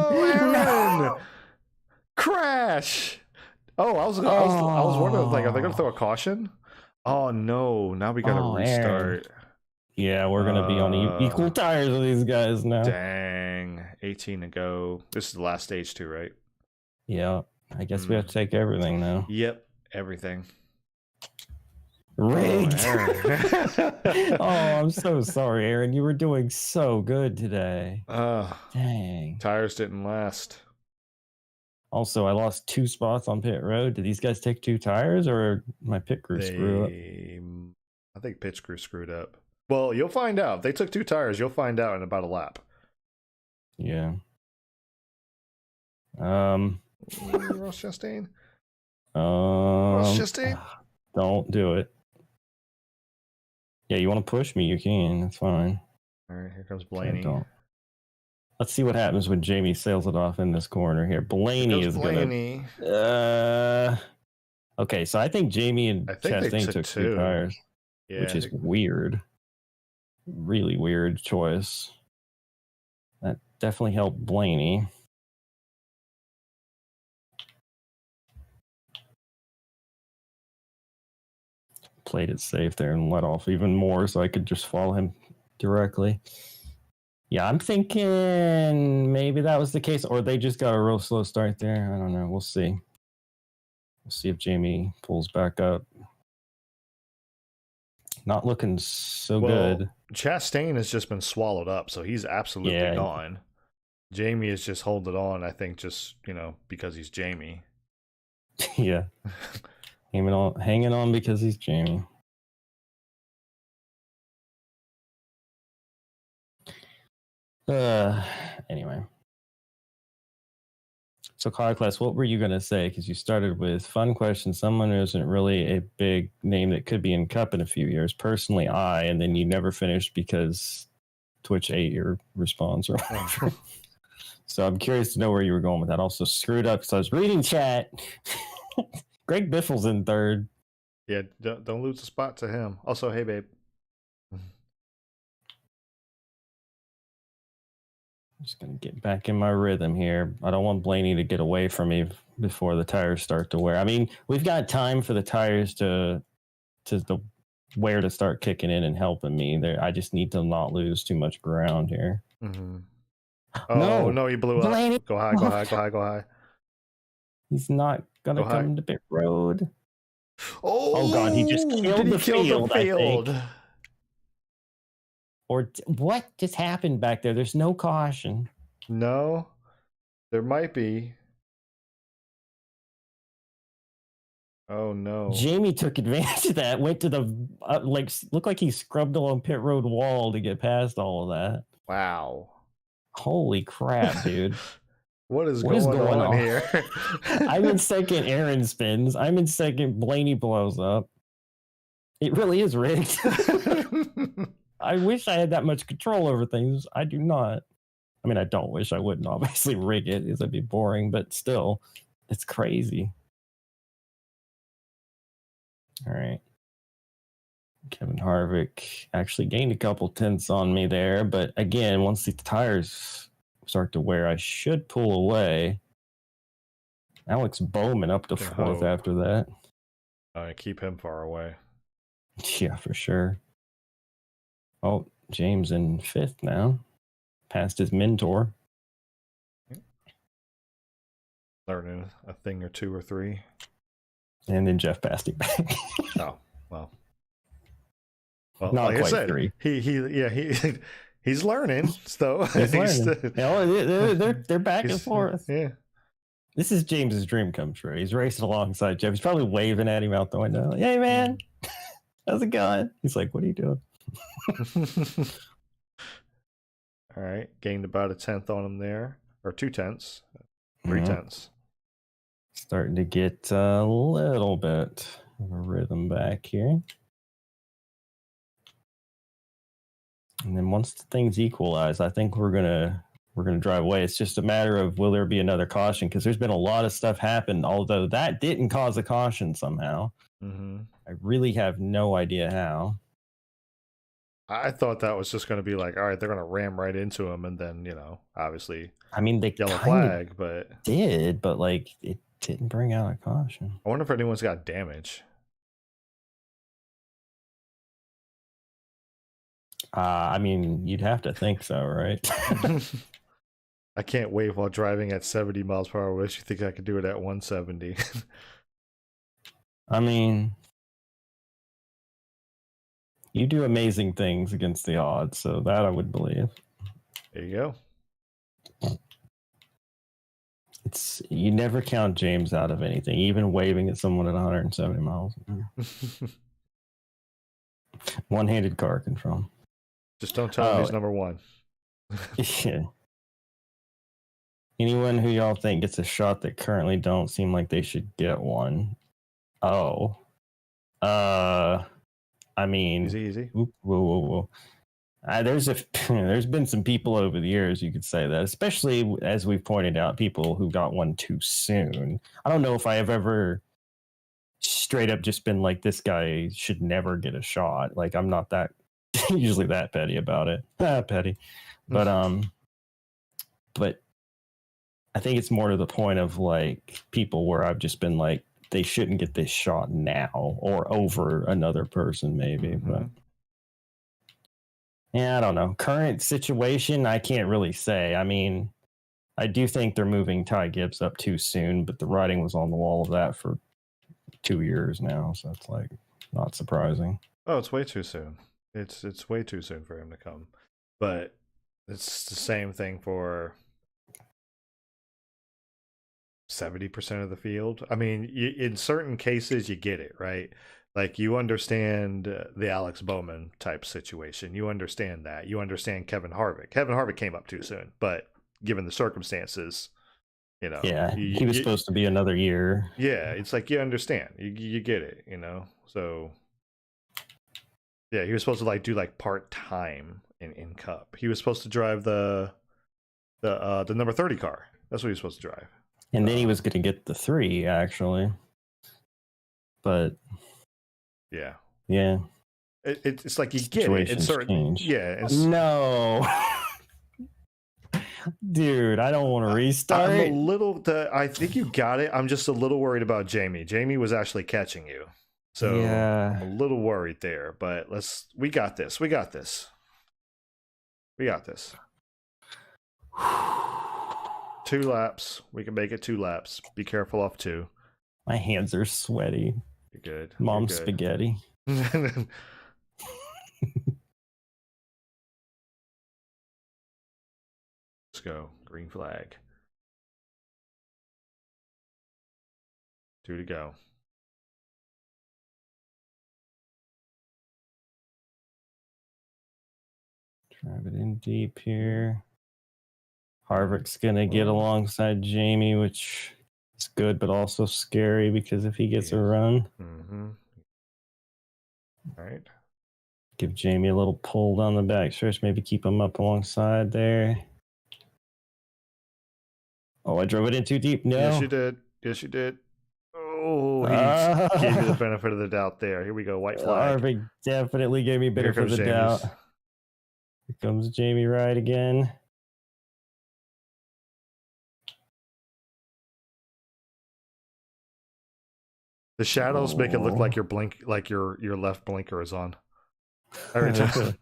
Speaker 2: No!
Speaker 1: Crash! Oh, I was wondering, like, are they gonna throw a caution? Oh no! Now we gotta restart.
Speaker 2: Aaron. Yeah, we're gonna be on equal tires with these guys now.
Speaker 1: Dang, 18 to go. This is the last stage too, right?
Speaker 2: Yeah, I guess we have to take everything now.
Speaker 1: Yep, everything.
Speaker 2: Rigged.
Speaker 1: Oh,
Speaker 2: I'm so sorry, Aaron. You were doing so good today. Dang.
Speaker 1: Tires didn't last.
Speaker 2: Also, I lost 2 spots on pit road. Did these guys take 2 tires, or my pit crew screw up?
Speaker 1: I think pit crew screwed up. Well, you'll find out. If they took 2 tires, you'll find out in about a lap.
Speaker 2: Yeah.
Speaker 1: Ross Chastain?
Speaker 2: Ross
Speaker 1: Chastain?
Speaker 2: Don't do it. Yeah, you want to push me? You can. That's fine.
Speaker 1: All right, here comes Blaney.
Speaker 2: Let's see what happens when Jamie sails it off in this corner here. Blaney is going to... okay, so I think Jamie and Chastain took 2 tires, which is weird. Really weird choice. That definitely helped Blaney. Played it safe there and let off even more so I could just follow him directly. Yeah, I'm thinking maybe that was the case, or they just got a real slow start there. I don't know. We'll see. We'll see if Jamie pulls back up. Not looking so good.
Speaker 1: Chastain has just been swallowed up, so he's absolutely gone. Jamie is just holding on, I think, just, because he's Jamie.
Speaker 2: Yeah. Hanging on because he's Jamie. Anyway. So, Car Class, what were you going to say? Because you started with fun question. Someone who isn't really a big name that could be in Cup in a few years. Personally, and then you never finished because Twitch ate your response or whatever. So I'm curious to know where you were going with that. Also screwed up because I was reading chat. Greg Biffle's in 3rd.
Speaker 1: Yeah, don't lose the spot to him. Also, hey, babe.
Speaker 2: I'm just going to get back in my rhythm here. I don't want Blaney to get away from me before the tires start to wear. I mean, we've got time for the tires to wear to start kicking in and helping me. I just need to not lose too much ground here.
Speaker 1: Mm-hmm. Oh, no, he blew
Speaker 2: Blaney.
Speaker 1: up. Go high, go high, go high, go high.
Speaker 2: He's not going to come to pit road.
Speaker 1: Oh,
Speaker 2: God, he just killed the field, I think. Or what just happened back there? There's no caution.
Speaker 1: No, there might be. Oh, no.
Speaker 2: Jamie took advantage of that, went to the, looked like he scrubbed along pit road wall to get past all of that.
Speaker 1: Wow.
Speaker 2: Holy crap, dude.
Speaker 1: What is going on here?
Speaker 2: I'm in 2nd, Aaron spins. I'm in 2nd, Blaney blows up. It really is rigged. I wish I had that much control over things. I do not. I mean, I don't wish I wouldn't obviously rig it because that'd be boring, but still, it's crazy. All right. Kevin Harvick actually gained a couple tenths on me there, but again, once the tires start to wear, I should pull away. Alex Bowman up to 4th after that.
Speaker 1: Keep him far away.
Speaker 2: Yeah, for sure. Oh, James in 5th now. Past his mentor.
Speaker 1: Learning a thing or 2 or 3.
Speaker 2: And then Jeff passed him back.
Speaker 1: Oh, well.
Speaker 2: Not
Speaker 1: like
Speaker 2: quite
Speaker 1: I said,
Speaker 2: 3.
Speaker 1: He's learning. So
Speaker 2: he's learning. They're back and forth.
Speaker 1: Yeah.
Speaker 2: This is James's dream come true. He's racing alongside Jeff. He's probably waving at him out the window. Like, hey, man, how's it going? He's like, what are you doing?
Speaker 1: All right. Gained about a 10th on him there. Or 2 tenths. 3 tenths.
Speaker 2: Starting to get a little bit of a rhythm back here. And then once things equalize, I think we're gonna drive away. It's just a matter of will there be another caution, because there's been a lot of stuff happen, although that didn't cause a caution somehow.
Speaker 1: Mm-hmm.
Speaker 2: I really have no idea how.
Speaker 1: I thought that was just going to be like, all right, they're going to ram right into him, and then obviously,
Speaker 2: I mean, they
Speaker 1: yellow flag, but
Speaker 2: did, but like it didn't bring out a caution.
Speaker 1: I wonder if anyone's got damage.
Speaker 2: I mean, you'd have to think so, right?
Speaker 1: I can't wait while driving at 70 miles per hour. Wish you think I could do it at 170.
Speaker 2: I mean, you do amazing things against the odds, so that I would believe.
Speaker 1: There you go.
Speaker 2: You never count James out of anything, even waving at someone at 170 miles an hour. One-handed car control.
Speaker 1: Just don't tell him he's number one.
Speaker 2: Yeah. Anyone who y'all think gets a shot that currently don't seem like they should get one. Oh. I mean,
Speaker 1: Easy.
Speaker 2: Whoa. There's been some people over the years, you could say that, especially as we've pointed out, people who got one too soon. I don't know if I have ever straight up just been like, this guy should never get a shot. Like, I'm not that usually that petty about it. Petty. But I think it's more to the point of like people where I've just been like, they shouldn't get this shot now or over another person, maybe. Mm-hmm. But yeah, I don't know. Current situation, I can't really say. I mean, I do think they're moving Ty Gibbs up too soon, but the writing was on the wall of that for 2 years now, so it's like not surprising.
Speaker 1: Oh, it's way too soon. It's way too soon for him to come. But it's the same thing for 70% of the field. I mean, in certain cases, you get it, right? Like, you understand the Alex Bowman type situation. You understand that. You understand Kevin Harvick. Kevin Harvick came up too soon, but given the circumstances,
Speaker 2: Yeah, he was supposed to be another year.
Speaker 1: Yeah, it's like you understand. You get it, So, yeah, he was supposed to do part-time in Cup. He was supposed to drive the number 30 car. That's what he was supposed to drive.
Speaker 2: And then he was going to get the 3, actually. But yeah.
Speaker 1: It's like you get it. It's certain, yeah.
Speaker 2: No. Dude, I don't want to restart.
Speaker 1: I think you got it. I'm just a little worried about Jamie. Jamie was actually catching you. So yeah. I'm a little worried there. But we got this. 2 laps. We can make it 2 laps. Be careful off 2.
Speaker 2: My hands are sweaty.
Speaker 1: You're good.
Speaker 2: Mom spaghetti.
Speaker 1: Let's go. Green flag. 2 to go.
Speaker 2: Drive it in deep here. Harvick's going to get alongside Jamie, which is good, but also scary because if he gets a run.
Speaker 1: Mm-hmm. All right.
Speaker 2: Give Jamie a little pull down the back stretch, maybe keep him up alongside there. Oh, I drove it in too deep. No.
Speaker 1: Yes, you did. Oh, he gave me the benefit of the doubt there. Here we go. White flag.
Speaker 2: Harvick definitely gave me benefit of the doubt. Here comes Jamie Wright again.
Speaker 1: The shadows make it look like your left blinker is on. Every time.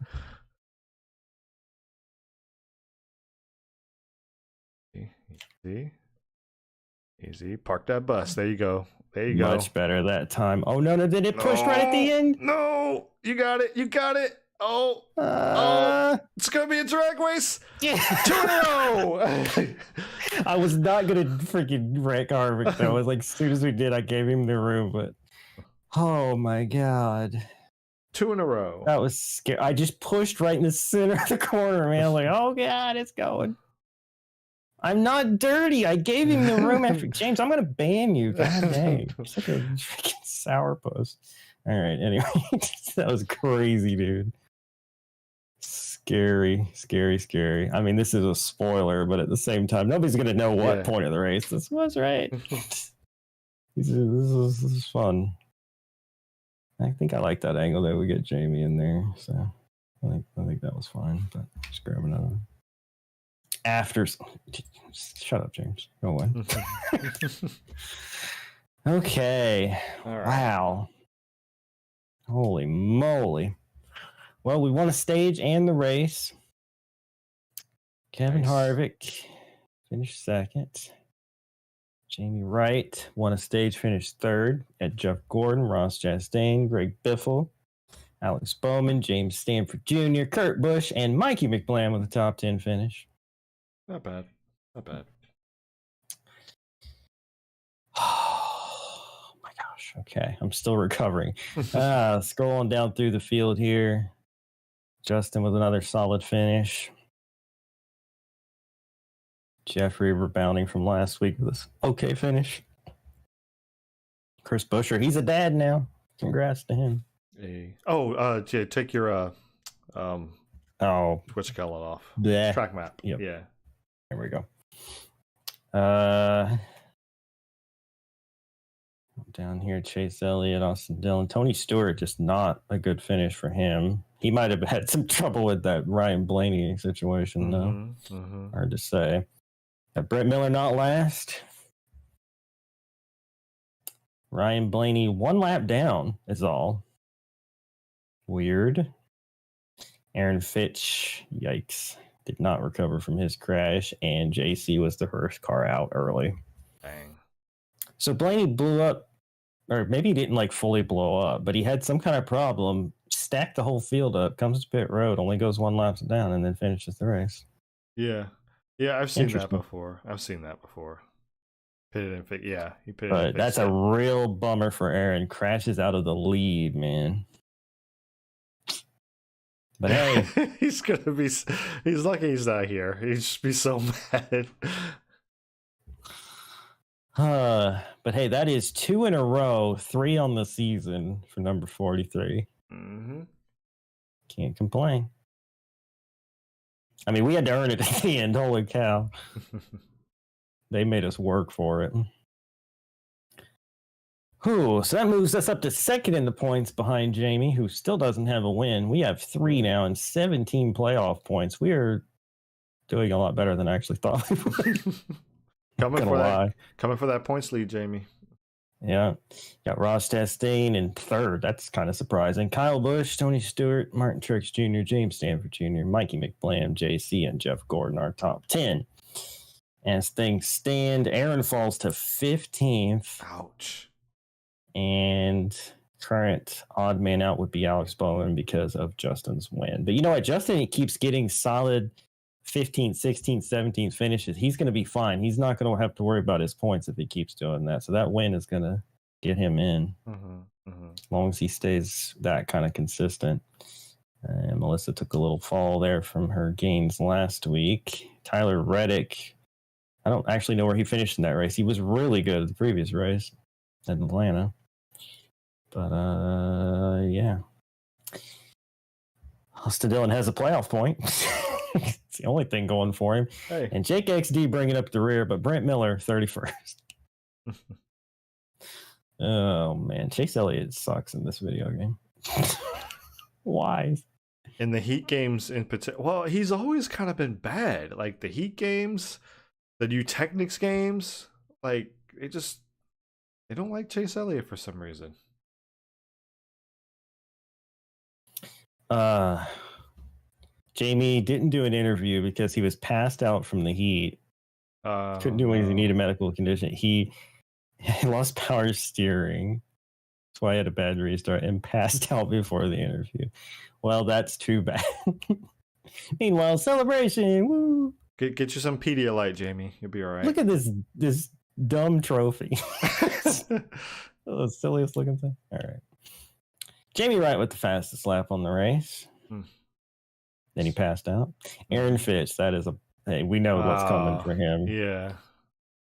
Speaker 1: Easy. Park that bus. There you go.
Speaker 2: Much better that time. Oh no! Did it push right at the end?
Speaker 1: No, you got it. Oh, it's gonna be a drag race.
Speaker 2: Yeah.
Speaker 1: 2 in a row.
Speaker 2: I was not gonna freaking wreck Harvick though. I was like, as soon as we did, I gave him the room. But oh my god,
Speaker 1: 2 in a row.
Speaker 2: That was scary. I just pushed right in the center of the corner, man. I was like, oh god, it's going. I'm not dirty. I gave him the room after James. I'm gonna ban you. God dang, you're such a freaking sourpuss. All right. Anyway, that was crazy, dude. Scary. I mean, this is a spoiler, but at the same time, nobody's going to know what point of the race this was, right? This is fun. I think I like that angle that we get Jamie in there. So I think that was fine. But just grab another. After. Shut up, James. Go away. Okay. Right. Wow. Holy moly. Well, we won a stage and the race. Kevin Harvick finished second. Jamie Wright won a stage, finished third. At Jeff Gordon, Ross Chastain, Greg Biffle, Alex Bowman, James Stanford Jr., Kurt Busch, and Mikey McBlam with a top 10 finish.
Speaker 1: Not bad.
Speaker 2: Oh my gosh. Okay. I'm still recovering. Scrolling down through the field here. Justin with another solid finish. Jeffrey rebounding from last week with this okay finish. Chris Buescher, he's a dad now. Congrats to him.
Speaker 1: Hey. Take your what you call it off.
Speaker 2: Bleh.
Speaker 1: Track map.
Speaker 2: Yep.
Speaker 1: Yeah.
Speaker 2: There we go. Down here, Chase Elliott, Austin Dillon, Tony Stewart, just not a good finish for him. He might have had some trouble with that Ryan Blaney situation, though. Hard to say. Brett Miller not last. Ryan Blaney 1 lap down is all. Weird. Aaron Fitch, yikes, did not recover from his crash, and JC was the first car out early.
Speaker 1: Dang.
Speaker 2: So Blaney blew up, or maybe he didn't fully blow up, but he had some kind of problem, stacked the whole field up, comes to pit road, only goes 1 lap down, and then finishes the race.
Speaker 1: Yeah. Yeah, I've seen that before. Pitted and fixed. Yeah, he pitted. But
Speaker 2: that's a real bummer for Aaron. Crashes out of the lead, man. But hey,
Speaker 1: he's lucky he's not here. He'd just be so mad.
Speaker 2: But hey, that is 2 in a row, 3 on the season for number 43. Can't complain. I mean, we had to earn it at the end. Holy cow. They made us work for it. So that moves us up to second in the points behind Jamie, who still doesn't have a win. We have 3 now and 17 playoff points. We are doing a lot better than I actually thought we would.
Speaker 1: Coming for that points lead, Jamie.
Speaker 2: Yeah. Got Ross Chastain in third. That's kind of surprising. Kyle Busch, Tony Stewart, Martin Truex Jr., James Stanford Jr., Mikey McBlam, JC, and Jeff Gordon are top 10. As things stand, Aaron falls to 15th.
Speaker 1: Ouch.
Speaker 2: And current odd man out would be Alex Bowman because of Justin's win. But you know what? Justin, he keeps getting solid 15th, 16th, 17th finishes. He's going to be fine. He's not going to have to worry about his points if he keeps doing that. So that win is going to get him in as long as he stays that kind of consistent. And Melissa took a little fall there from her gains last week. Tyler Reddick, I don't actually know where he finished in that race. He was really good at the previous race at Atlanta. But, yeah. Austin Dillon has a playoff point. It's the only thing going for him.
Speaker 1: Hey.
Speaker 2: And Jake XD bringing up the rear, but Brent Miller 31st. Oh, man. Chase Elliott sucks in this video game. Why?
Speaker 1: In the Heat games in particular. Well, he's always kind of been bad. Like the Heat games, the new Technics games, they don't like Chase Elliott for some reason.
Speaker 2: Jamie didn't do an interview because he was passed out from the heat. Couldn't do anything. He needed a medical condition. He lost power steering. That's why he had a bad restart and passed out before the interview. Well, that's too bad. Meanwhile, celebration. Woo!
Speaker 1: Get you some Pedialyte, Jamie. You'll be all right.
Speaker 2: Look at this dumb trophy. The silliest looking thing. All right. Jamie Wright with the fastest lap on the race. Then he passed out. Aaron Fitch, we know what's coming for him.
Speaker 1: Yeah.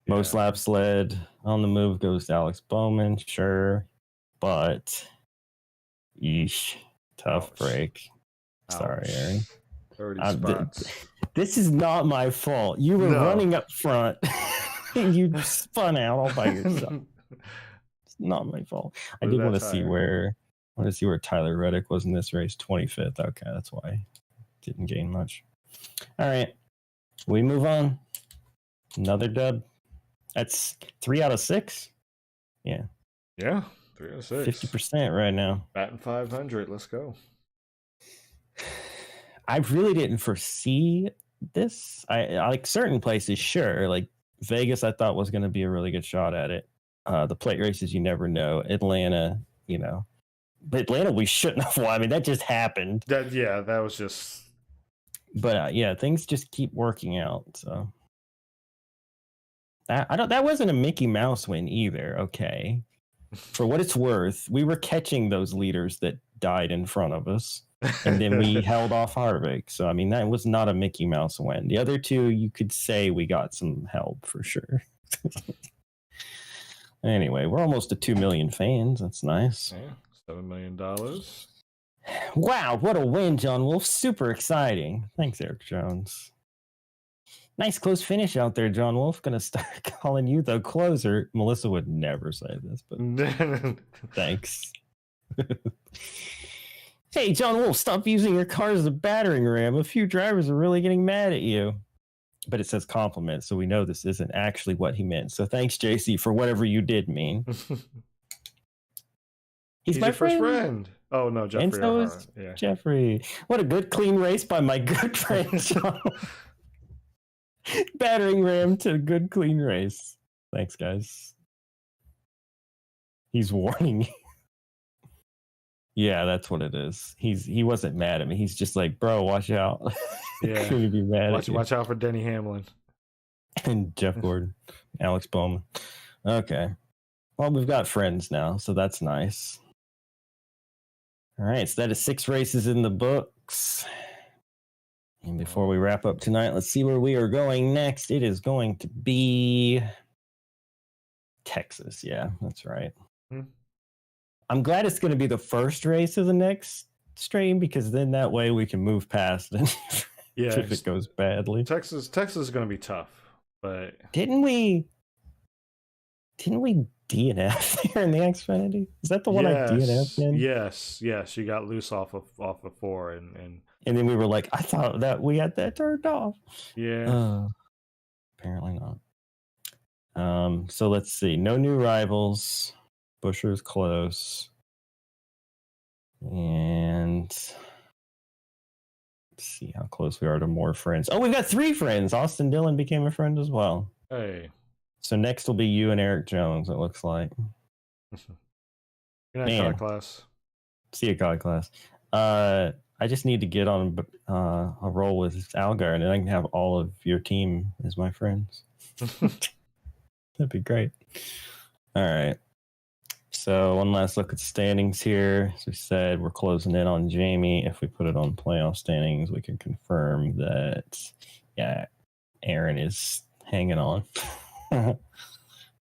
Speaker 2: Most laps led on the move goes to Alex Bowman, sure. But tough break. Sorry, Aaron.
Speaker 1: 30 spots.
Speaker 2: This is not my fault. You were running up front. You spun out all by yourself. It's not my fault. I did want to see where Tyler Reddick was in this race. 25th. Okay, that's why I didn't gain much. All right, we move on. Another dub. That's 3 out of 6. Yeah.
Speaker 1: 3 out of 6.
Speaker 2: 50% right now.
Speaker 1: Batting 500. Let's go.
Speaker 2: I really didn't foresee this. I like certain places, sure. Like Vegas, I thought was going to be a really good shot at it. The plate races, you never know. Atlanta, but Atlanta, we shouldn't have won. I mean, that just happened.
Speaker 1: That was just.
Speaker 2: But things just keep working out. So that wasn't a Mickey Mouse win either. Okay, for what it's worth, we were catching those leaders that died in front of us. And then we held off Harvick. So, I mean, that was not a Mickey Mouse win. The other two, you could say we got some help for sure. Anyway, we're almost to 2 million fans. That's nice.
Speaker 1: Yeah, $7 million.
Speaker 2: Wow, what a win, John Wolf. Super exciting. Thanks, Eric Jones. Nice close finish out there, John Wolf. Gonna start calling you the closer. Melissa would never say this, but thanks. Hey, John Wolf, stop using your car as a battering ram. A few drivers are really getting mad at you. But it says compliment, so we know this isn't actually what he meant. So thanks, JC, for whatever you did mean. He's my friend.
Speaker 1: Oh, no, Jeffrey.
Speaker 2: And so is Jeffrey. What a good, clean race by my good friend, John. Battering ram to a good, clean race. Thanks, guys. He's warning you. Yeah, that's what it is. He wasn't mad at me. He's just like, bro, watch out.
Speaker 1: Yeah.
Speaker 2: Be mad
Speaker 1: watch out for Denny Hamlin.
Speaker 2: And Jeff Gordon, Alex Bowman. Okay. Well, we've got friends now, so that's nice. All right, so that is 6 races in the books. And before we wrap up tonight, let's see where we are going next. It is going to be Texas. Yeah, that's right. I'm glad it's going to be the first race of the next stream, because then that way we can move past it if it goes badly.
Speaker 1: Texas is going to be tough, but
Speaker 2: didn't we DNF there in the Xfinity? Is that the one I DNF'd in?
Speaker 1: Yes. You got loose off of 4 and
Speaker 2: then we were like, I thought that we had that turned off.
Speaker 1: Yeah.
Speaker 2: Apparently not. So let's see. No new rivals. Busher's close. And let's see how close we are to more friends. Oh, we've got 3 friends. Austin Dillon became a friend as well.
Speaker 1: Hey.
Speaker 2: So next will be you and Eric Jones, it looks like.
Speaker 1: Good night, God class.
Speaker 2: See you, God class. I just need to get on a roll with Algar, and then I can have all of your team as my friends. That'd be great. All right. So one last look at standings here. As we said, we're closing in on Jamie. If we put it on playoff standings, we can confirm that, Aaron is hanging on.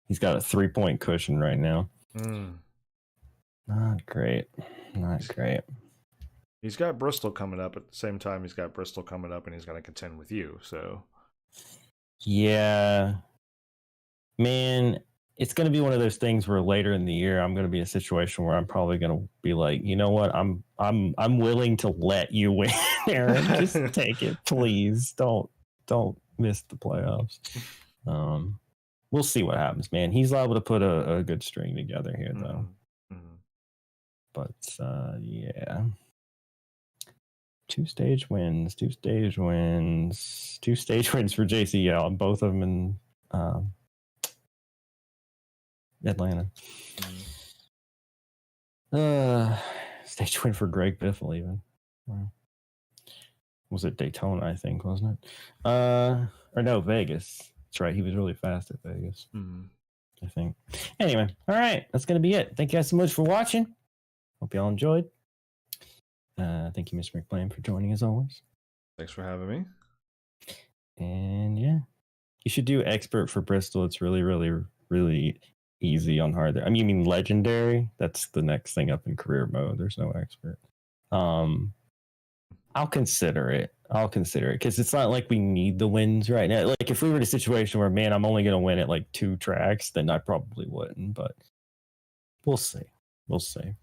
Speaker 2: He's got a 3-point cushion right now. Not great.
Speaker 1: He's got Bristol coming up at the same time. He's got Bristol coming up, and he's going to contend with you. So,
Speaker 2: yeah, man. It's going to be one of those things where later in the year, I'm going to be in a situation where I'm probably going to be like, you know what? I'm willing to let you win, Aaron. Just take it, please. Don't miss the playoffs. We'll see what happens, man. He's liable to put a good string together here, though. But yeah, 2 stage wins for JC. Yeah, both of them in Atlanta. Stage win for Greg Biffle even. Was it Daytona, I think, wasn't it? Or no, Vegas. That's right. He was really fast at Vegas. I think. Anyway, all right. That's going to be it. Thank you guys so much for watching. Hope you all enjoyed. Thank you, Mr. McBlam, for joining as always.
Speaker 1: Thanks for having me.
Speaker 2: And yeah, you should do expert for Bristol. It's really, really, really easy on hard. I mean, you mean legendary? That's the next thing up in career mode. There's no expert. I'll consider it. I'll consider it because it's not like we need the wins right now. Like if we were in a situation where, man, I'm only going to win at like 2 tracks, then I probably wouldn't. But we'll see. We'll see.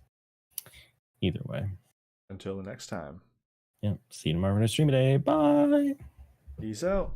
Speaker 2: Either way.
Speaker 1: Until the next time.
Speaker 2: Yeah. See you tomorrow on the stream today. Bye.
Speaker 1: Peace out.